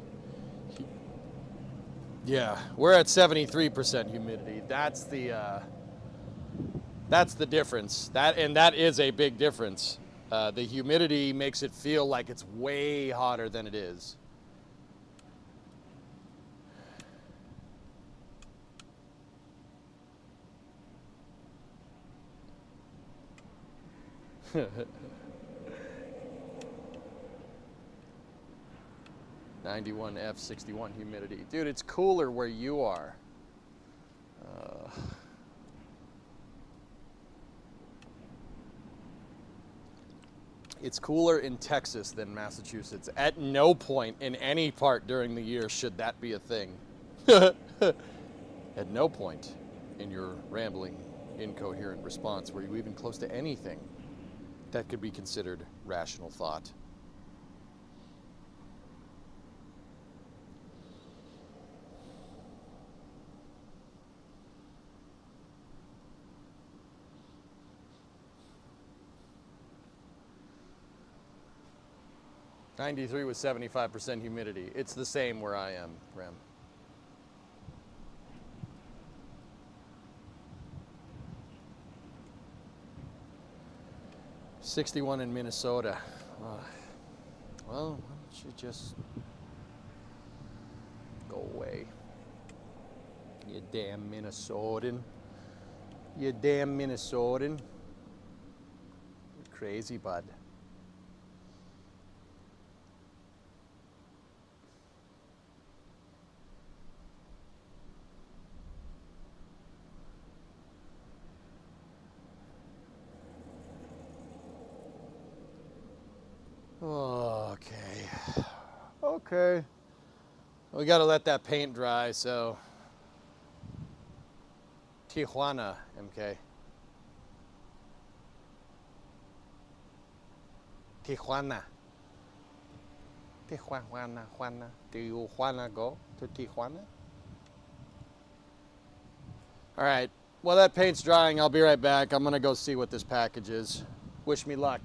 Yeah, we're at 73% humidity. That's the difference. That is a big difference. The humidity makes it feel like it's way hotter than it is. (91 F61 humidity. Dude, it's cooler where you are. It's cooler in Texas than Massachusetts. At no point in any part during the year should that be a thing. At no point in your rambling, incoherent response were you even close to anything that could be considered rational thought. '93 with 75% humidity. It's the same where I am, Rem. '61 in Minnesota. Well, why don't you just go away? You damn Minnesotan. You damn Minnesotan. You're crazy, bud. Okay. We got to let that paint dry, so. Tijuana, MK. Tijuana. Juana. Do you wanna go to Tijuana? All right. While that paint's drying, I'll be right back. I'm gonna go see what this package is. Wish me luck.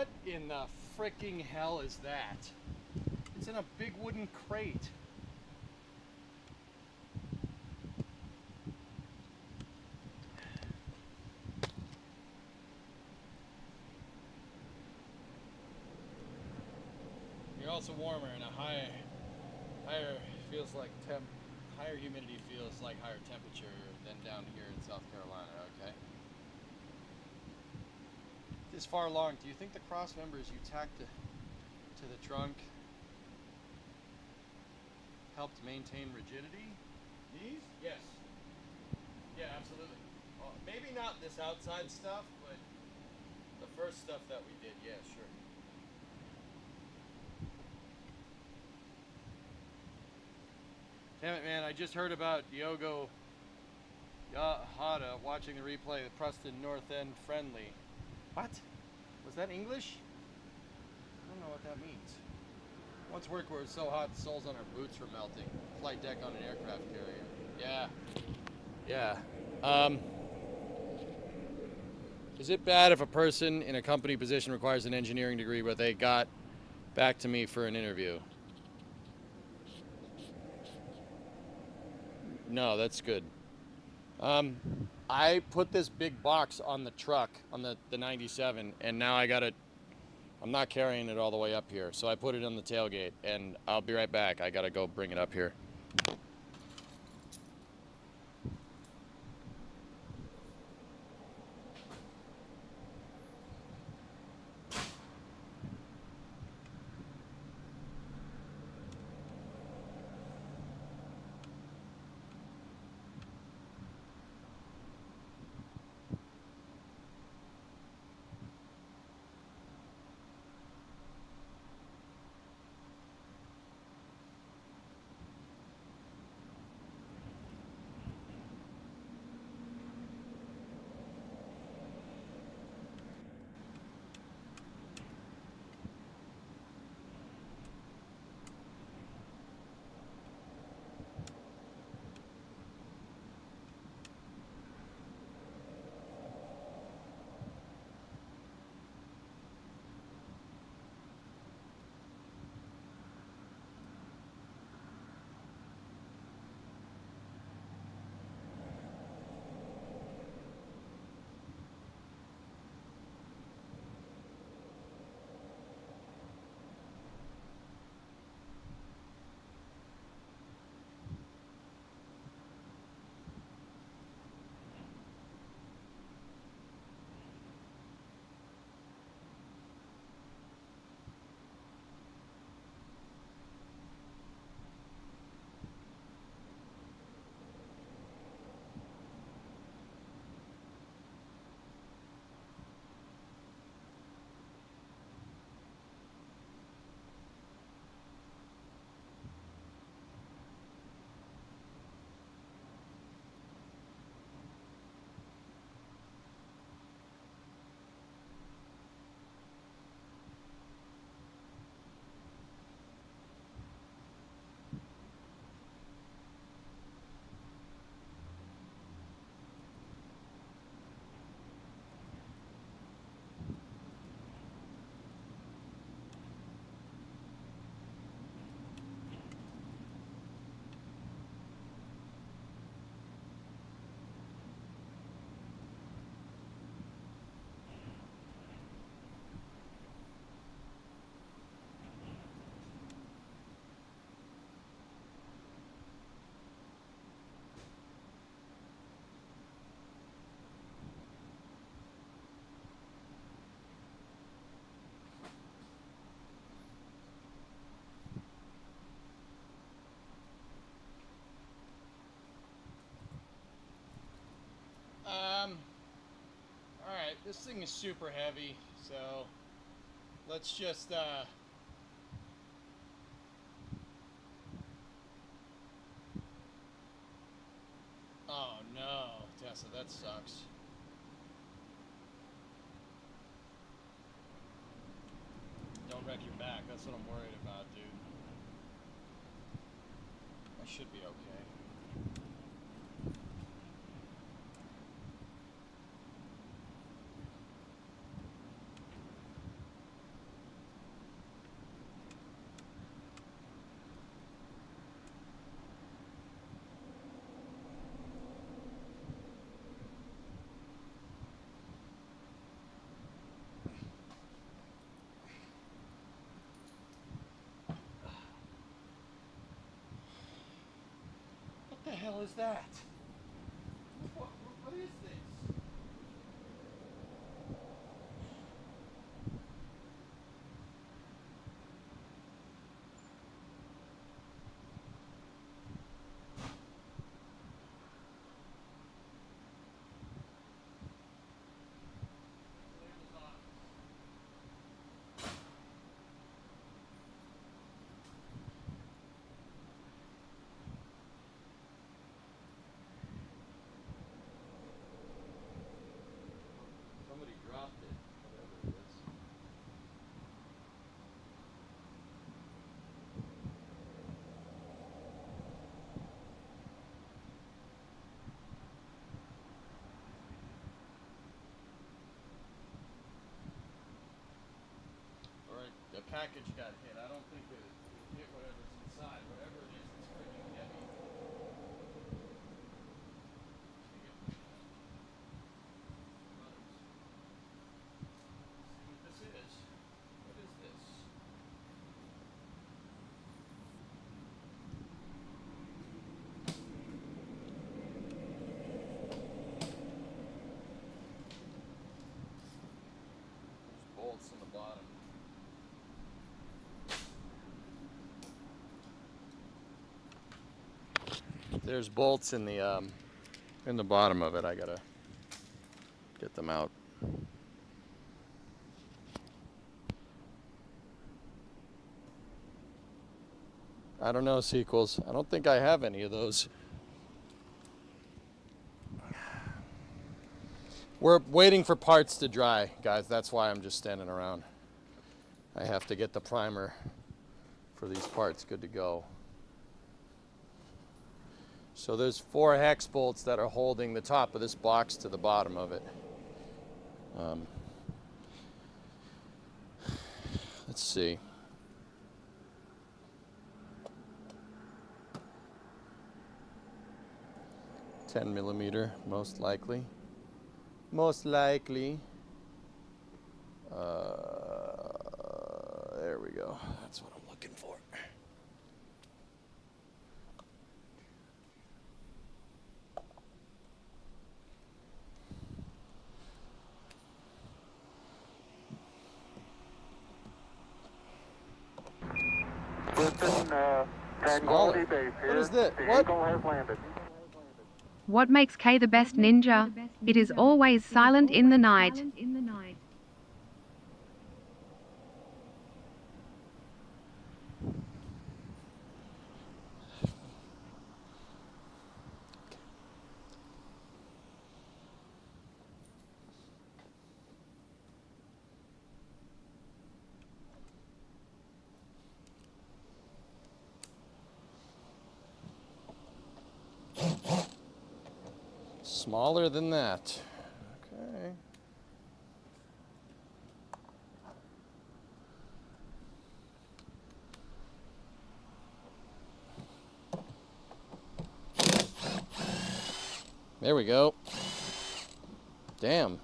What in the freaking hell is that? It's in a big wooden crate. You're also warmer and a higher feels like higher humidity feels like higher temperature than down here in South Carolina, okay? This far along, do you think the cross members you tacked to the trunk helped maintain rigidity? These? Yes. Yeah, absolutely. Well, maybe not this outside stuff, but the first stuff that we did, yeah, sure. Damn it, man, I just heard about Yogo Yahada watching the replay of the Preston North End friendly. What? Was that English? I don't know what that means. Once work where it's so hot the soles on our boots were melting. Flight deck on an aircraft carrier. Yeah. Is it bad if a person in a company position requires an engineering degree but they got back to me for an interview? No, that's good. I put this big box on the truck, on the 97, and now I'm not carrying it all the way up here, so I put it on the tailgate, and I'll be right back. I gotta go bring it up here. Alright, this thing is super heavy, so let's just, oh no, Tessa, that sucks. Don't wreck your back, that's what I'm worried about, dude. I should be okay. hell is that? What is this? Somebody dropped it, whatever it is. Alright, the package got hit. I don't think it hit whatever's inside. Whatever it is, it's freaking heavy. See what this is. What is this? There's bolts in the bottom. There's bolts in the bottom of it. I gotta get them out. I don't know, sequels. I don't think I have any of those. We're waiting for parts to dry, guys. That's why I'm just standing around. I have to get the primer for these parts good to go. So there's 4 hex bolts that are holding the top of this box to the bottom of it. Let's see. $10mm, most likely. Most likely. There we go. That's what I'm looking for. Smaller. What is this? What? What makes K the best ninja? It is always silent in the night. Smaller than that. Okay. There we go. Damn.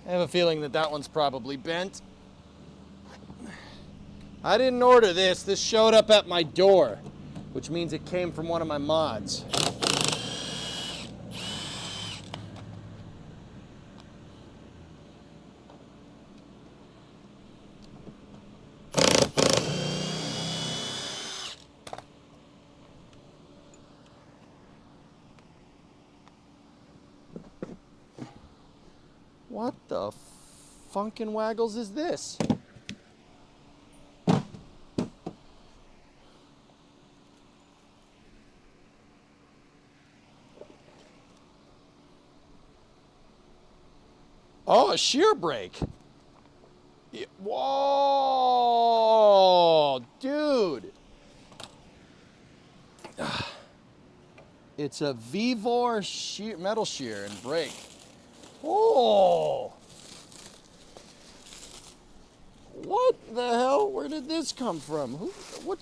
I have a feeling that that one's probably bent. I didn't order this. This showed up at my door, which means it came from one of my mods. What the funkin' waggles is this? Oh, a shear brake. Whoa, dude. It's a Vevor shear, metal shear and brake. Oh! What the hell? Where did this come from? Who? What?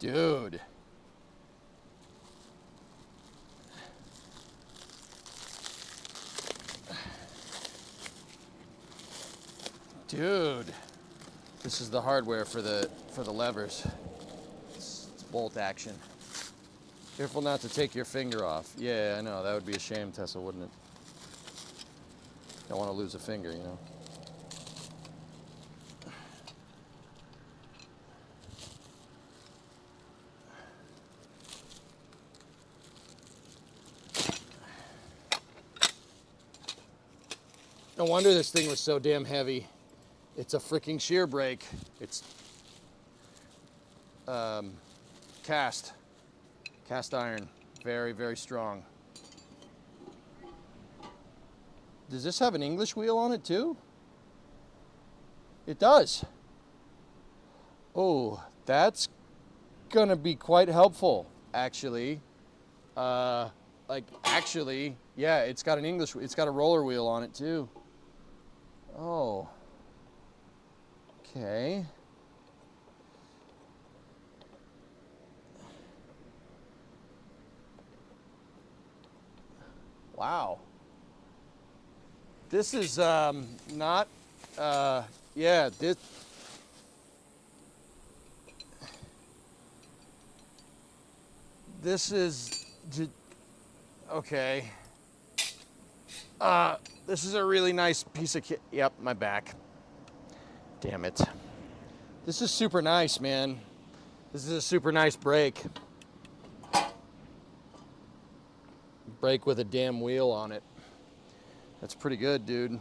Dude. Dude. This is the hardware for the levers. It's bolt action. Careful not to take your finger off. Yeah, I know. That would be a shame, Tessa, wouldn't it? Don't want to lose a finger, you know. No wonder this thing was so damn heavy. It's a freaking shear brake. It's cast iron, very, very strong. Does this have an English wheel on it too? It does. Oh, that's gonna be quite helpful, actually. Yeah, it's got a roller wheel on it too. Oh. Okay. Wow. This is not, yeah, this is, okay. This is a really nice piece of kit. Yep, my back. Damn it. This is super nice, man. This is a super nice brake. Brake with a damn wheel on it. That's pretty good, dude.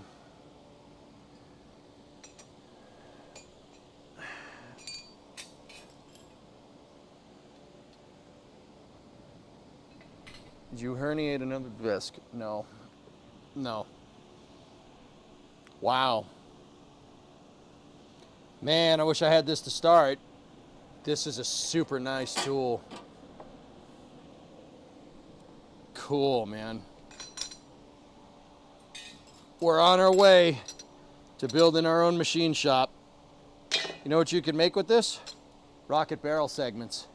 Did you herniate another disc? No. No. Wow. Man, I wish I had this to start. This is a super nice tool. Cool, man. We're on our way to building our own machine shop. You know what you can make with this? Rocket barrel segments.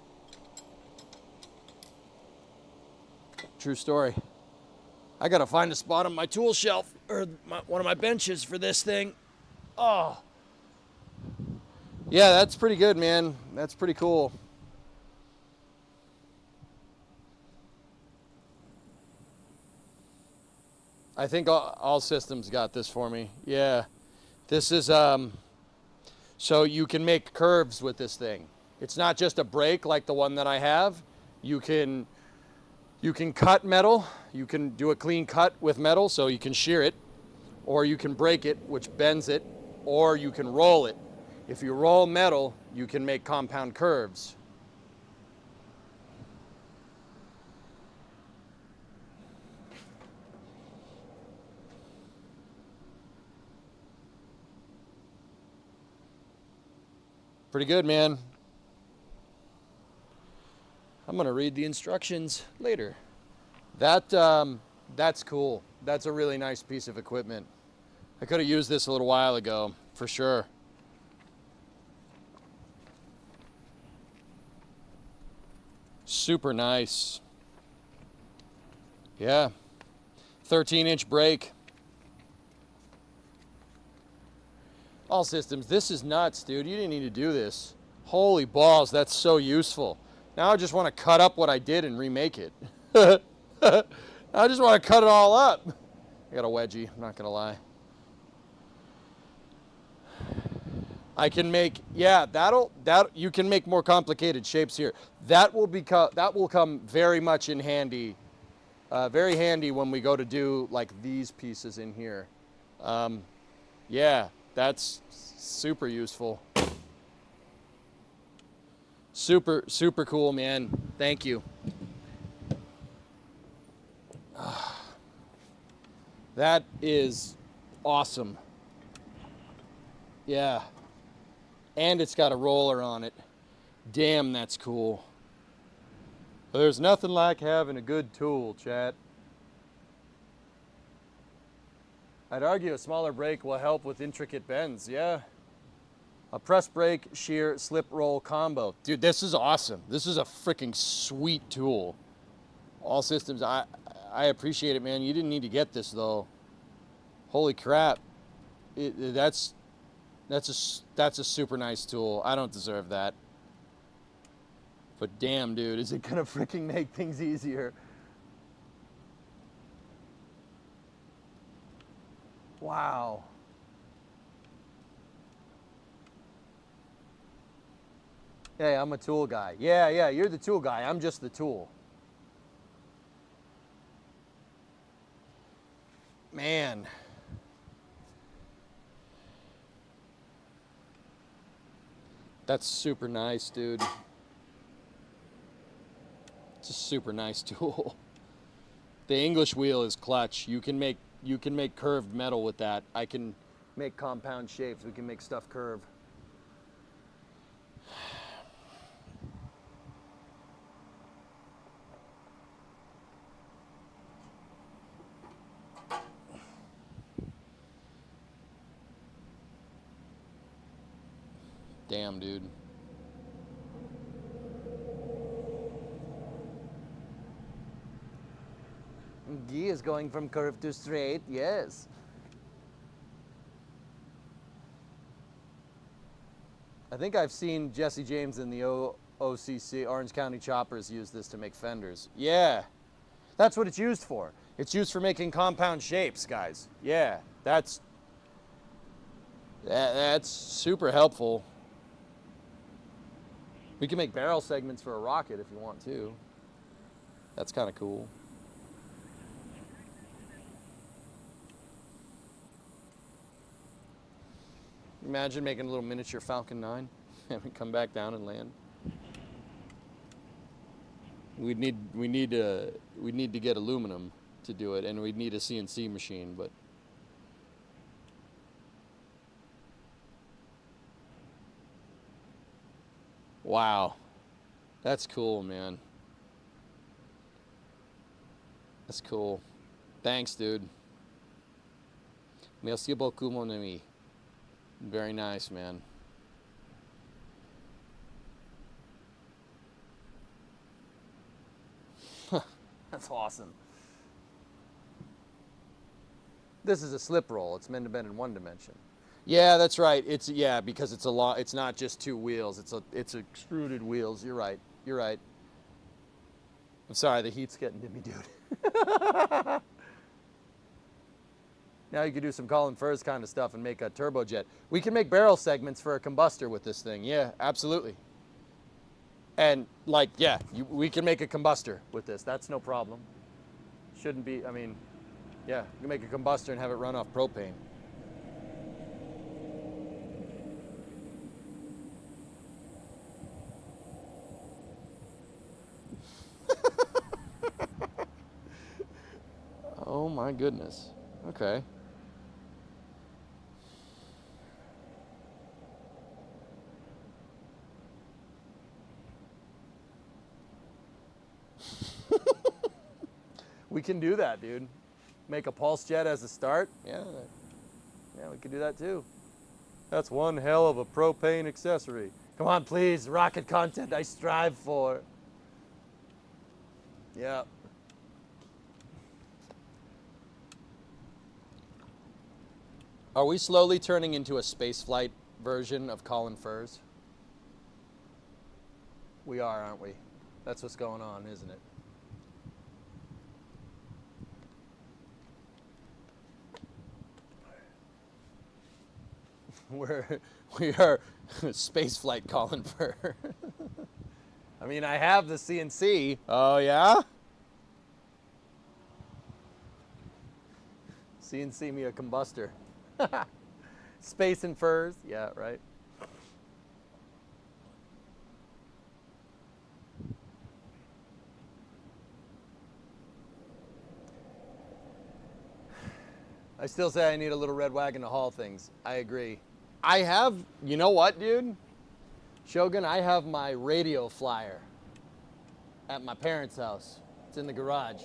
True story. I gotta find a spot on my tool shelf, or one of my benches for this thing. Oh. Yeah, that's pretty good, man. That's pretty cool. I think all systems got this for me. Yeah. This is, so you can make curves with this thing. It's not just a brake like the one that I have. You can cut metal. You can do a clean cut with metal, so you can shear it, or you can break it, which bends it, or you can roll it. If you roll metal, you can make compound curves. Pretty good, man. I'm gonna read the instructions later. That's cool. That's a really nice piece of equipment. I could have used this a little while ago, for sure. Super nice. Yeah. 13-inch brake. All systems. This is nuts, dude. You didn't need to do this. Holy balls, that's so useful. Now I just want to cut up what I did and remake it. I just want to cut it all up. I got a wedgie, I'm not going to lie. I can make, yeah, you can make more complicated shapes here. That will come very much in handy, very handy when we go to do like these pieces in here. Yeah, that's super useful. Super, super cool, man. Thank you. That is awesome. Yeah. And it's got a roller on it. Damn, that's cool. There's nothing like having a good tool, chat. I'd argue a smaller brake will help with intricate bends. Yeah, A press brake, shear, slip roll combo. Dude, this is awesome. This is a freaking sweet tool. All systems, I appreciate it, man. You didn't need to get this though. Holy crap. That's a super nice tool. I don't deserve that. But damn, dude, is it gonna freaking make things easier? Wow. Hey, I'm a tool guy. Yeah, you're the tool guy. I'm just the tool. Man. That's super nice, dude. It's a super nice tool. The English wheel is clutch. You can make curved metal with that. I can make compound shapes. We can make stuff curve. Damn, dude. G is going from curved to straight, yes. I think I've seen Jesse James in the OCC, Orange County Choppers, use this to make fenders. Yeah, that's what it's used for. It's used for making compound shapes, guys. Yeah, that's super helpful. We can make barrel segments for a rocket if you want to. That's kind of cool. Imagine making a little miniature Falcon 9 and come back down and land. We'd need to get aluminum to do it, and we'd need a CNC machine, but wow. That's cool, man. That's cool. Thanks, dude. Merci beaucoup, mon ami. Very nice, man. That's awesome. This is a slip roll. It's meant to bend in one dimension. Yeah, that's right. It's because it's a lot. It's not just two wheels. It's extruded wheels. You're right. You're right. I'm sorry. The heat's getting to me, dude. Now you could do some Colin Furze kind of stuff and make a turbojet. We can make barrel segments for a combustor with this thing. Yeah, absolutely. And like, yeah, we can make a combustor with this. That's no problem. Shouldn't be, I mean, yeah, you can make a combustor and have it run off propane. Oh my goodness. Okay. We can do that, dude. Make a pulse jet as a start. Yeah, we can do that too. That's one hell of a propane accessory. Come on, please, rocket content I strive for. Yeah. Are we slowly turning into a spaceflight version of Colin Furze? We are, aren't we? That's what's going on, isn't it? We are spaceflight Colin Furze. I mean, I have the CNC. Oh yeah? CNC me a combustor. Space and furs. Yeah, right. I still say I need a little red wagon to haul things. I agree. I have, you know what, dude? Shogun, I have my radio flyer at my parents' house. It's in the garage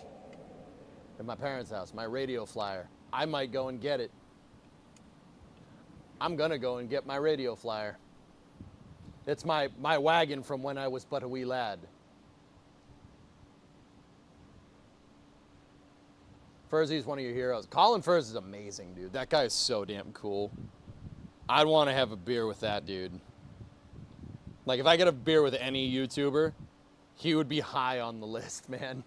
at my parents' house, my radio flyer. I might go and get it. I'm gonna go and get my radio flyer. It's my wagon from when I was but a wee lad. Furzy one of your heroes. Colin Furze is amazing, dude. That guy is so damn cool. I'd want to have a beer with that dude. Like, if I get a beer with any YouTuber, he would be high on the list, man.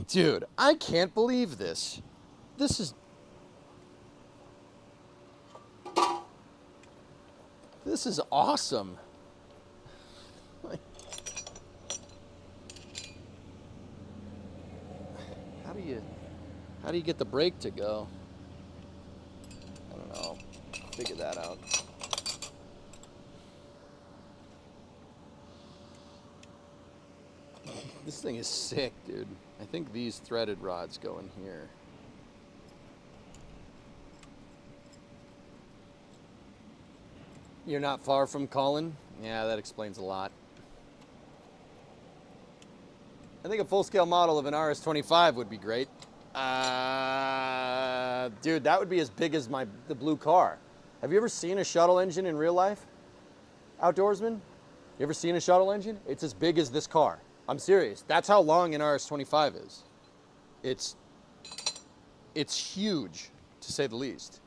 Dude, I can't believe this. This is awesome. Like, how do you get the brake to go? I don't know. Figure that out. This thing is sick, dude. I think these threaded rods go in here. You're not far from Colin? Yeah, that explains a lot. I think a full-scale model of an RS-25 would be great. Dude, that would be as big as the blue car. Have you ever seen a shuttle engine in real life? Outdoorsman? You ever seen a shuttle engine? It's as big as this car. I'm serious. That's how long an RS-25 is. It's huge, to say the least.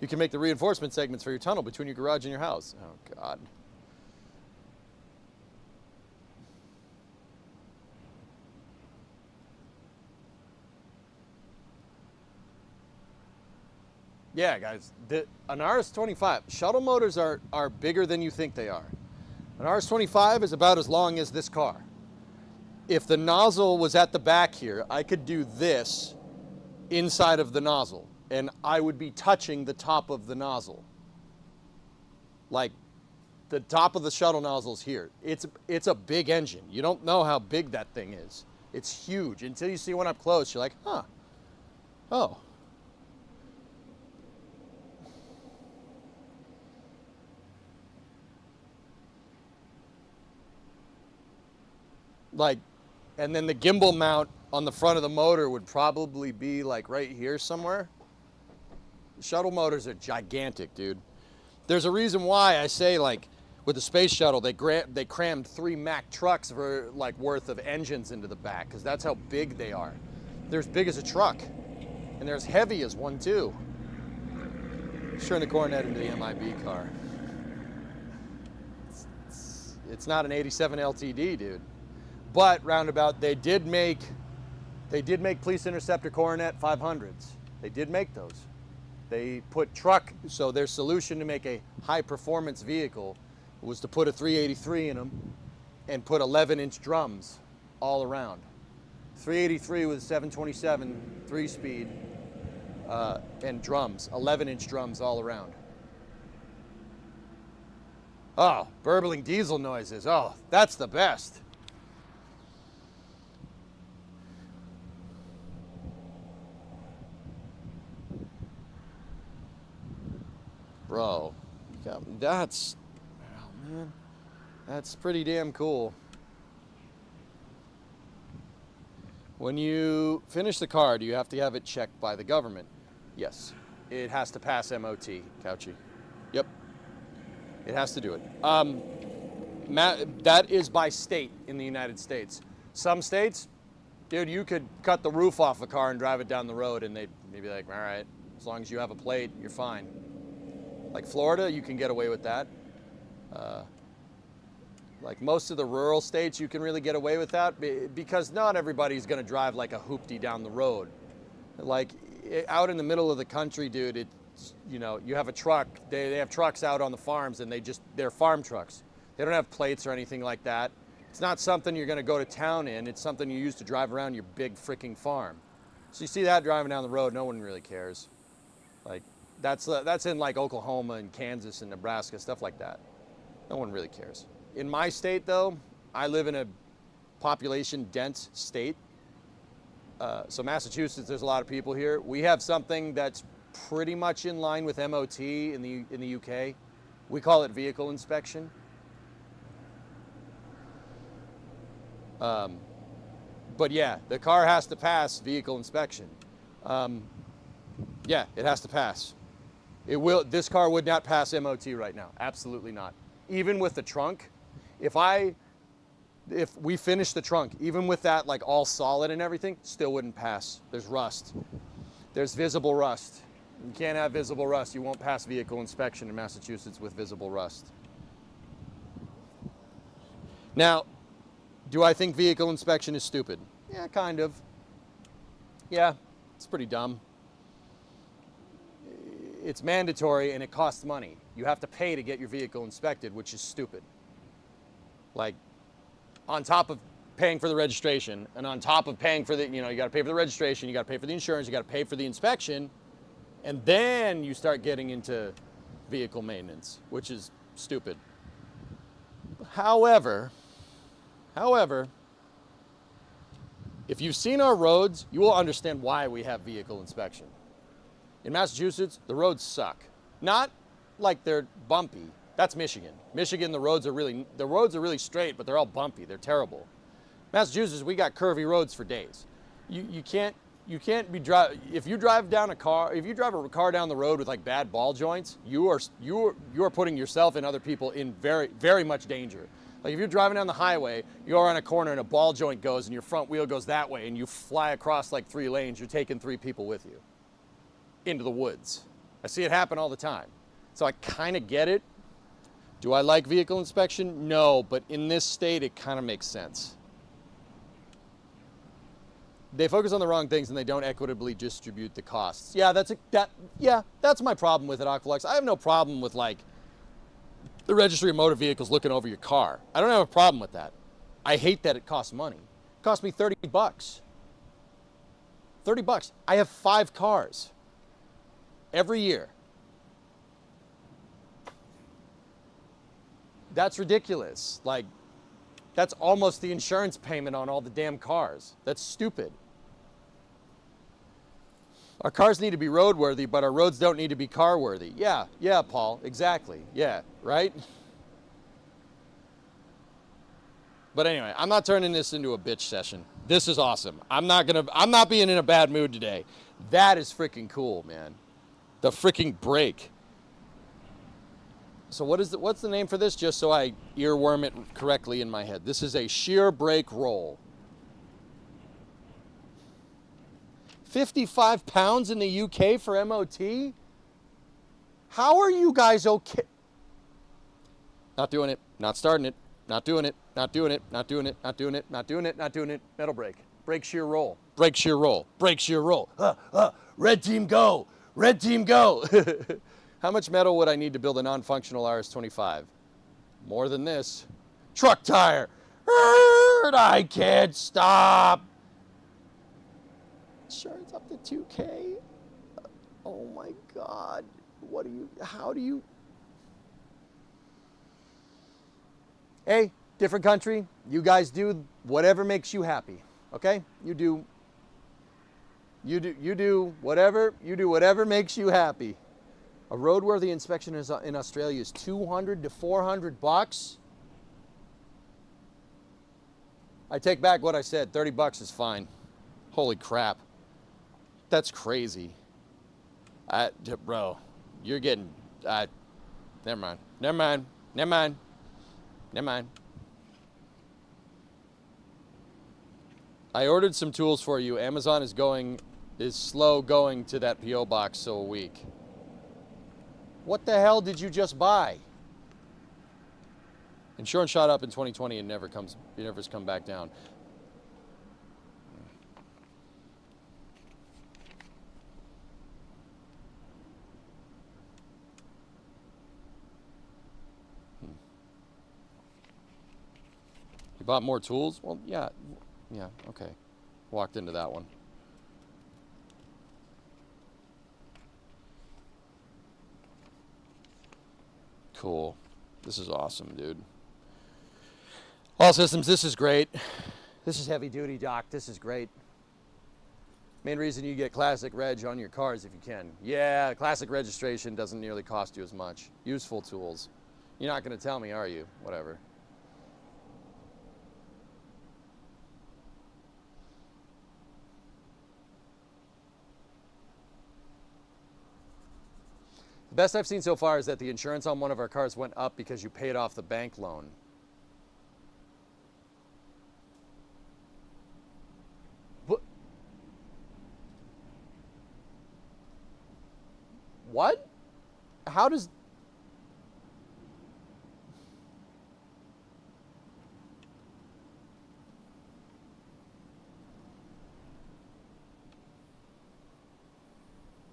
You can make the reinforcement segments for your tunnel between your garage and your house. Oh, God. Yeah, guys, an RS-25, shuttle motors are bigger than you think they are. An RS-25 is about as long as this car. If the nozzle was at the back here, I could do this inside of the nozzle, and I would be touching the top of the nozzle. Like, the top of the shuttle nozzle's here. It's a big engine. You don't know how big that thing is. It's huge. Until you see one up close, you're like, huh, oh. Like, and then the gimbal mount on the front of the motor would probably be like right here somewhere. Shuttle motors are gigantic, dude. There's a reason why I say, like, with the space shuttle, they crammed 3 Mack trucks worth of engines into the back, because that's how big they are. They're as big as a truck, and they're as heavy as one too. Let's turn the Coronet into the MIB car. It's not an 87 LTD, dude. But roundabout, they did make Police Interceptor Coronet 500s. They did make those. They put truck, so their solution to make a high performance vehicle was to put a 383 in them and put 11-inch drums all around. 383 with 727 3-speed and drums, 11-inch drums all around. Oh, burbling diesel noises. Oh, that's the best. Bro, that's, oh man, that's pretty damn cool. When you finish the car, do you have to have it checked by the government? Yes, it has to pass MOT, Couchy. Yep, it has to do it. That is by state in the United States. Some states, dude, you could cut the roof off a car and drive it down the road and they'd be like, all right, as long as you have a plate, you're fine. Like Florida, you can get away with that. Like most of the rural states, you can really get away with that because not everybody's gonna drive like a hoopty down the road. Like out in the middle of the country, dude, it's, you know, you have a truck, they have trucks out on the farms and they're farm trucks. They don't have plates or anything like that. It's not something you're gonna go to town in, it's something you use to drive around your big freaking farm. So you see that driving down the road, no one really cares. Like, that's in like Oklahoma and Kansas and Nebraska, stuff like that. No one really cares. In my state though, I live in a population dense state. So Massachusetts, there's a lot of people here. We have something that's pretty much in line with MOT in the UK. We call it vehicle inspection. But yeah, the car has to pass vehicle inspection. Yeah, it has to pass. It will. This car would not pass MOT right now. Absolutely not. Even with the trunk, if we finish the trunk, even with that like all solid and everything, still wouldn't pass. There's rust. There's visible rust. You can't have visible rust. You won't pass vehicle inspection in Massachusetts with visible rust. Now, do I think vehicle inspection is stupid? Yeah, kind of. Yeah, it's pretty dumb. It's mandatory and it costs money. You have to pay to get your vehicle inspected, which is stupid. Like, on top of paying for the registration, and on top of paying for the, you got to pay for the registration, you got to pay for the insurance, you got to pay for the inspection, and then you start getting into vehicle maintenance, which is stupid. However, if you've seen our roads, you will understand why we have vehicle inspection. In Massachusetts, the roads suck. Not like they're bumpy. That's Michigan. Michigan, the roads are really straight, but they're all bumpy. They're terrible. Massachusetts, we got curvy roads for days. You can't be if you drive a car down the road with like bad ball joints, you are putting yourself and other people in very, very much danger. Like if you're driving down the highway, you are on a corner and a ball joint goes and your front wheel goes that way and you fly across like 3 lanes, you're taking 3 people with you into the woods. I see it happen all the time. So I kind of get it. Do I like vehicle inspection? No, but in this state, it kind of makes sense. They focus on the wrong things and they don't equitably distribute the costs. Yeah, that's my problem with it, Aqualux. I have no problem with like the Registry of Motor Vehicles looking over your car. I don't have a problem with that. I hate that it costs money. It cost me $30. $30. I have 5 cars every year. That's ridiculous. Like, that's almost the insurance payment on all the damn cars. That's stupid. Our cars need to be roadworthy, but our roads don't need to be car-worthy. Yeah, Paul, exactly. Yeah, right? But anyway, I'm not turning this into a bitch session. This is awesome. I'm not being in a bad mood today. That is freaking cool, man. The freaking brake. So what's the name for this? Just so I earworm it correctly in my head. This is a shear brake roll. 55 pounds in the UK for MOT? How are you guys okay? Not doing it. Not starting it. Not doing it. Not doing it. Not doing it. Not doing it. Not doing it. Not doing it. Metal brake. Brake shear roll. Brake shear roll. Brake shear roll. Red team go. Red team go. How much metal would I need to build a non-functional RS-25? More than this. Truck tire. I can't stop. Insurance up to 2K. Oh my God. How do you? Hey, different country. You guys do whatever makes you happy. Okay? You do whatever makes you happy. A roadworthy inspection in Australia is $200 to $400. I take back what I said. $30 is fine. Holy crap. That's crazy. Bro, you're getting... Never mind. I ordered some tools for you. Amazon is slow going to that P.O. box so a week. What the hell did you just buy? Insurance shot up in 2020 and never's come back down. You bought more tools? Well, yeah, okay. Walked into that one. Cool. This is awesome, dude. All systems, this is great. This is heavy duty, Doc. This is great. Main reason you get classic reg on your cars if you can. Yeah, classic registration doesn't nearly cost you as much. Useful tools. You're not going to tell me, are you? Whatever. The best I've seen so far is that the insurance on one of our cars went up because you paid off the bank loan. What? How does...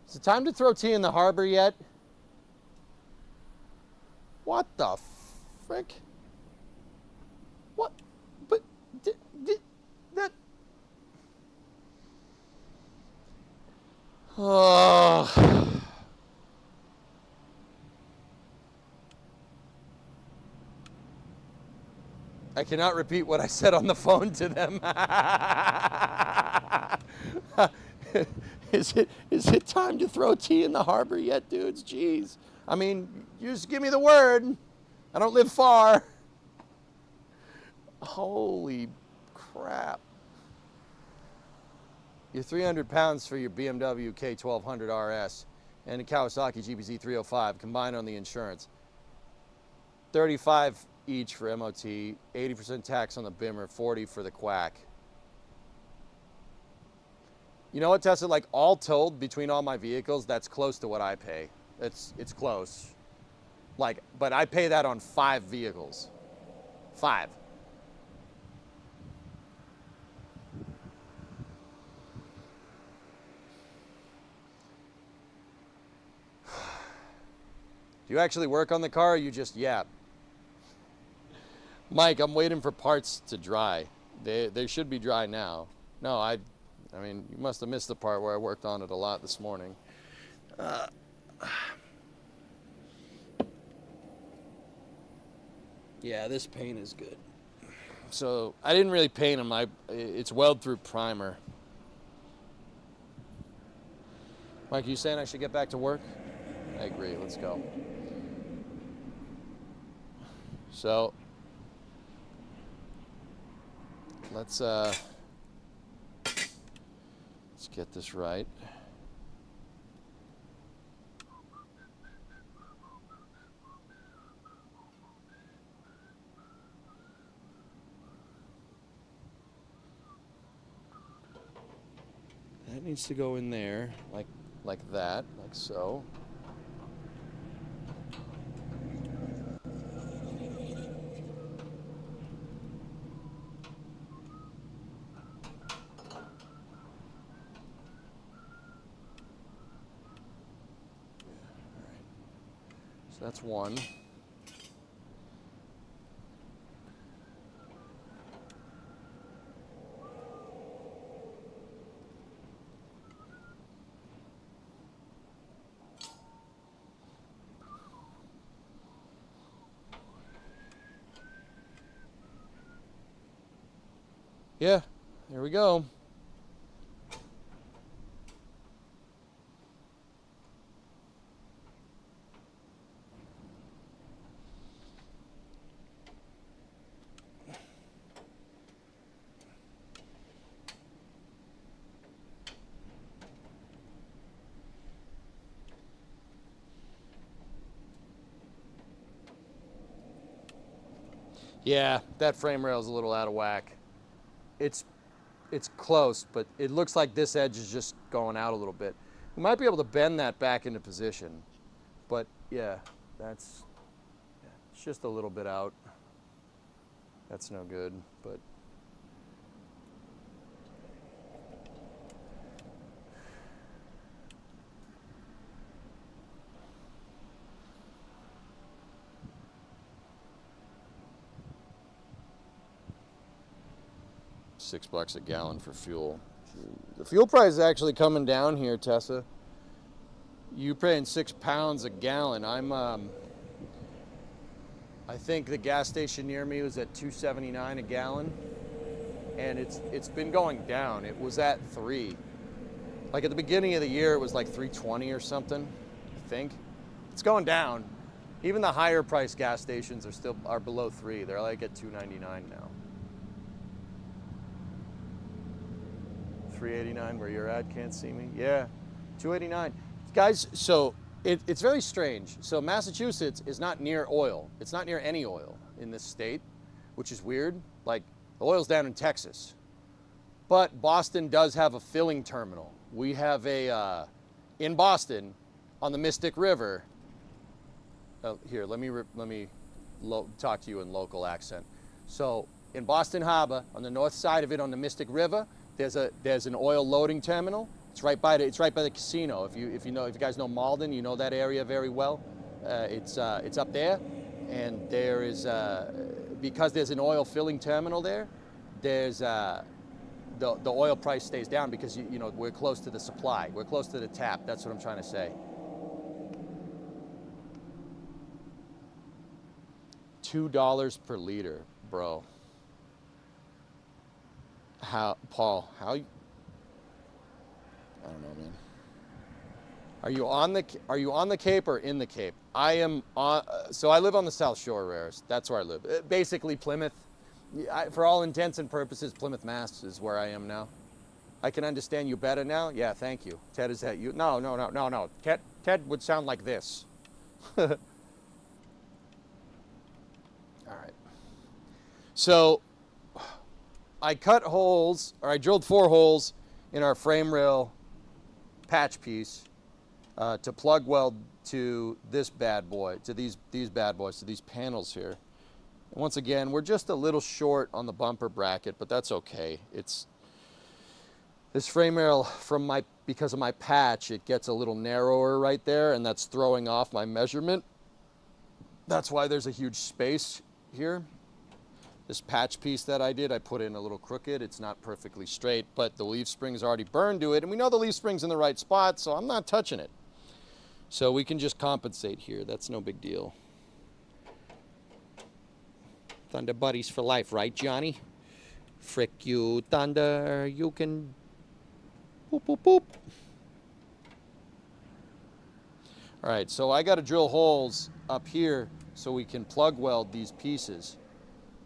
Is it time to throw tea in the harbor yet? What the frick? What? But that... Oh... I cannot repeat what I said on the phone to them. Is it time to throw tea in the harbor yet, dudes? Jeez. I mean, you just give me the word. I don't live far. Holy crap. You're 300 pounds for your BMW K1200 RS and a Kawasaki GPZ 305 combined on the insurance. 35 each for MOT, 80% tax on the Bimmer, 40 for the Quack. You know what, Tessa? Like, all told, between all my vehicles, that's close to what I pay. It's close. Like, but I pay that on 5 vehicles. 5. Do you actually work on the car, or you just yap? Mike, I'm waiting for parts to dry. They should be dry now. No, I mean, you must have missed the part where I worked on it a lot this morning. Yeah, this paint is good. So, I didn't really paint them. It's weld through primer. Mike, you saying I should get back to work? I agree. Let's go. So, let's get this right. That needs to go in there, like that, like so. That's one. Yeah, there we go. Yeah, that frame rail is a little out of whack. It's close, but it looks like this edge is just going out a little bit. We might be able to bend that back into position, but yeah, it's just a little bit out. That's no good, but $6 a gallon for fuel. The fuel price is actually coming down here, Tessa. You paying 6 pounds a gallon. I think the gas station near me was at $2.79 a gallon, and it's been going down. It was at 3. Like at the beginning of the year, it was like $3.20 or something. I think it's going down. Even the higher priced gas stations are below 3. They're like at $2.99 now. $3.89 where you're at, can't see me. Yeah, $2.89. Guys, so It's very strange. So Massachusetts is not near oil. It's not near any oil in this state, which is weird. Like, the oil's down in Texas. But Boston does have a filling terminal. We have a, in Boston, on the Mystic River. Here, let me talk to you in local accent. So, in Boston Harbor, on the north side of it, on the Mystic River, there's an oil loading terminal. It's right by the casino. If you guys know Malden, you know that area very well. It's up there, and there is because there's an oil filling terminal there. There's the oil price stays down because you know we're close to the supply. We're close to the tap. That's what I'm trying to say. $2 per liter, bro. Paul? How? I don't know, man. Are you on the Cape or in the Cape? I am on. So I live on the South Shore, Rares. That's where I live. Basically, Plymouth. For all intents and purposes, Plymouth, Mass. is where I am now. I can understand you better now. Yeah, thank you. Ted, is that you? No. Ted would sound like this. All right. So I cut holes, or I drilled 4 holes in our frame rail patch piece to plug weld to this bad boy, to these bad boys, to these panels here. And once again, we're just a little short on the bumper bracket, but that's okay. It's this frame rail because of my patch, it gets a little narrower right there, and that's throwing off my measurement. That's why there's a huge space here. This patch piece that I did, I put in a little crooked. It's not perfectly straight, but the leaf spring's already burned to it, and we know the leaf spring's in the right spot, so I'm not touching it. So we can just compensate here. That's no big deal. Thunder buddies for life, right, Johnny? Frick you, Thunder. You can boop, boop, boop. All right, so I got to drill holes up here so we can plug weld these pieces.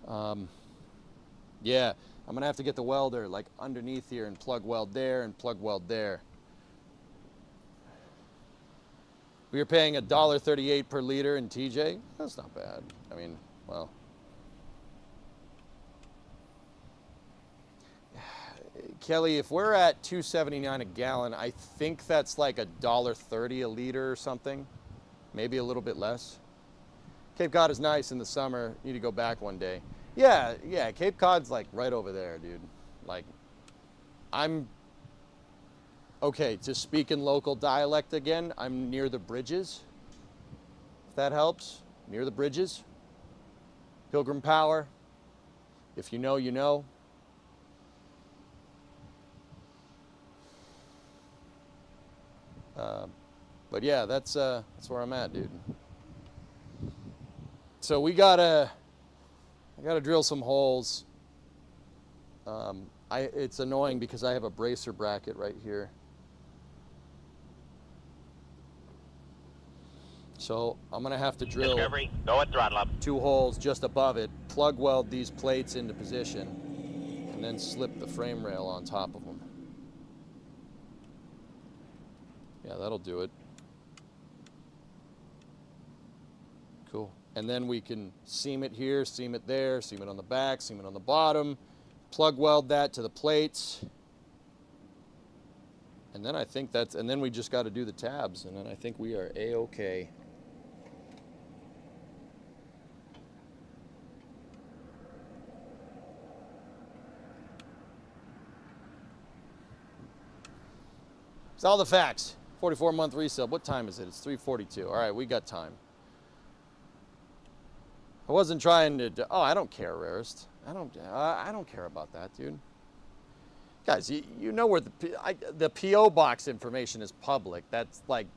Yeah, I'm gonna have to get the welder like underneath here and plug weld there and plug weld there. We were paying $1.38 per liter in TJ. That's not bad. I mean, well. Kelly, if we're at $2.79 a gallon, I think that's like $1.30 a liter or something. Maybe a little bit less. Cape Cod is nice in the summer. You need to go back one day. Yeah, Cape Cod's like right over there, dude. Like, okay, to speak in local dialect again, I'm near the bridges. If that helps, near the bridges. Pilgrim Power. If you know, you know. But yeah, that's where I'm at, dude. So I gotta drill some holes. It's annoying because I have a bracer bracket right here. So I'm gonna have to drill Discovery, go at throttle up. 2 holes just above it, plug weld these plates into position, and then slip the frame rail on top of them. Yeah, that'll do it. Cool. And then we can seam it here, seam it there, seam it on the back, seam it on the bottom, plug weld that to the plates. And then and then we just got to do the tabs, and then I think we are A-okay. It's all the facts. 44-month resale. What time is it? It's 3:42. All right, we got time. I wasn't trying to. Oh, I don't care, Rarest. I don't care about that, dude. Guys, you know where the PO box information is public. That's like.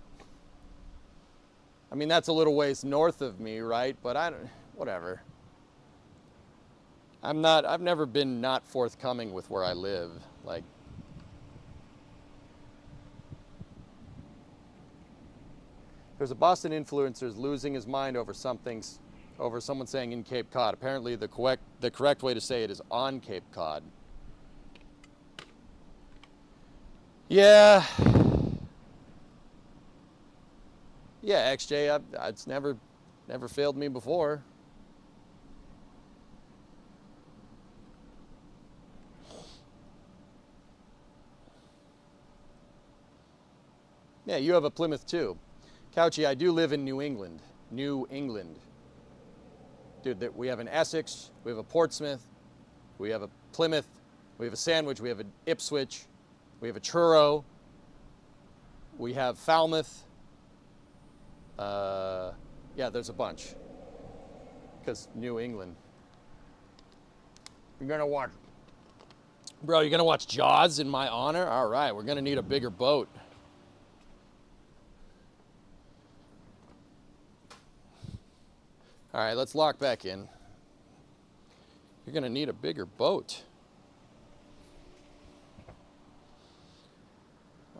I mean, that's a little ways north of me, right? But I don't. Whatever. I've never been not forthcoming with where I live. Like. There's a Boston influencer losing his mind over someone saying in Cape Cod. Apparently the correct way to say it is on Cape Cod. Yeah. Yeah, XJ, it's never failed me before. Yeah, you have a Plymouth too. Couchy, I do live in New England. New England. Dude, we have an Essex, we have a Portsmouth, we have a Plymouth, we have a Sandwich, we have an Ipswich, we have a Truro, we have Falmouth. Yeah, there's a bunch. Because New England. You're gonna watch, bro, you're gonna watch Jaws in my honor? All right, we're gonna need a bigger boat. All right, let's lock back in. You're gonna need a bigger boat.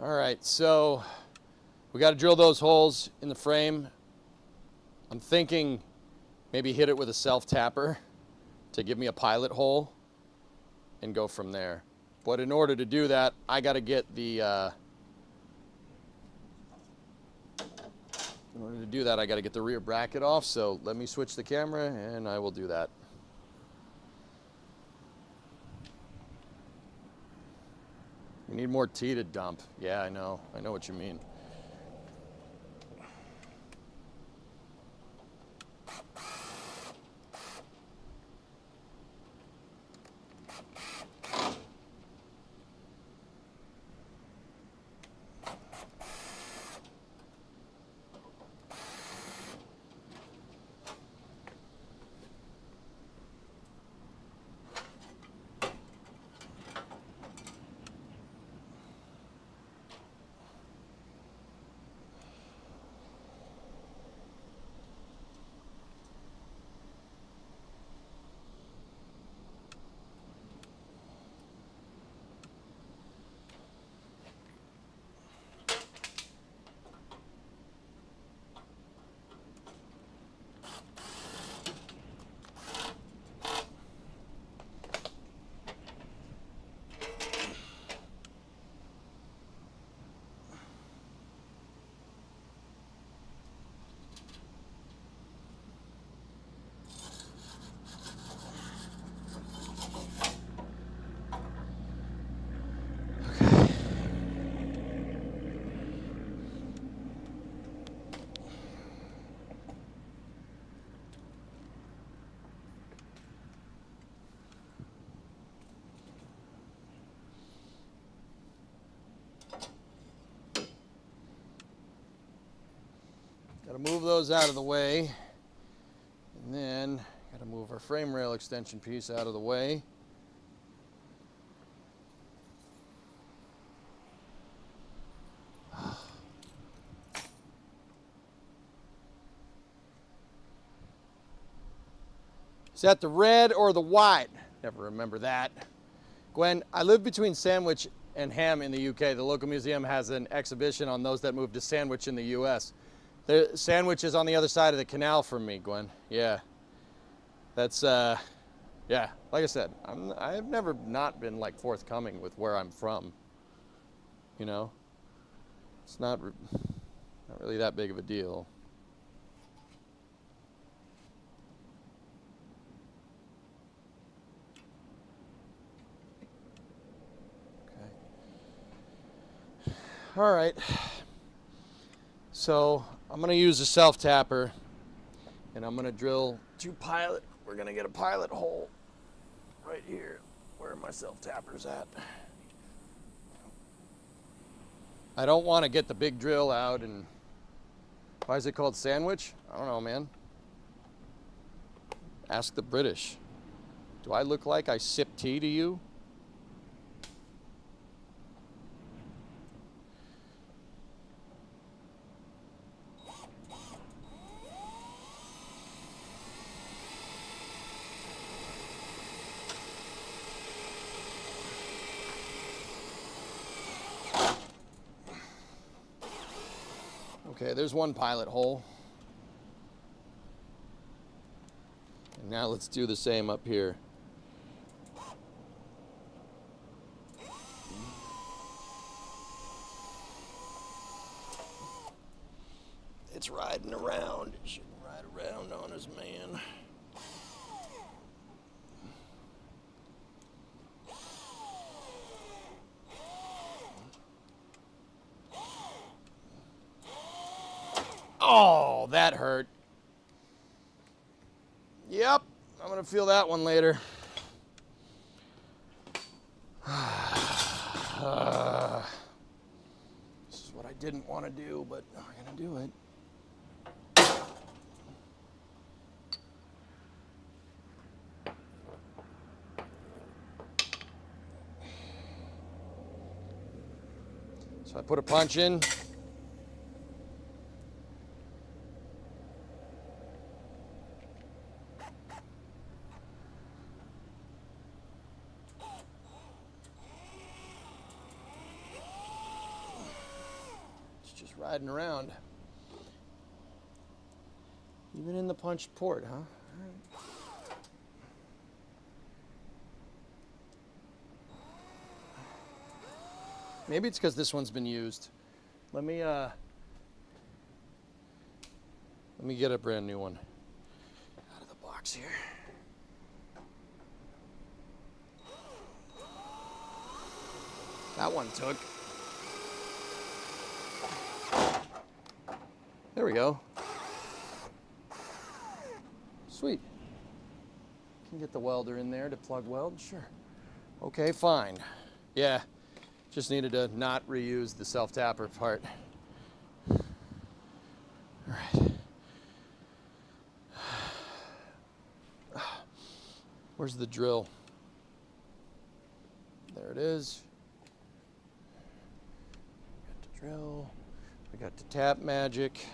All right, so we got to drill those holes in the frame. I'm thinking maybe hit it with a self-tapper to give me a pilot hole and go from there. But in order to do that, I got to get the in order to do that, I got to get the rear bracket off. So let me switch the camera and I will do that. We need more tea to dump. Yeah, I know what you mean. Got to move those out of the way, and then got to move our frame rail extension piece out of the way. Is that the red or the white? Never remember that. Gwen, I live between Sandwich and Ham in the UK. The local museum has an exhibition on those that moved to Sandwich in the US. The Sandwich is on the other side of the canal from me, Gwen. Yeah. That's, yeah, like I said, I've never not been like forthcoming with where I'm from. You know? It's not really that big of a deal. Okay. All right. So I'm gonna use a self-tapper and I'm gonna drill we're gonna get a pilot hole right here where my self-tapper's at. I don't want to get the big drill out. And why is it called Sandwich? I don't know, man. Ask the British. Do I look like I sip tea to you? Okay, there's one pilot hole. And now let's do the same up here. It's it's riding around. It shouldn't ride around on us, man. Oh, that hurt. Yep, I'm gonna feel that one later. This is what I didn't want to do, but we're gonna do it. So I put a punch in. Riding around. Even in the punched port, huh? All right. Maybe it's because this one's been used. Let me get a brand new one out of the box here. That one took. There we go. Sweet. Can get the welder in there to plug weld? Sure. Okay, fine. Yeah, just needed to not reuse the self-tapper part. All right. Where's the drill? There it is. Got the drill. We got the tap magic.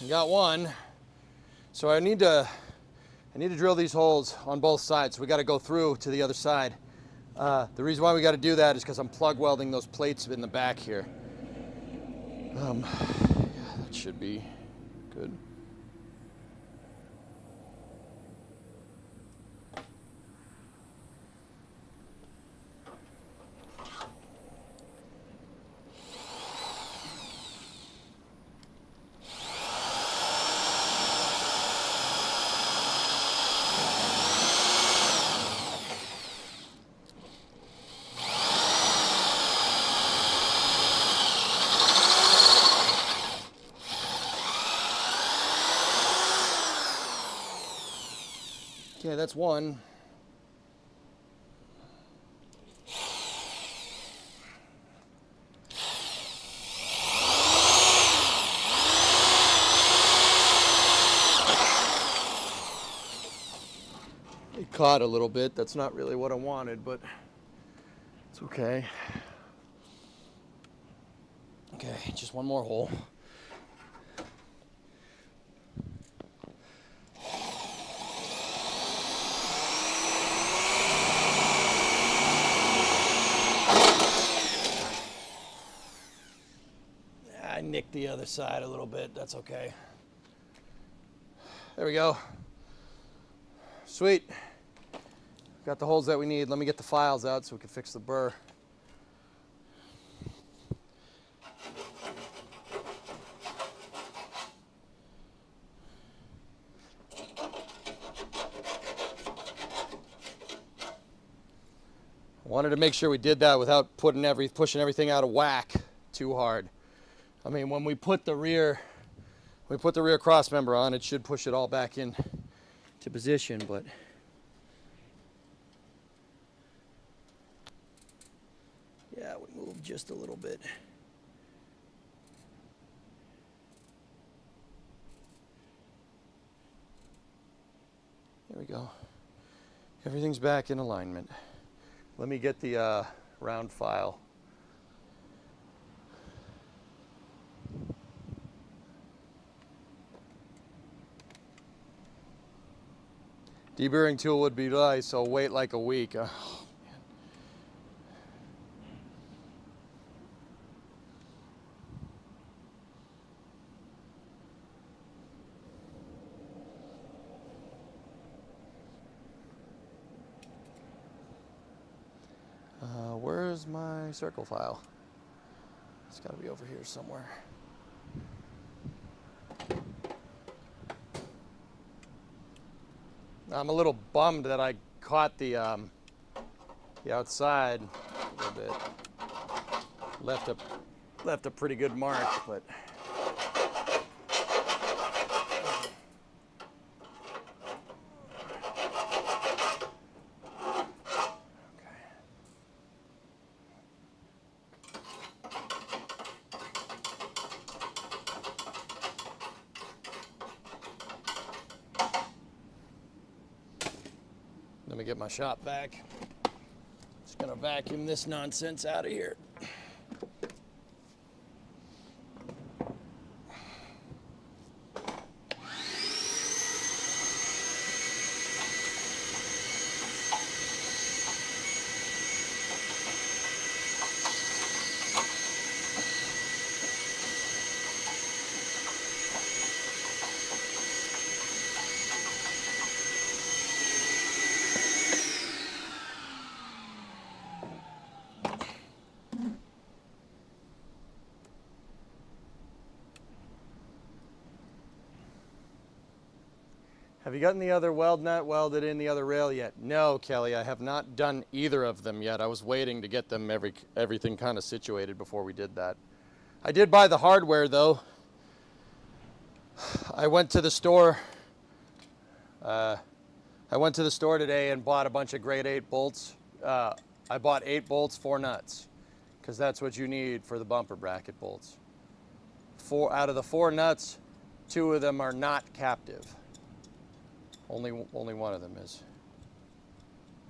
Got one. So I need to drill these holes on both sides. So we got to go through to the other side. The reason why we got to do that is because I'm plug welding those plates in the back here. Yeah, that should be good. Okay, that's one. It caught a little bit. That's not really what I wanted, but it's okay. Okay, just one more hole. I nicked the other side a little bit. That's okay. There we go. Sweet. Got the holes that we need. Let me get the files out so we can fix the burr. I wanted to make sure we did that without pushing everything out of whack too hard. I mean, when we put the rear cross member on, it should push it all back in to position, but yeah, we moved just a little bit. There we go. Everything's back in alignment. Let me get the round file. Deburring tool would be nice, so wait like a week. Oh, man. Where's my circle file? It's got to be over here somewhere. I'm a little bummed that I caught the outside a little bit. Left a pretty good mark, but let me get my shop vac. Just gonna vacuum this nonsense out of here. Have you gotten the other weld nut welded in the other rail yet? No, Kelly, I have not done either of them yet. I was waiting to get them everything kind of situated before we did that. I did buy the hardware though. I went to the store. I went to the store today and bought a bunch of grade 8 bolts. I bought 8 bolts, 4 nuts, because that's what you need for the bumper bracket bolts. 4 out of the 4 nuts, 2 of them are not captive. Only one of them is.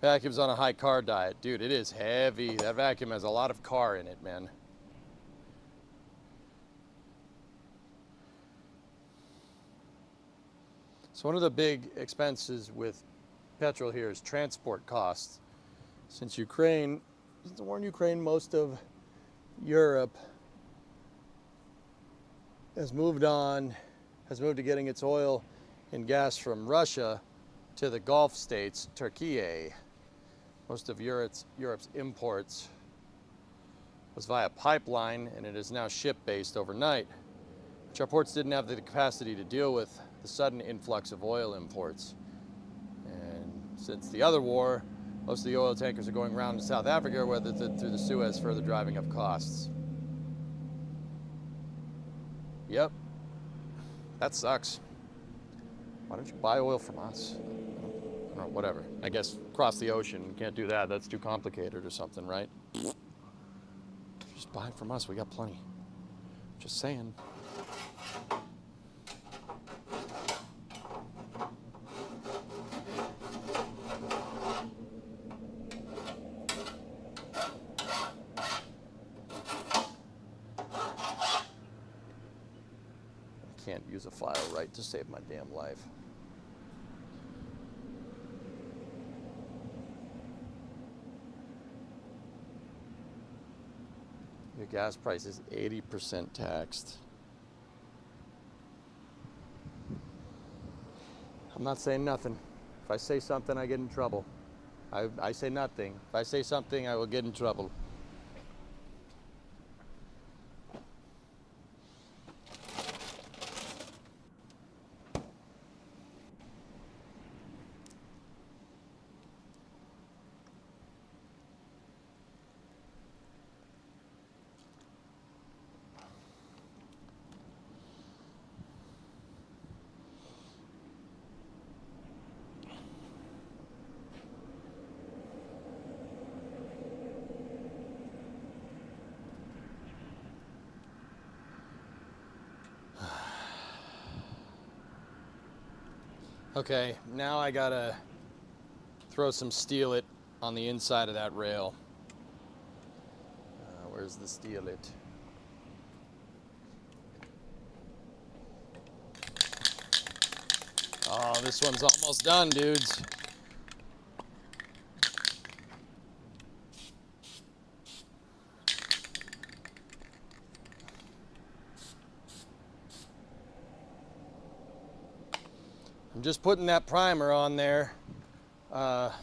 Vacuum's on a high car diet. Dude, it is heavy. That vacuum has a lot of car in it, man. So one of the big expenses with petrol here is transport costs. Since the war in Ukraine, most of Europe has moved to getting its oil and gas from Russia to the Gulf states, Turkey. Most of Europe's imports was via pipeline, and it is now ship-based overnight, which our ports didn't have the capacity to deal with the sudden influx of oil imports. And since the other war, most of the oil tankers are going around to South Africa, whether through the Suez, further driving up costs. Yep, that sucks. Why don't you buy oil from us? I don't know, whatever. I guess cross the ocean, you can't do that. That's too complicated or something, right? Just buy it from us, we got plenty. Just saying. Can't use a file right to save my damn life. Your gas price is 80% taxed. I'm not saying nothing. If I say something, I get in trouble. I say nothing. If I say something, I will get in trouble. Okay, now I gotta throw some steel at on the inside of that rail. Where's the steel it? Oh, this one's almost done, dudes. I'm just putting that primer on there on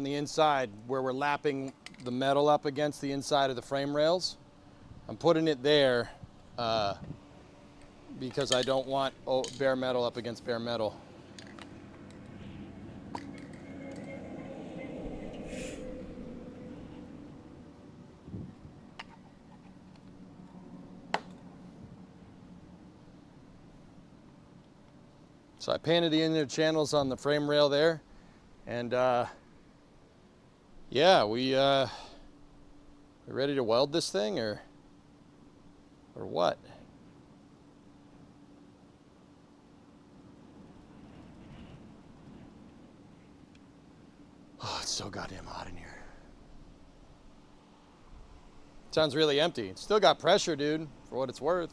the inside where we're lapping the metal up against the inside of the frame rails. I'm putting it there because I don't want bare metal up against bare metal. So I painted the inner channels on the frame rail there, and yeah, we ready to weld this thing or what? Oh, it's so goddamn hot in here. Sounds really empty. It's still got pressure, dude, for what it's worth.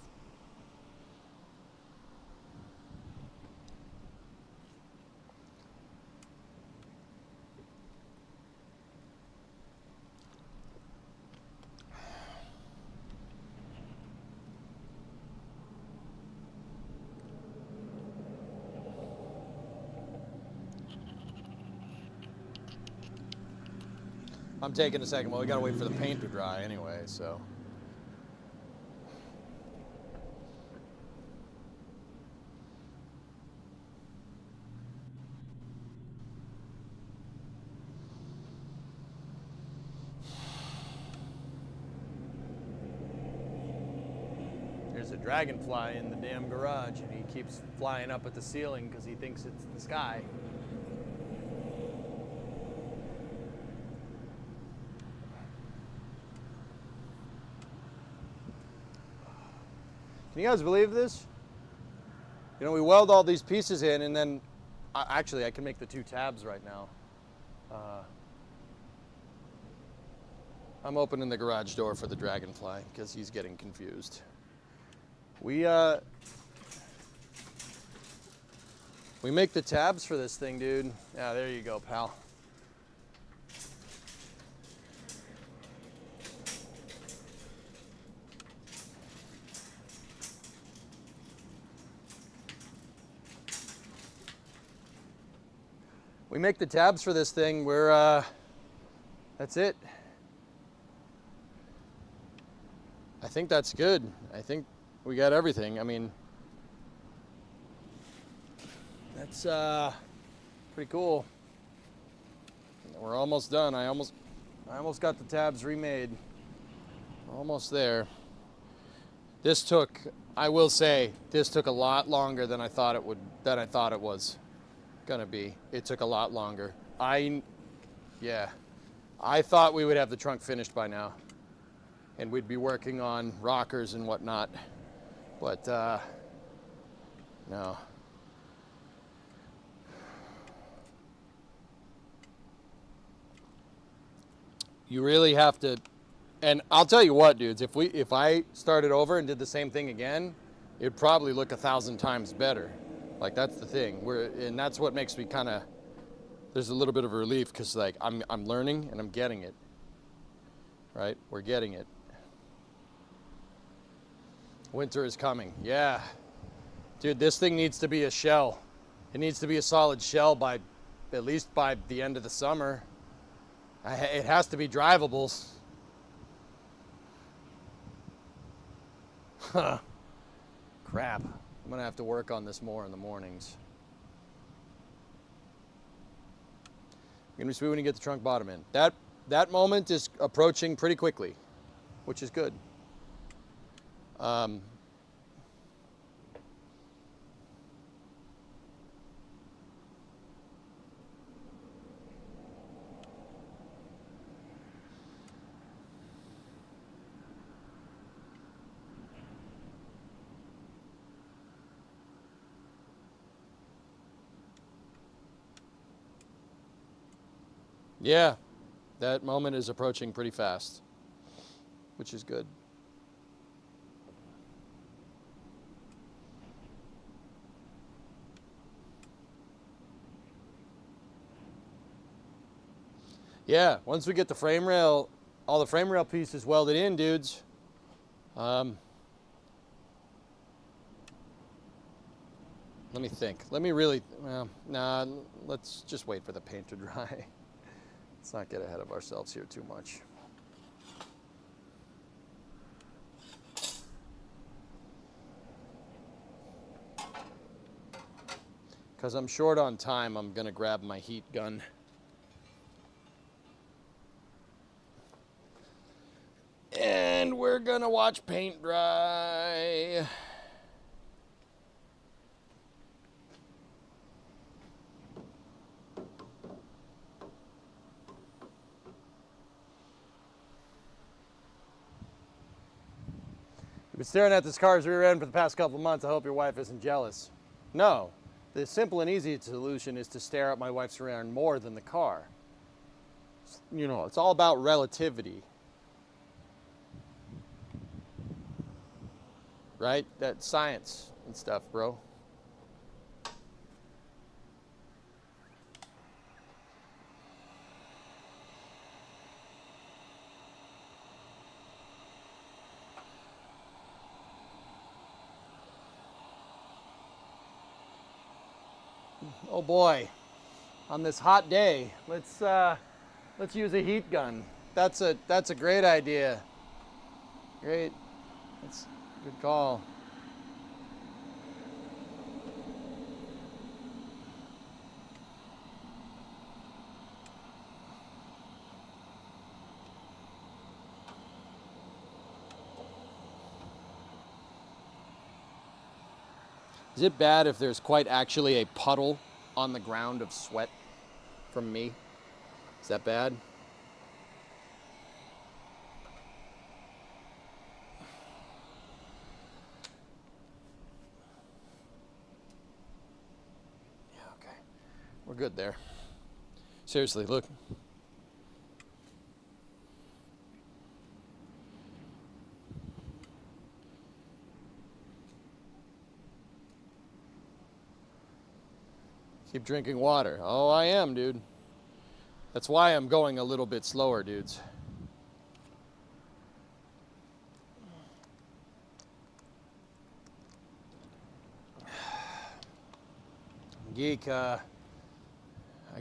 I'm taking a second. Well, we gotta wait for the paint to dry anyway, so. There's a dragonfly in the damn garage, and he keeps flying up at the ceiling because he thinks it's the sky. Can you guys believe this? You know, we weld all these pieces in, and then actually I can make the two tabs right now. I'm opening the garage door for the dragonfly because he's getting confused. We make the tabs for this thing, dude. Yeah, there you go, pal. We make the tabs for this thing. That's it. I think that's good. I think we got everything. I mean, that's pretty cool. We're almost done. I almost got the tabs remade. We're almost there. This took, I will say, this took a lot longer than I thought it was gonna be. It took a lot longer. I thought we would have the trunk finished by now, and we'd be working on rockers and whatnot, but no. You really have to, and I'll tell you what, dudes, if I started over and did the same thing again, it'd probably look 1,000 times better. Like, that's the thing. And that's what makes me kind of, there's a little bit of a relief, because like I'm learning and I'm getting it. Right? We're getting it. Winter is coming. Yeah. Dude, this thing needs to be a shell. It needs to be a solid shell by at least by the end of the summer. It has to be drivables. Huh. Crap. I'm gonna have to work on this more in the mornings. Gonna be sweet when you get the trunk bottom in. That moment is approaching pretty quickly, which is good. Yeah, that moment is approaching pretty fast, which is good. Yeah, once we get the frame rail, all the frame rail pieces welded in, dudes. Let me think. Let me really, well, nah, let's just wait for the paint to dry. Let's not get ahead of ourselves here too much. Because I'm short on time, I'm going to grab my heat gun. And we're going to watch paint dry. You've been staring at this car's rear end for the past couple months. I hope your wife isn't jealous. No. The simple and easy solution is to stare at my wife's rear end more than the car. You know, it's all about relativity. Right? That's science and stuff, bro. Oh boy, on this hot day, let's use a heat gun. That's a great idea. Great, that's a good call. Is it bad if there's quite actually a puddle on the ground of sweat from me? Is that bad? Yeah, okay. We're good there. Seriously, look. Keep drinking water. Oh, I am, dude. That's why I'm going a little bit slower, dudes. Geek, I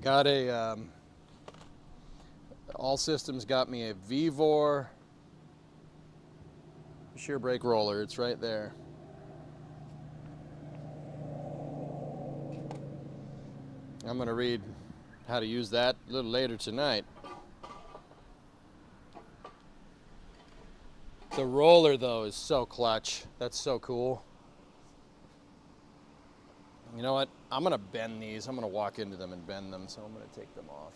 got a, All Systems got me a Vevor shear brake roller. It's right there. I'm going to read how to use that a little later tonight. The roller, though, is so clutch. That's so cool. You know what? I'm going to bend these. I'm going to walk into them and bend them, so I'm going to take them off.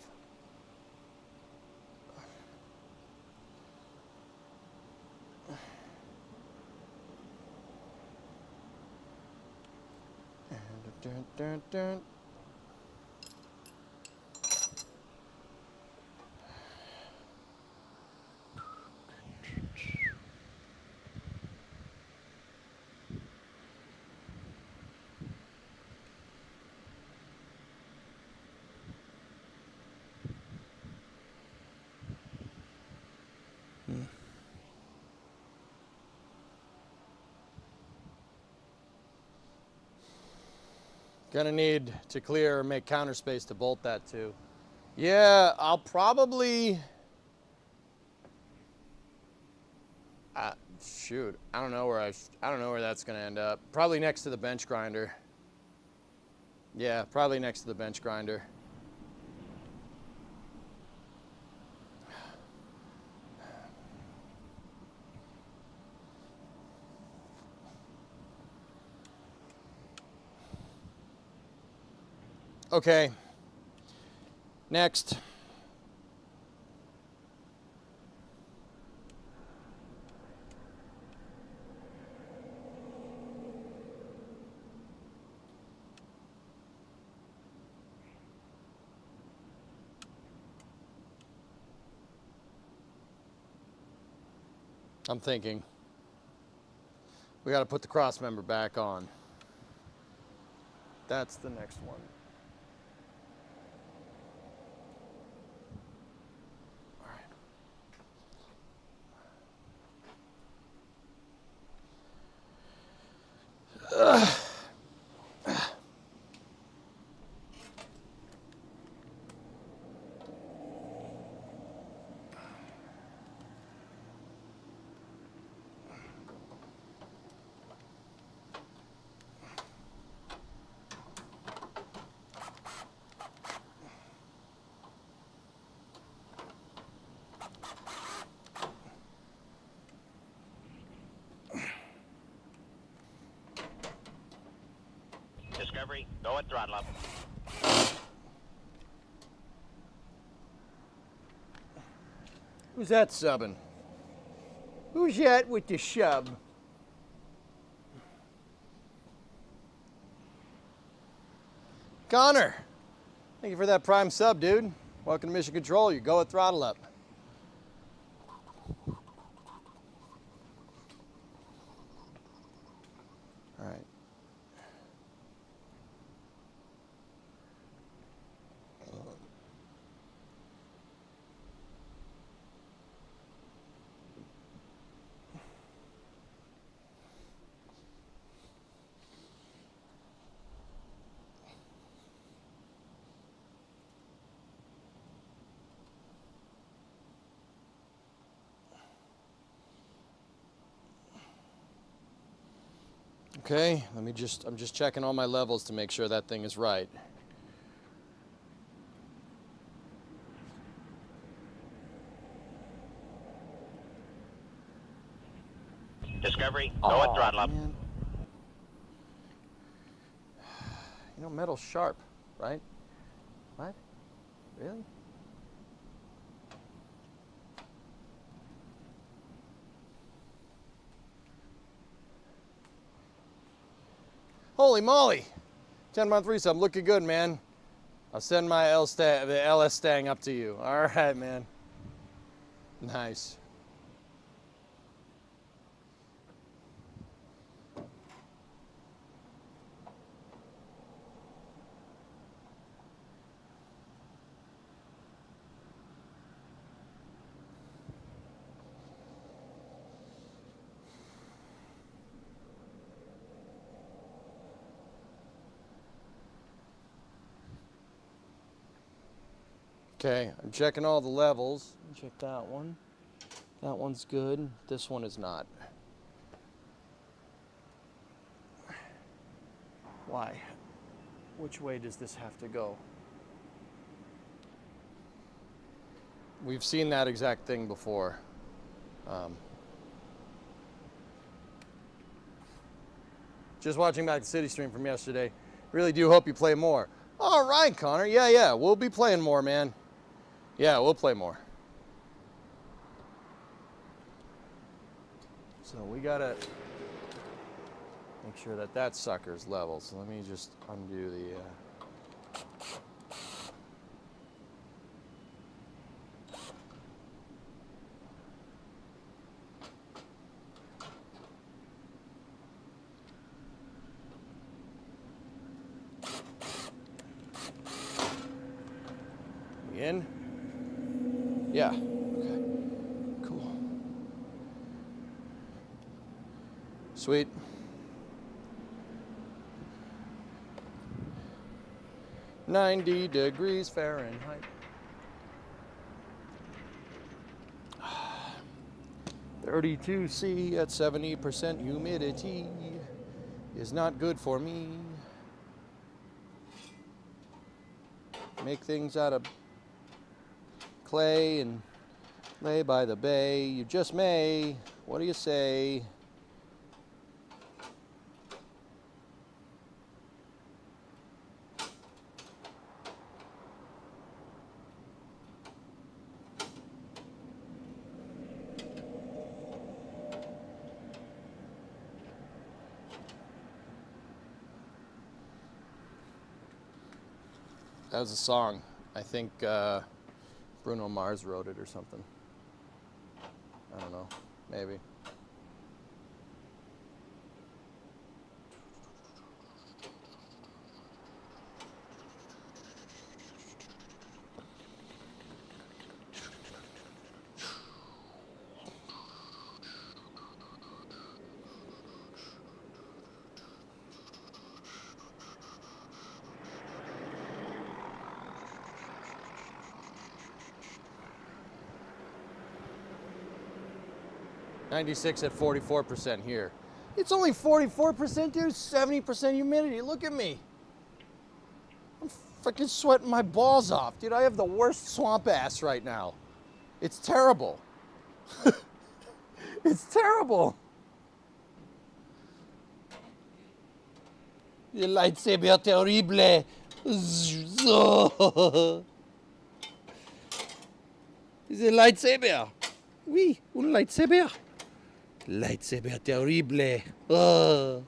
Dun, dun, dun. Gonna need to clear or make counter space to bolt that to. Yeah, I'll probably, shoot, I don't know where that's gonna end up. Probably next to the bench grinder. Yeah, probably next to the bench grinder. Okay, next. I'm thinking we got to put the cross member back on. That's the next one. Discovery, go at throttle up. Who's that subbing? Who's that with the shub? Connor, thank you for that prime sub, dude. Welcome to Mission Control. You go at throttle up. All right. Okay, I'm just checking all my levels to make sure that thing is right. Discovery, go at throttle up. Man. You know, metal's sharp, right? What? Really? Holy moly! 10-month resub, looking good, man. I'll send my the LS Stang up to you. All right, man. Nice. Okay, I'm checking all the levels. Check that one. That one's good. This one is not. Why? Which way does this have to go? We've seen that exact thing before. Just watching back the city stream from yesterday. Really do hope you play more. All right, Connor. Yeah, we'll be playing more, man. Yeah, we'll play more. So we gotta make sure that that sucker's level. So let me just undo the... In? Yeah. Okay. Cool. Sweet. "90 degrees Fahrenheit." 32°C at 70% humidity is not good for me. Make things out of clay and lay by the bay. You just may. What do you say? That was a song. I think Bruno Mars wrote it or something. I don't know. maybe. '96 at 44% here. It's only 44%, dude. 70% humidity. Look at me. I'm freaking sweating my balls off, dude. I have the worst swamp ass right now. It's terrible. It's terrible. Le lightsaber terrible. C'est un lightsaber. Oui, un lightsaber. Lightsaber terrible. Oh.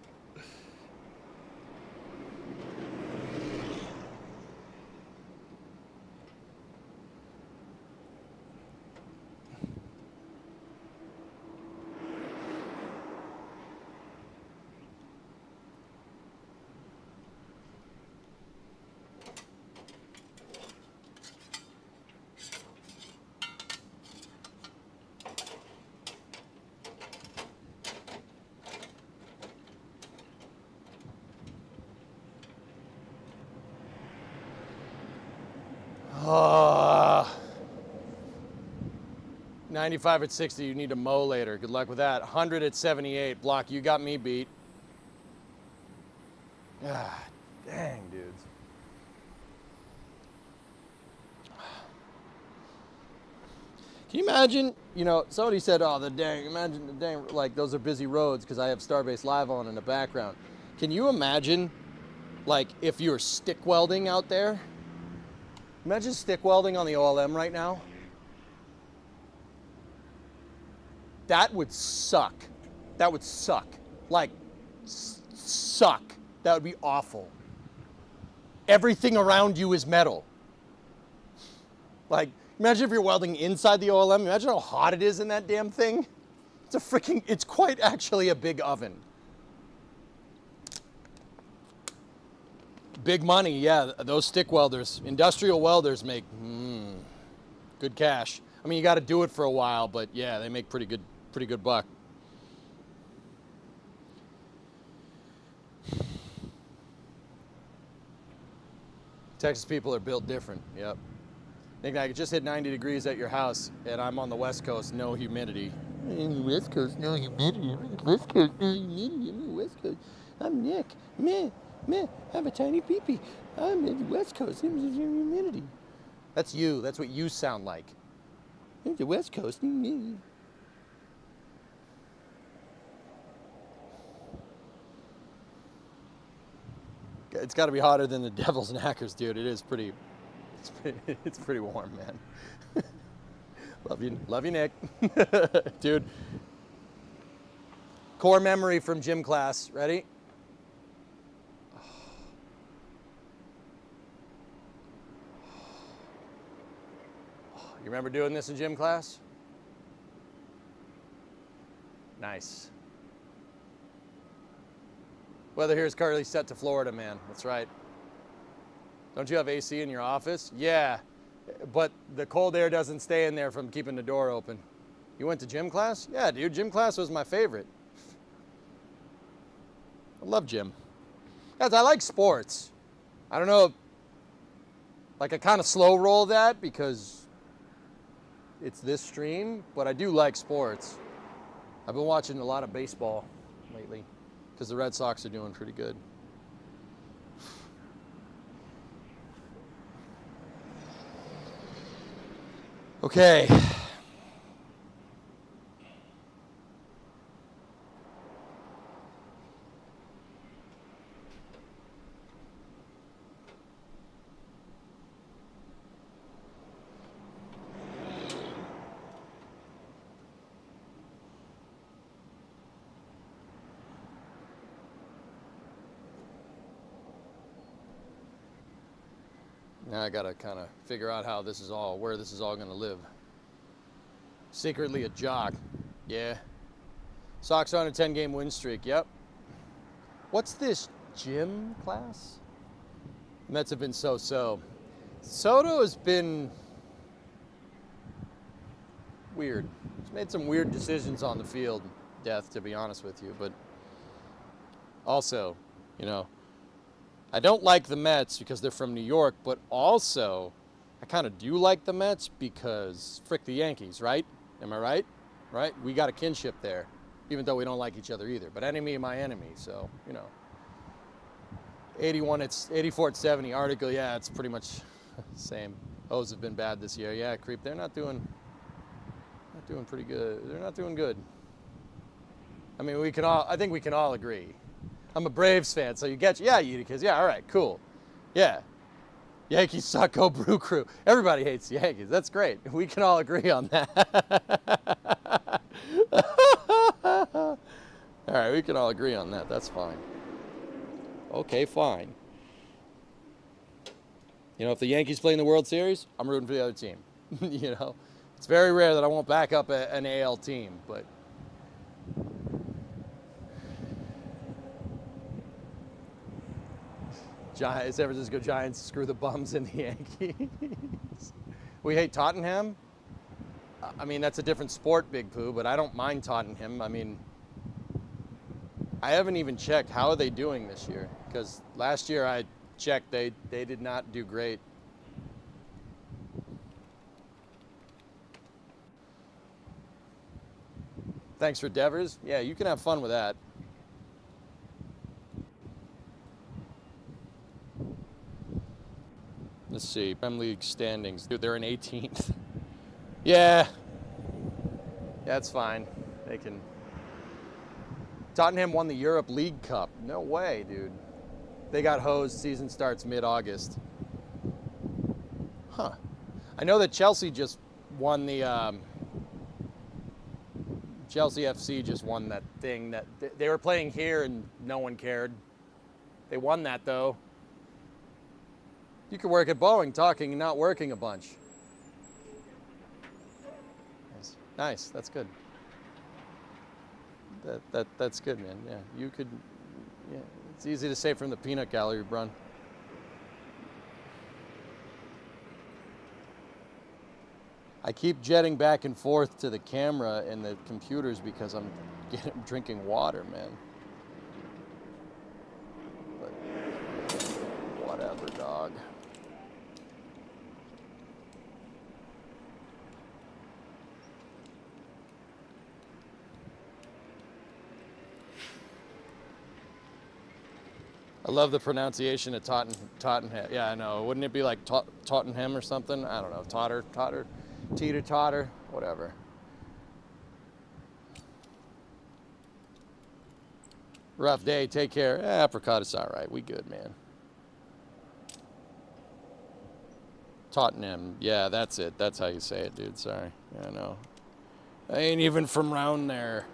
Ah. 95 at 60, you need to mow later. Good luck with that. 100 at 78, Block, you got me beat. Ah, dang, dudes. Can you imagine, you know, somebody said, oh, imagine the dang, like those are busy roads because I have Starbase Live on in the background. Can you imagine, like, if you're stick welding out there? Imagine stick welding on the OLM right now. That would suck. That would suck. Like, suck. That would be awful. Everything around you is metal. Like, imagine if you're welding inside the OLM. Imagine how hot it is in that damn thing. It's quite actually a big oven. Big money, yeah, those stick welders. Industrial welders make good cash. I mean, you got to do it for a while, but yeah, they make pretty good buck. Texas people are built different, yep. Nick, I just hit 90 degrees at your house, and I'm on the West Coast, no humidity. West Coast, no humidity. I'm on the West Coast, no humidity. I'm on the West Coast. I'm Nick. Meh. I have a tiny peepee. I'm in the West Coast. There's humidity. That's you. That's what you sound like. I'm the West Coast. It's got to be hotter than the Devil's Knackers, dude. It is pretty. It's pretty warm, man. Love you, Nick. Dude. Core memory from gym class. Ready? You remember doing this in gym class? Nice. Weather here is currently set to Florida, man. That's right. Don't you have AC in your office? Yeah, but the cold air doesn't stay in there from keeping the door open. You went to gym class? Yeah, dude, gym class was my favorite. I love gym. Guys, I like sports. I don't know, like I kind of slow roll that because it's this stream, but I do like sports. I've been watching a lot of baseball lately because the Red Sox are doing pretty good. Okay. Now I gotta kind of figure out where this is all gonna live. Secretly a jock. Yeah, Sox are on a 10-game win streak. Yep. What's this gym class? Mets have been so-so. Soto has been weird. He's made some weird decisions on the field, Death, to be honest with you. But also, you know, I don't like the Mets because they're from New York, but also I kind of do like the Mets because frick the Yankees, right? Am I right? Right? We got a kinship there, even though we don't like each other either. But enemy of my enemy, so, you know. 84 at 70 article, yeah, it's pretty much same. O's have been bad this year. Yeah, creep. They're not doing pretty good. They're not doing good. I mean, I think we can all agree. I'm a Braves fan, so you get, yeah, Uticus, yeah, all right, cool. Yeah. Yankees suck, go Brew Crew. Everybody hates the Yankees. That's great. We can all agree on that. All right, we can all agree on that. That's fine. Okay, fine. You know, if the Yankees play in the World Series, I'm rooting for the other team. You know, it's very rare that I won't back up an AL team, but San Francisco Giants screw the bums in the Yankees. We hate Tottenham. I mean, that's a different sport, Big Pooh, but I don't mind Tottenham. I mean, I haven't even checked how are they doing this year, because last year I checked, they did not do great. Thanks for Devers. Yeah, you can have fun with that. Let's see, Premier League standings. Dude, they're in 18th. Yeah, that's fine. They can. Tottenham won the Europe League Cup. No way, dude. They got hosed. Season starts mid-August. Huh. I know that Chelsea just won the Chelsea FC just won that thing that they were playing here and no one cared. They won that though. You could work at Boeing talking and not working a bunch. Nice. That's good. That's good, man. Yeah, you could. Yeah, it's easy to say from the peanut gallery, Brun. I keep jetting back and forth to the camera and the computers because I'm drinking water, man. But whatever, dog. I love the pronunciation of Tottenham. Yeah, I know. Wouldn't it be like Tottenham or something? I don't know. Totter, teeter-totter, whatever. Rough day. Take care. Apricot is all right. We good, man. Tottenham. Yeah, that's it. That's how you say it, dude. Sorry. Yeah, I know. I ain't even from round there.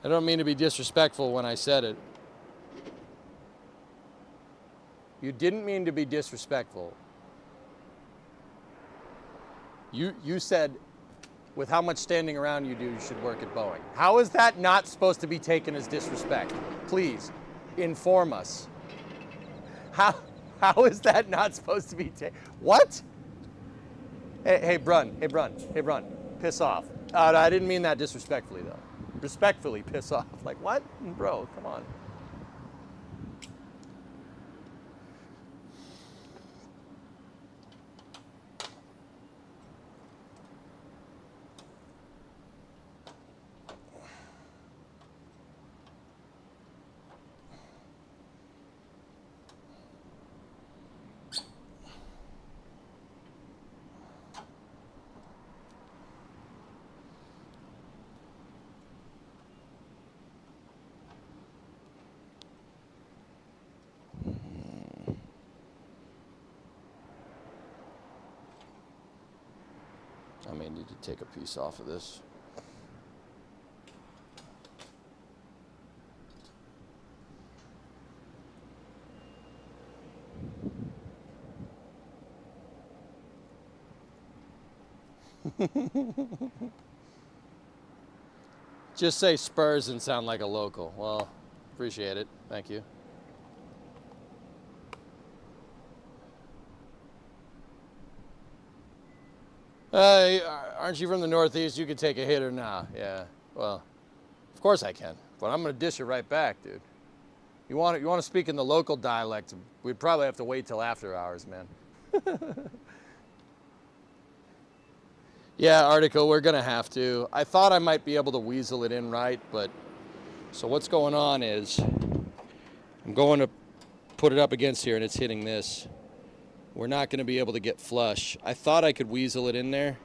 I don't mean to be disrespectful when I said it. You didn't mean to be disrespectful. You said, with how much standing around you do, you should work at Boeing. How is that not supposed to be taken as disrespect? Please, inform us. How is that not supposed to be taken? What? Hey, Brun, piss off. I didn't mean that disrespectfully, though. Respectfully piss off. Like, what? Bro, come on. I may need to take a piece off of this. Just say Spurs and sound like a local. Well, appreciate it. Thank you. Aren't you from the Northeast? You could take a hit or nah. Yeah. Well, of course I can. But I'm gonna dish it right back, dude. You want to speak in the local dialect? We'd probably have to wait till after hours, man. Yeah, article, we're gonna have to. I thought I might be able to weasel it in right, but so what's going on is I'm going to put it up against here and it's hitting this. We're not gonna be able to get flush. I thought I could weasel it in there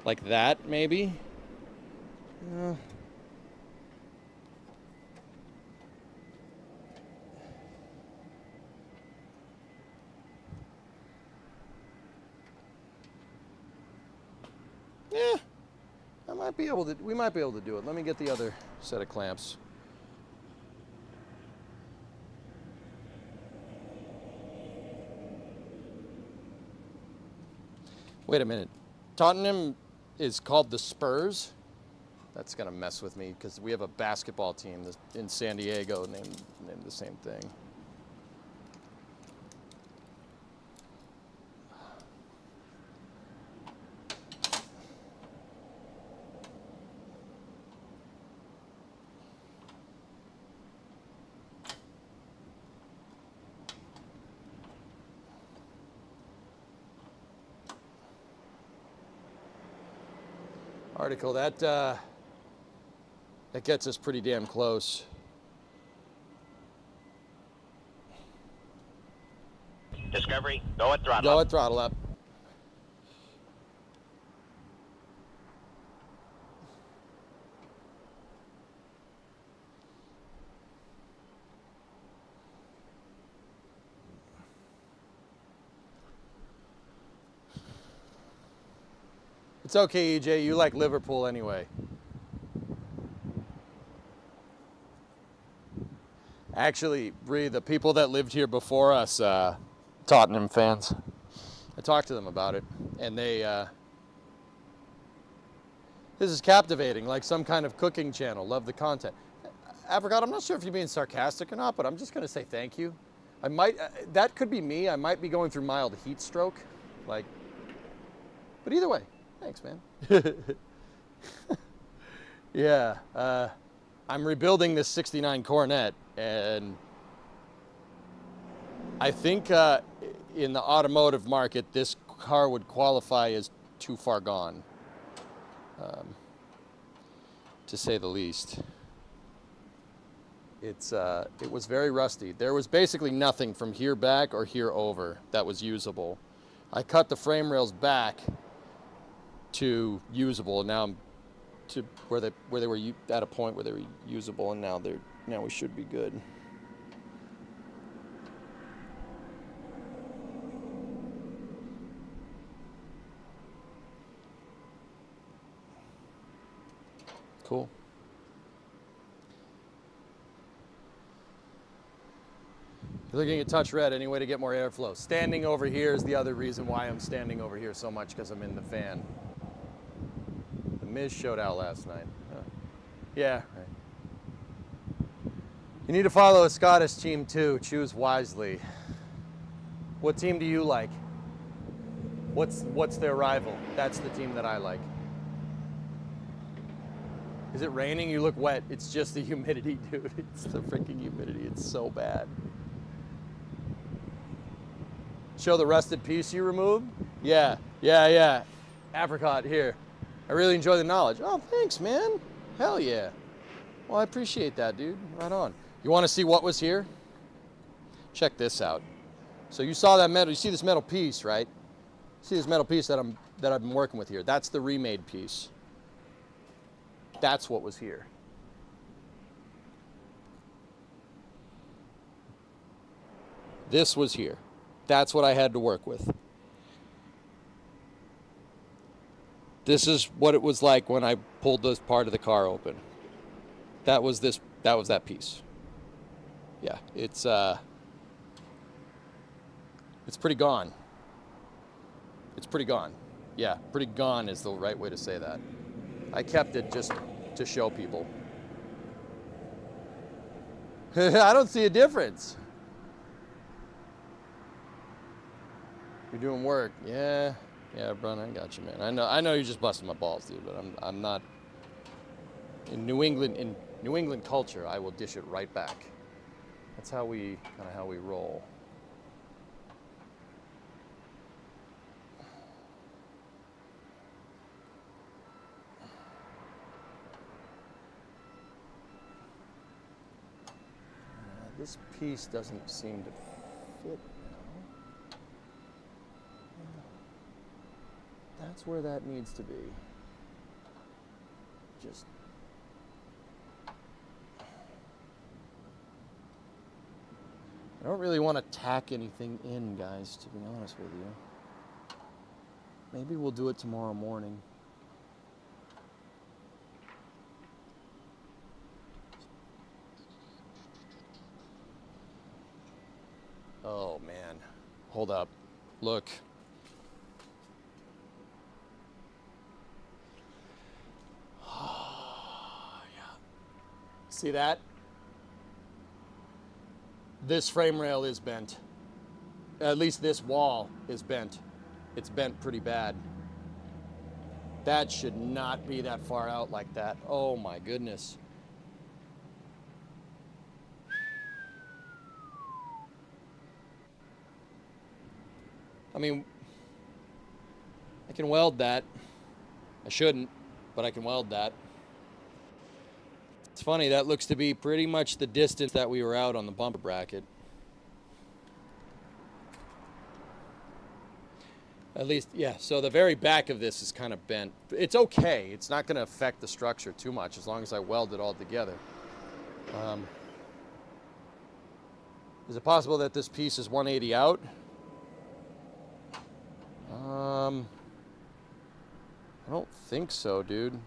like that, maybe. Yeah, I might be able to. We might be able to do it. Let me get the other set of clamps. Wait a minute. Tottenham is called the Spurs? That's gonna mess with me because we have a basketball team in San Diego named the same thing. Article, that gets us pretty damn close. Discovery, go at throttle Go up. at throttle up. It's okay, EJ, you like Liverpool anyway. Actually, Bree, the people that lived here before us, Tottenham fans, I talked to them about it, and they, this is captivating, like some kind of cooking channel, love the content. Apricot, I'm not sure if you're being sarcastic or not, but I'm just gonna say thank you. I might, that could be me, I might be going through mild heat stroke, like, but either way. Thanks, man. Yeah, I'm rebuilding this 69 Coronet, and I think in the automotive market, this car would qualify as too far gone, to say the least. It was very rusty. There was basically nothing from here back or here over that was usable. I cut the frame rails back to usable, and now I'm to where they were at a point where they were usable, and now we should be good. Cool. You're looking at touch red, any way to get more airflow. Standing over here is the other reason why I'm standing over here so much, because I'm in the fan. Miz showed out last night. Yeah, right. You need to follow a Scottish team too. Choose wisely. What team do you like? What's their rival? That's the team that I like. Is it raining? You look wet. It's just the humidity, dude. It's the freaking humidity. It's so bad. Show the rusted piece you removed? Yeah. Apricot, here. I really enjoy the knowledge. Oh, thanks, man. Hell yeah. Well, I appreciate that, dude. Right on. You want to see what was here? Check this out. So you saw that metal. You see this metal piece, right? See this metal piece that I've been working with here. That's the remade piece. That's what was here. This was here. That's what I had to work with. This is what it was like when I pulled this part of the car open. That was that piece. Yeah, it's pretty gone. It's pretty gone. Yeah, pretty gone is the right way to say that. I kept it just to show people. I don't see a difference. You're doing work. Yeah, Brun, I got you, man. I know you're just busting my balls, dude, but I'm not. In New England culture, I will dish it right back. That's how we roll. This piece doesn't seem to fit now. That's where that needs to be. Just I don't really want to tack anything in, guys, to be honest with you. Maybe we'll do it tomorrow morning. Oh, man. Hold up. Look. Yeah. See that? This frame rail is bent. At least this wall is bent. It's bent pretty bad. That should not be that far out like that. Oh my goodness. I mean, I can weld that. I shouldn't, but I can weld that. It's funny, that looks to be pretty much the distance that we were out on the bumper bracket. At least, yeah, so the very back of this is kind of bent. It's okay. It's not going to affect the structure too much as long as I weld it all together. Is it possible that this piece is 180 out? I don't think so, dude.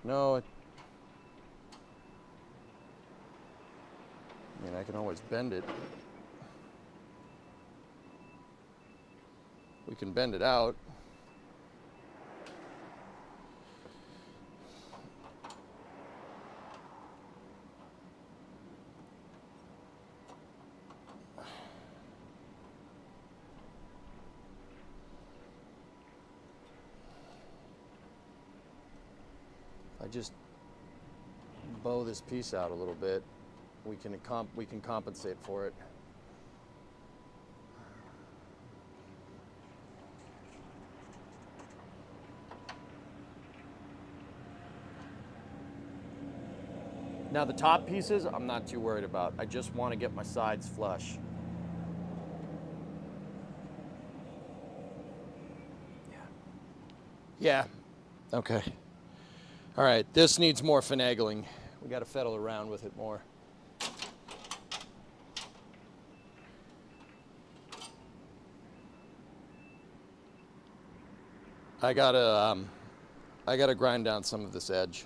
No, I mean, I can always bend it. We can bend it out. I just bow this piece out a little bit, we can compensate for it. Now the top pieces, I'm not too worried about. I just want to get my sides flush. Yeah. Okay. All right, this needs more finagling. We got to fiddle around with it more. I gotta grind down some of this edge.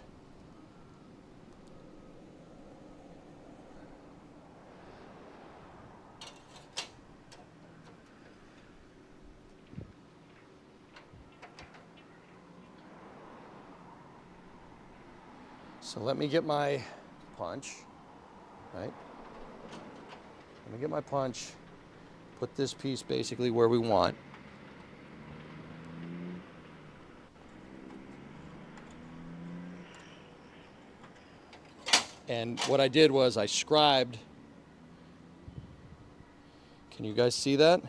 So let me get my punch, right? Let me get my punch, put this piece basically where we want. And what I did was I scribed. Can you guys see that?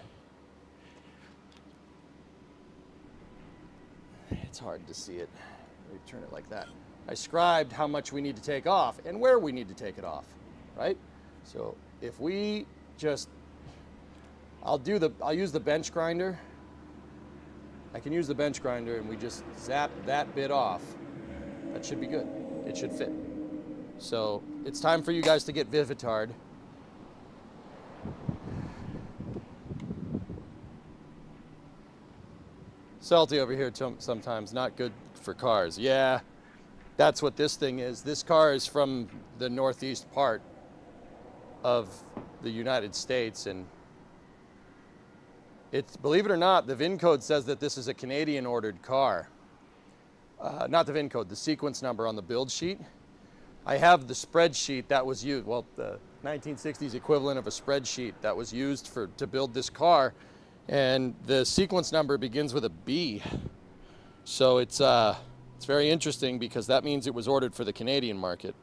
It's hard to see it. Let me turn it like that. I scribed how much we need to take off and where we need to take it off, right? So if we just, I'll use the bench grinder. I can use the bench grinder and we just zap that bit off. That should be good. It should fit. So it's time for you guys to get Vivitard. Salty over here sometimes, not good for cars. Yeah. That's what this thing is. This car is from the northeast part of the United States, and It's, believe it or not, the VIN code says that this is a Canadian ordered car. Not the VIN code, the sequence number on the build sheet. I have the spreadsheet that was used, well, the 1960s equivalent of a spreadsheet that was used to build this car, and the sequence number begins with a B. So it's very interesting because that means it was ordered for the Canadian market.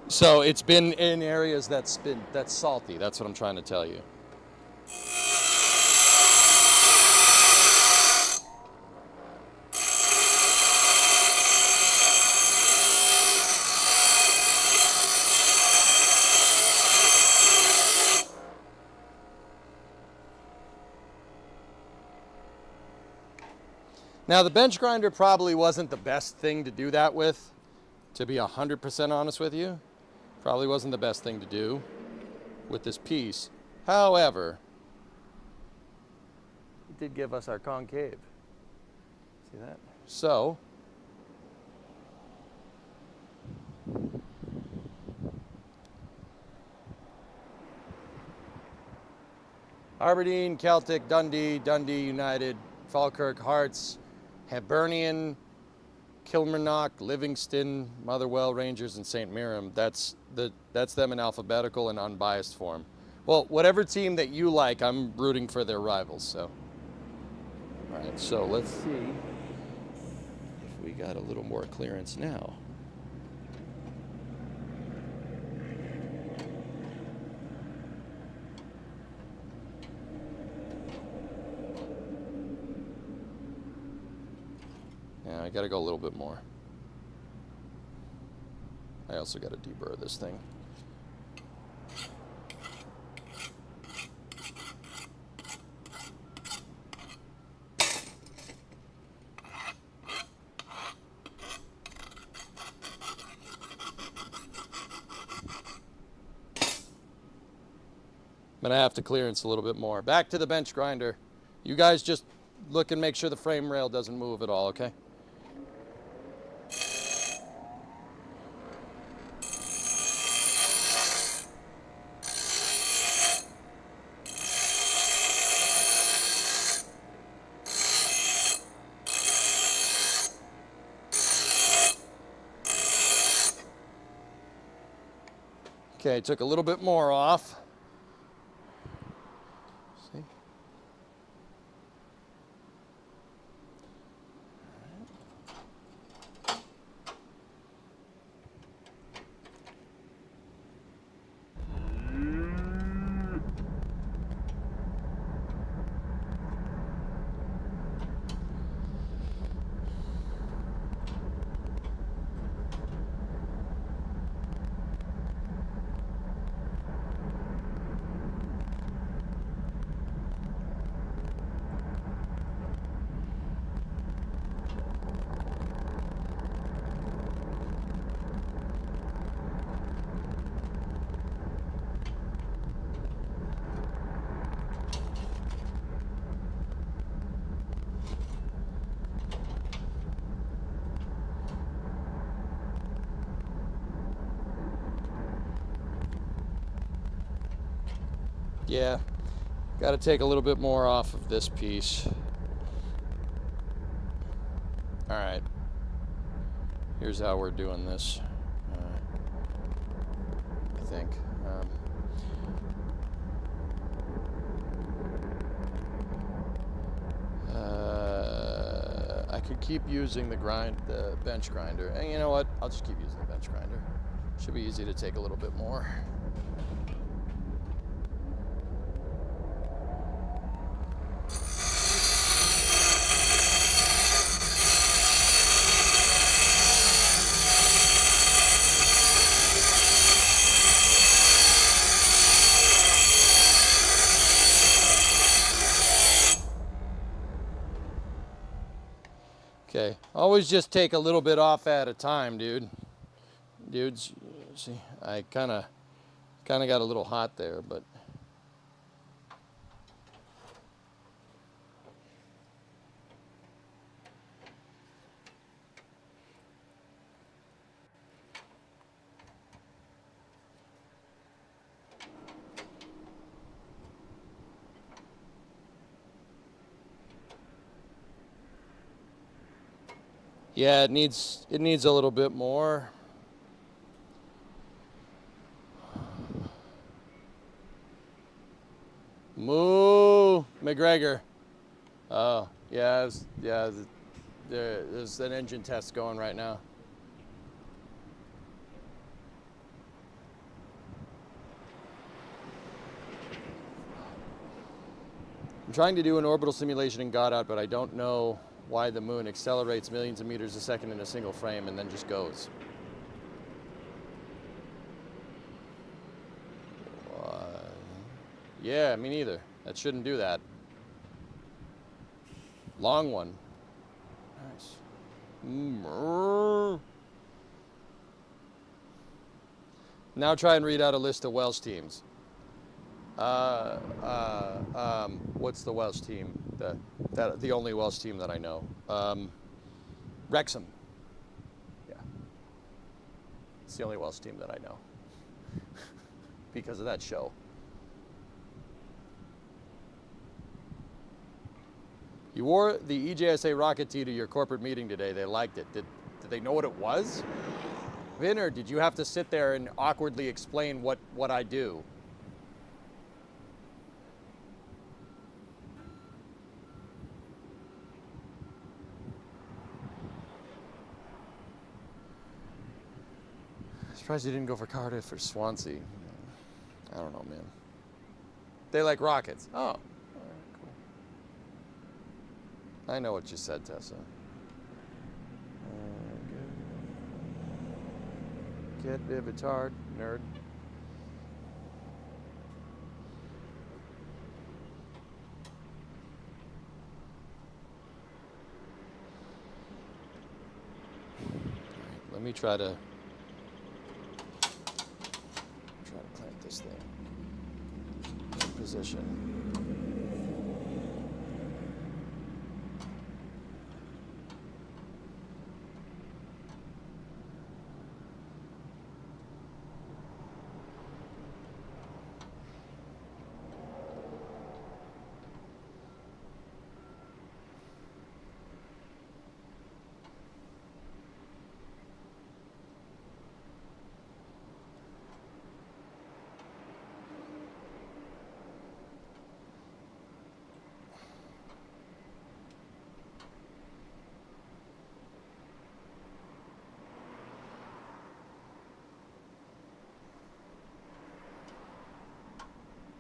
So it's been in areas that's salty. That's what I'm trying to tell you. Now the bench grinder probably wasn't the best thing to do that with, to be 100% honest with you. Probably wasn't the best thing to do with this piece. However, it did give us our concave. See that? So, Aberdeen, Celtic, Dundee, Dundee United, Falkirk, Hearts, Hibernian, Kilmarnock, Livingston, Motherwell, Rangers, and St. Mirren. That's them in alphabetical and unbiased form. Well, whatever team that you like, I'm rooting for their rivals. So, all right. So let's see if we got a little more clearance now. Yeah, I gotta go a little bit more. I also gotta deburr this thing. I'm gonna have to clearance a little bit more. Back to the bench grinder. You guys just look and make sure the frame rail doesn't move at all, okay? Okay, took a little bit more off. See? Yeah, got to take a little bit more off of this piece. All right, here's how we're doing this, I think. I could keep using the bench grinder. And you know what? I'll just keep using the bench grinder. Should be easy to take a little bit more. Okay, always just take a little bit off at a time, dudes. See, I kind of got a little hot there, but Yeah, it needs a little bit more. Moo McGregor. Oh, yeah, there's an engine test going right now. I'm trying to do an orbital simulation in Godot, but I don't know why the moon accelerates millions of meters a second in a single frame and then just goes. Yeah, me neither. That shouldn't do that. Long one. Nice. Now try and read out a list of Welsh teams. What's the Welsh team? The only Welsh team that I know. Wrexham. Yeah. It's the only Welsh team that I know. Because of that show. You wore the EJSA rocket tee to your corporate meeting today. They liked it. Did they know what it was? Vin, or did you have to sit there and awkwardly explain what I do? Surprised you didn't go for Cardiff or Swansea. I don't know, man. They like rockets. Oh, all right, cool. I know what you said, Tessa. Get Vivitard, nerd. All right, let me try to plant this thing in position.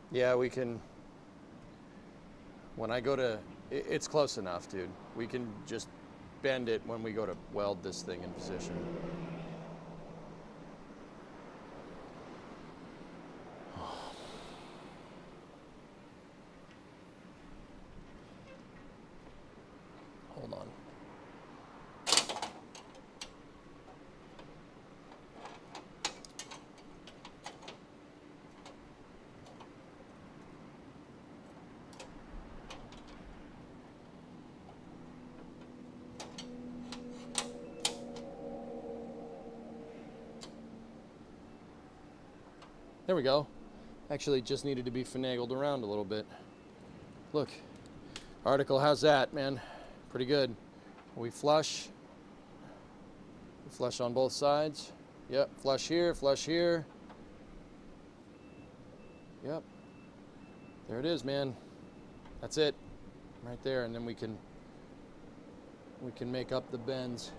Yeah, we can, when I go to, it's close enough, dude. We can just bend it when we go to weld this thing in position. Hold on. There we go. Actually, just needed to be finagled around a little bit. Look, article, how's that, man? Pretty good. We flush. We flush on both sides. Yep, flush here, flush here. Yep. There it is, man. That's it. Right there, and then we can make up the bends.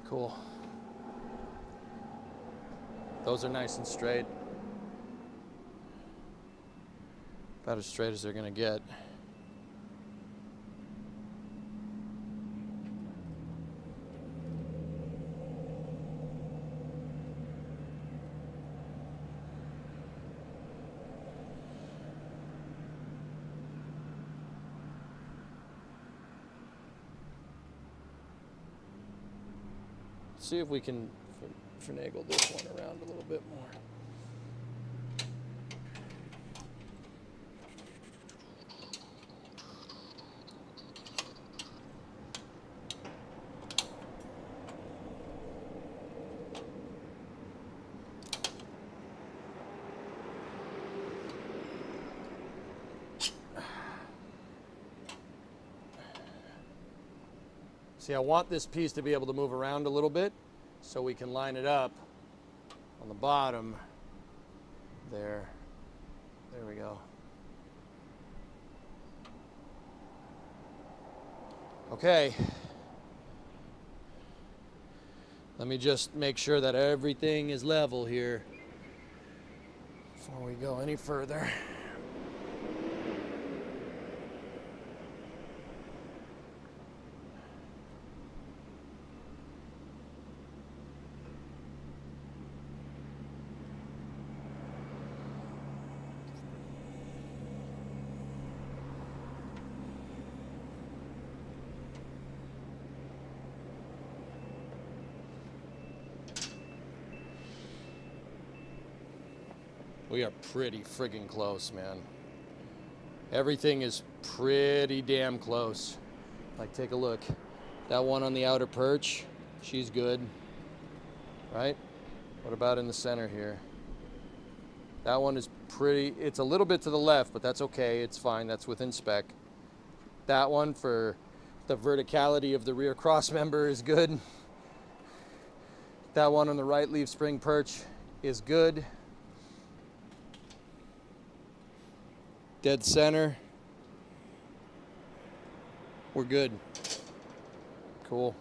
Cool. Those are nice and straight. About as straight as they're gonna get. See if we can finagle this one around a little bit more. See, I want this piece to be able to move around a little bit so we can line it up on the bottom there. There we go. Okay. Let me just make sure that everything is level here before we go any further. We are pretty friggin' close, man. Everything is pretty damn close. Like, take a look. That one on the outer perch, she's good, right? What about in the center here? That one is pretty, it's a little bit to the left, but that's okay, it's fine, that's within spec. That one for the verticality of the rear cross member is good. That one on the right leaf spring perch is good. Dead center. We're good. Cool.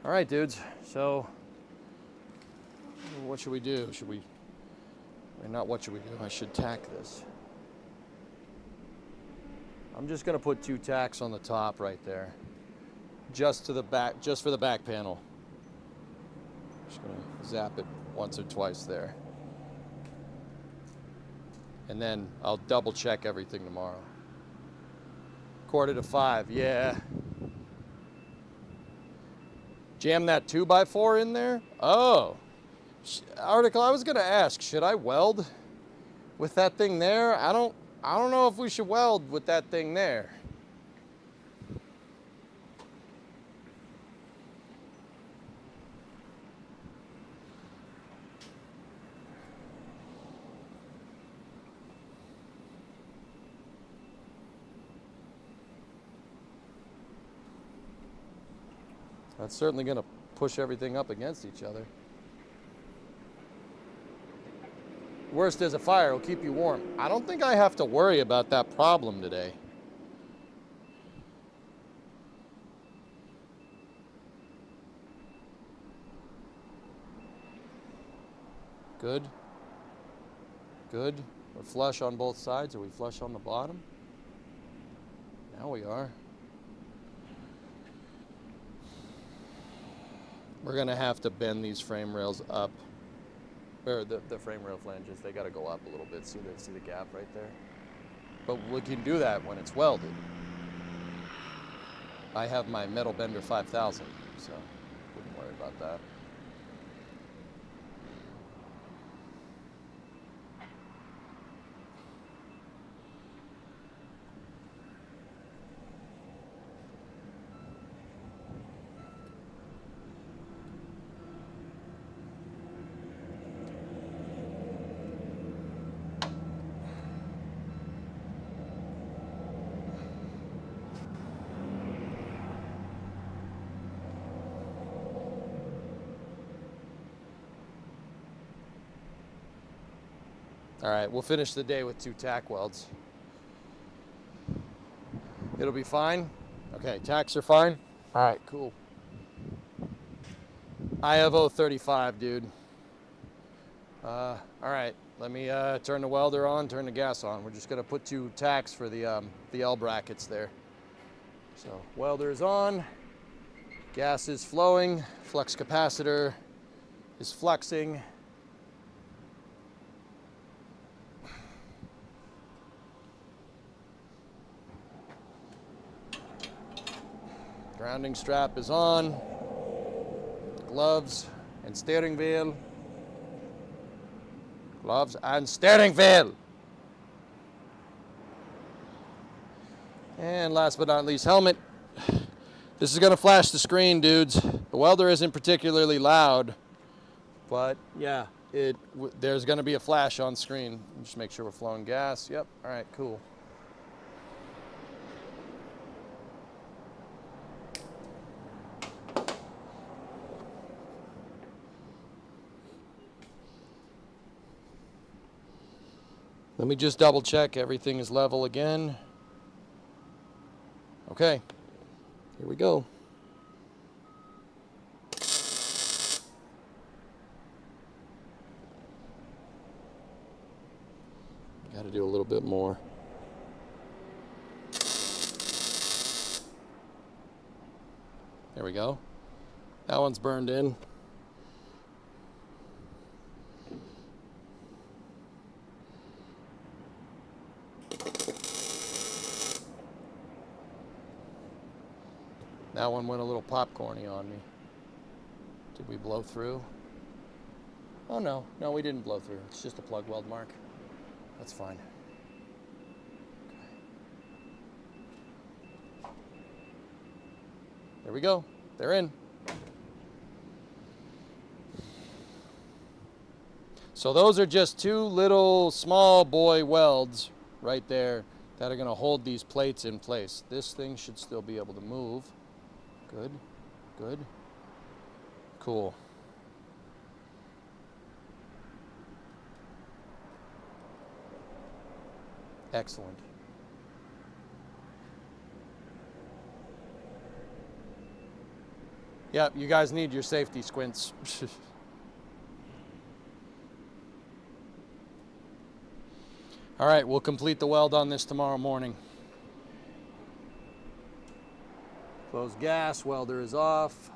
All right, dudes. So, what should we do? Should we, not what should we do? I should tack this. I'm just gonna put 2 tacks on the top right there. Just to the back, just for the back panel. Just gonna zap it once or twice there. And then I'll double check everything tomorrow. 4:45, yeah. Jam that 2x4 in there? Oh. Article, I was gonna ask, should I weld with that thing there? I don't know if we should weld with that thing there. That's certainly going to push everything up against each other. Worst is a fire will keep you warm. I don't think I have to worry about that problem today. Good. Good. We're flush on both sides. Are we flush on the bottom? Now we are. We're gonna have to bend these frame rails up, or the frame rail flanges. They got to go up a little bit. See the gap right there? But we can do that when it's welded. I have my Metal Bender 5000, so wouldn't worry about that. All right, we'll finish the day with 2 tack welds. It'll be fine? Okay, tacks are fine? All right, cool. IFO 35, dude. All right, let me turn the welder on, turn the gas on. We're just gonna put 2 tacks for the L brackets there. So welder is on, gas is flowing, flux capacitor is fluxing. Grounding strap is on, gloves and steering wheel. Gloves and steering wheel. And last but not least, helmet. This is gonna flash the screen, dudes. The welder isn't particularly loud, but yeah, there's gonna be a flash on screen. Just make sure we're flowing gas. Yep, all right, cool. Let me just double check everything is level again. Okay, here we go. Got to do a little bit more. There we go. That one's burned in. That one went a little popcorny on me. Did we blow through? Oh no, no, we didn't blow through. It's just a plug weld mark. That's fine. There we go. They're in. So those are just two little small boy welds right there that are going to hold these plates in place. This thing should still be able to move. Good, good, cool. Excellent. Yep, you guys need your safety squints. All right, we'll complete the weld on this tomorrow morning. Close gas, welder is off.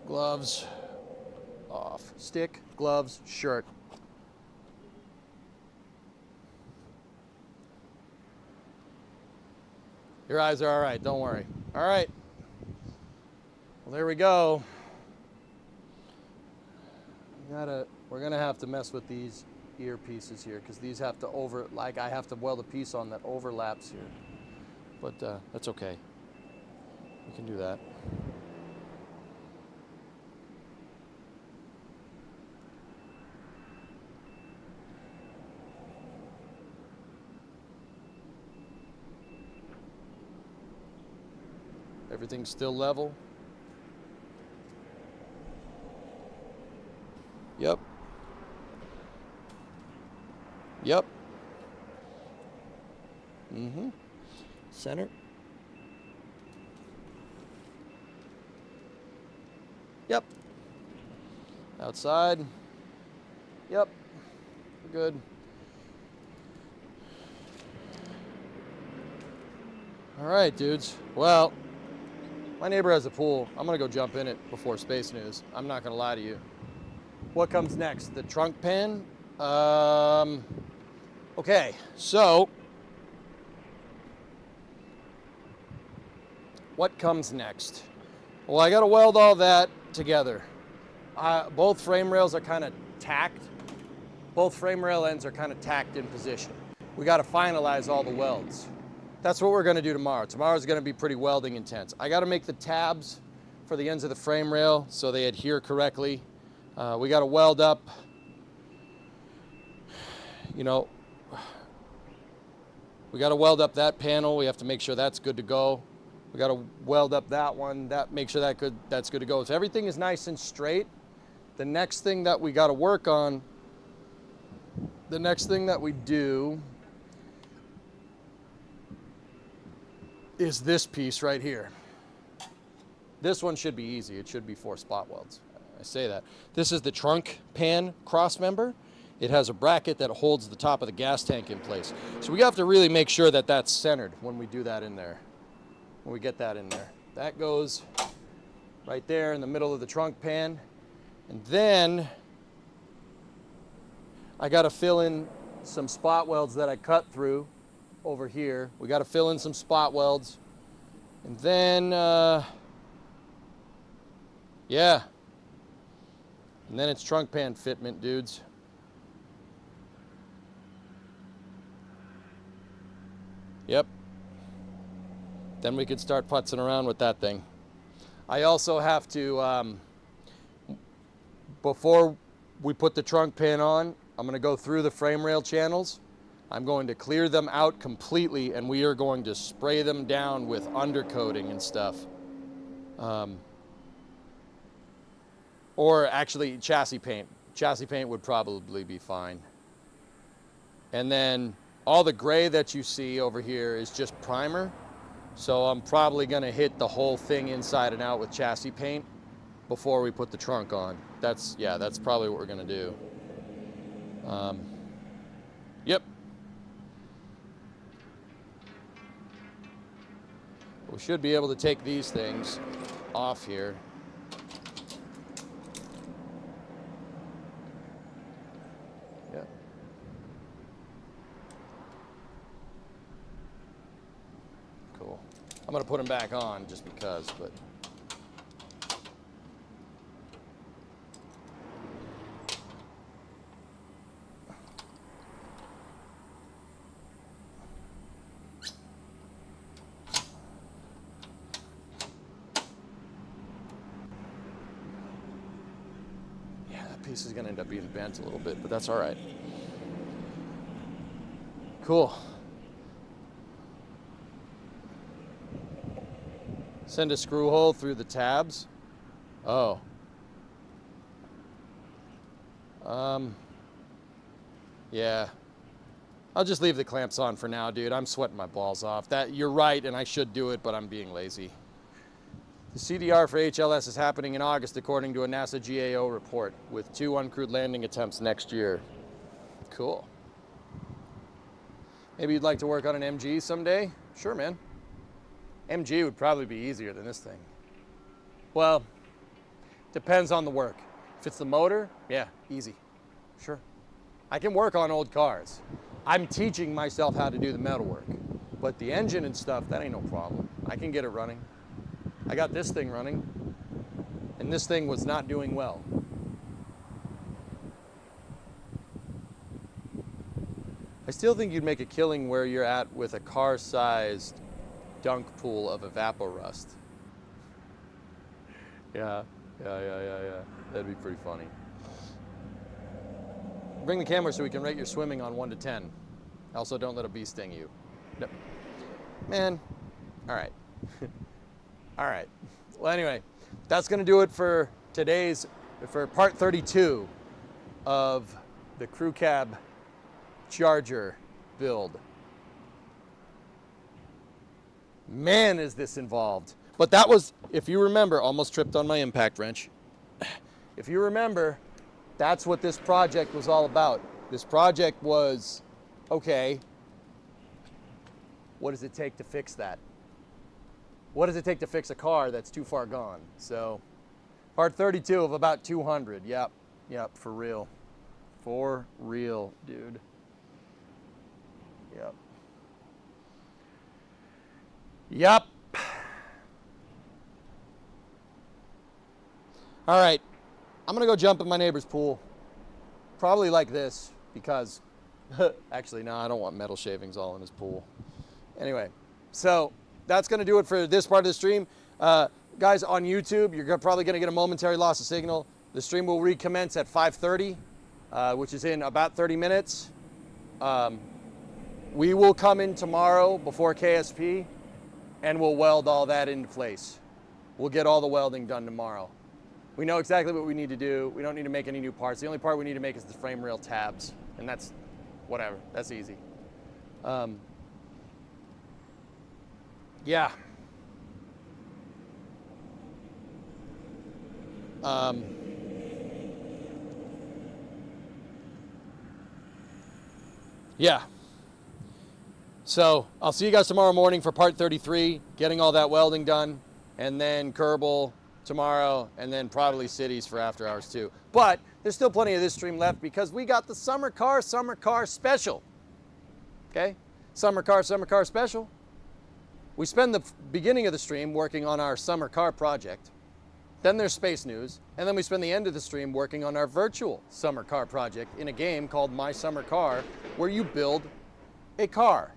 Gloves off. Stick, gloves, shirt. Your eyes are all right, don't worry. All right. Well, there we go. We're gonna have to mess with these earpieces here because these have to I have to weld a piece on that overlaps here. But that's okay. We can do that. Everything's still level. Yep. Yep. Mm-hmm. Center. Yep. Outside. Yep. We're good. All right, dudes. Well, my neighbor has a pool. I'm gonna go jump in it before space news. I'm not gonna lie to you. What comes next? The trunk pan? Okay, so what comes next? Well, I gotta weld all that together. Both frame rails are kind of tacked. Both frame rail ends are kind of tacked in position. We gotta finalize all the welds. That's what we're gonna do tomorrow. Tomorrow's gonna be pretty welding intense. I gotta make the tabs for the ends of the frame rail so they adhere correctly. We gotta weld up, you know, we gotta weld up that panel. We have to make sure that's good to go. We gotta weld up that one, make sure that's good to go. If everything is nice and straight, the next thing that we gotta work on, the next thing that we do is this piece right here. This one should be easy. It should be 4 spot welds. I say that. This is the trunk pan cross member. It has a bracket that holds the top of the gas tank in place. So we have to really make sure that that's centered when we do that in there, when we get that in there. That goes right there in the middle of the trunk pan. And then I got to fill in some spot welds that I cut through over here. We got to fill in some spot welds. And then, yeah. And then it's trunk pan fitment, dudes. Yep. Then we could start putzing around with that thing. I also have to, before we put the trunk pan on, I'm going to go through the frame rail channels. I'm going to clear them out completely, and we are going to spray them down with undercoating and stuff. Or actually chassis paint. Chassis paint would probably be fine. And then all the gray that you see over here is just primer. So I'm probably gonna hit the whole thing inside and out with chassis paint before we put the trunk on. That's probably what we're gonna do. Yep. We should be able to take these things off here. Yep. Cool. I'm gonna put them back on just because, but. Piece is going to end up being bent a little bit, but that's all right. Cool. Send a screw hole through the tabs. Oh. Yeah. I'll just leave the clamps on for now, dude. I'm sweating my balls off. You're right, and I should do it, but I'm being lazy. The CDR for HLS is happening in August, according to a NASA GAO report, with 2 uncrewed landing attempts next year. Cool. Maybe you'd like to work on an MG someday? Sure, man. MG would probably be easier than this thing. Well, depends on the work. If it's the motor, yeah, easy. Sure. I can work on old cars. I'm teaching myself how to do the metal work. But the engine and stuff, that ain't no problem. I can get it running. I got this thing running, and this thing was not doing well. I still think you'd make a killing where you're at with a car-sized dunk pool of evaporust. Yeah. That'd be pretty funny. Bring the camera so we can rate your swimming on 1 to 10. Also, don't let a bee sting you. No. Man, all right. All right. Well, anyway, that's going to do it for for part 32 of the crew cab Charger build. Man, is this involved. But that was, if you remember, almost tripped on my impact wrench. If you remember, that's what this project was all about. This project was, okay, what does it take to fix that? What does it take to fix a car that's too far gone? So, part 32 of about 200. Yep, for real. For real, dude. Yep. All right, I'm gonna go jump in my neighbor's pool. Probably like this, because, actually, no, I don't want metal shavings all in his pool. Anyway, so, that's going to do it for this part of the stream. Guys, on YouTube, you're probably going to get a momentary loss of signal. The stream will recommence at 5:30, which is in about 30 minutes. We will come in tomorrow before KSP, and we'll weld all that into place. We'll get all the welding done tomorrow. We know exactly what we need to do. We don't need to make any new parts. The only part we need to make is the frame rail tabs, and that's whatever. That's easy. Yeah. Yeah. So I'll see you guys tomorrow morning for part 33, getting all that welding done, and then Kerbal tomorrow, and then probably Cities for after hours too. But there's still plenty of this stream left because we got the summer car special. Okay? Summer car special. We spend the beginning of the stream working on our summer car project. Then there's space news, and then we spend the end of the stream working on our virtual summer car project in a game called My Summer Car, where you build a car.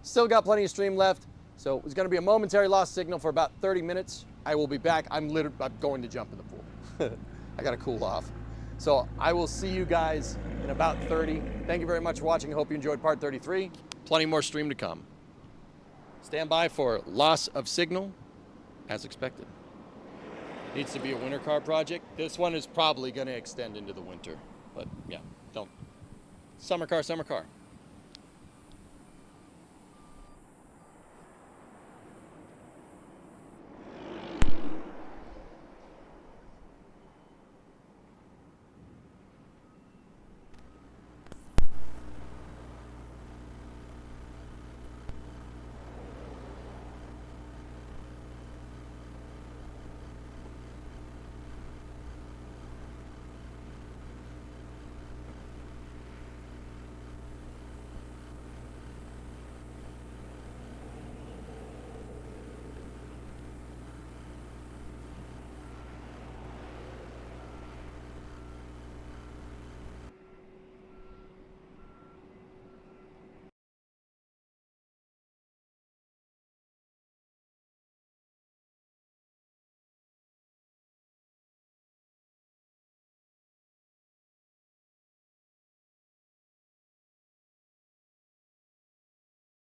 Still got plenty of stream left, so it's going to be a momentary lost signal for about 30 minutes. I will be back. I'm going to jump in the pool. I got to cool off. So I will see you guys in about 30. Thank you very much for watching. I hope you enjoyed part 33. Plenty more stream to come. Stand by for loss of signal as expected. Needs to be a winter car project. This one is probably going to extend into the winter. But yeah, don't. Summer car, summer car.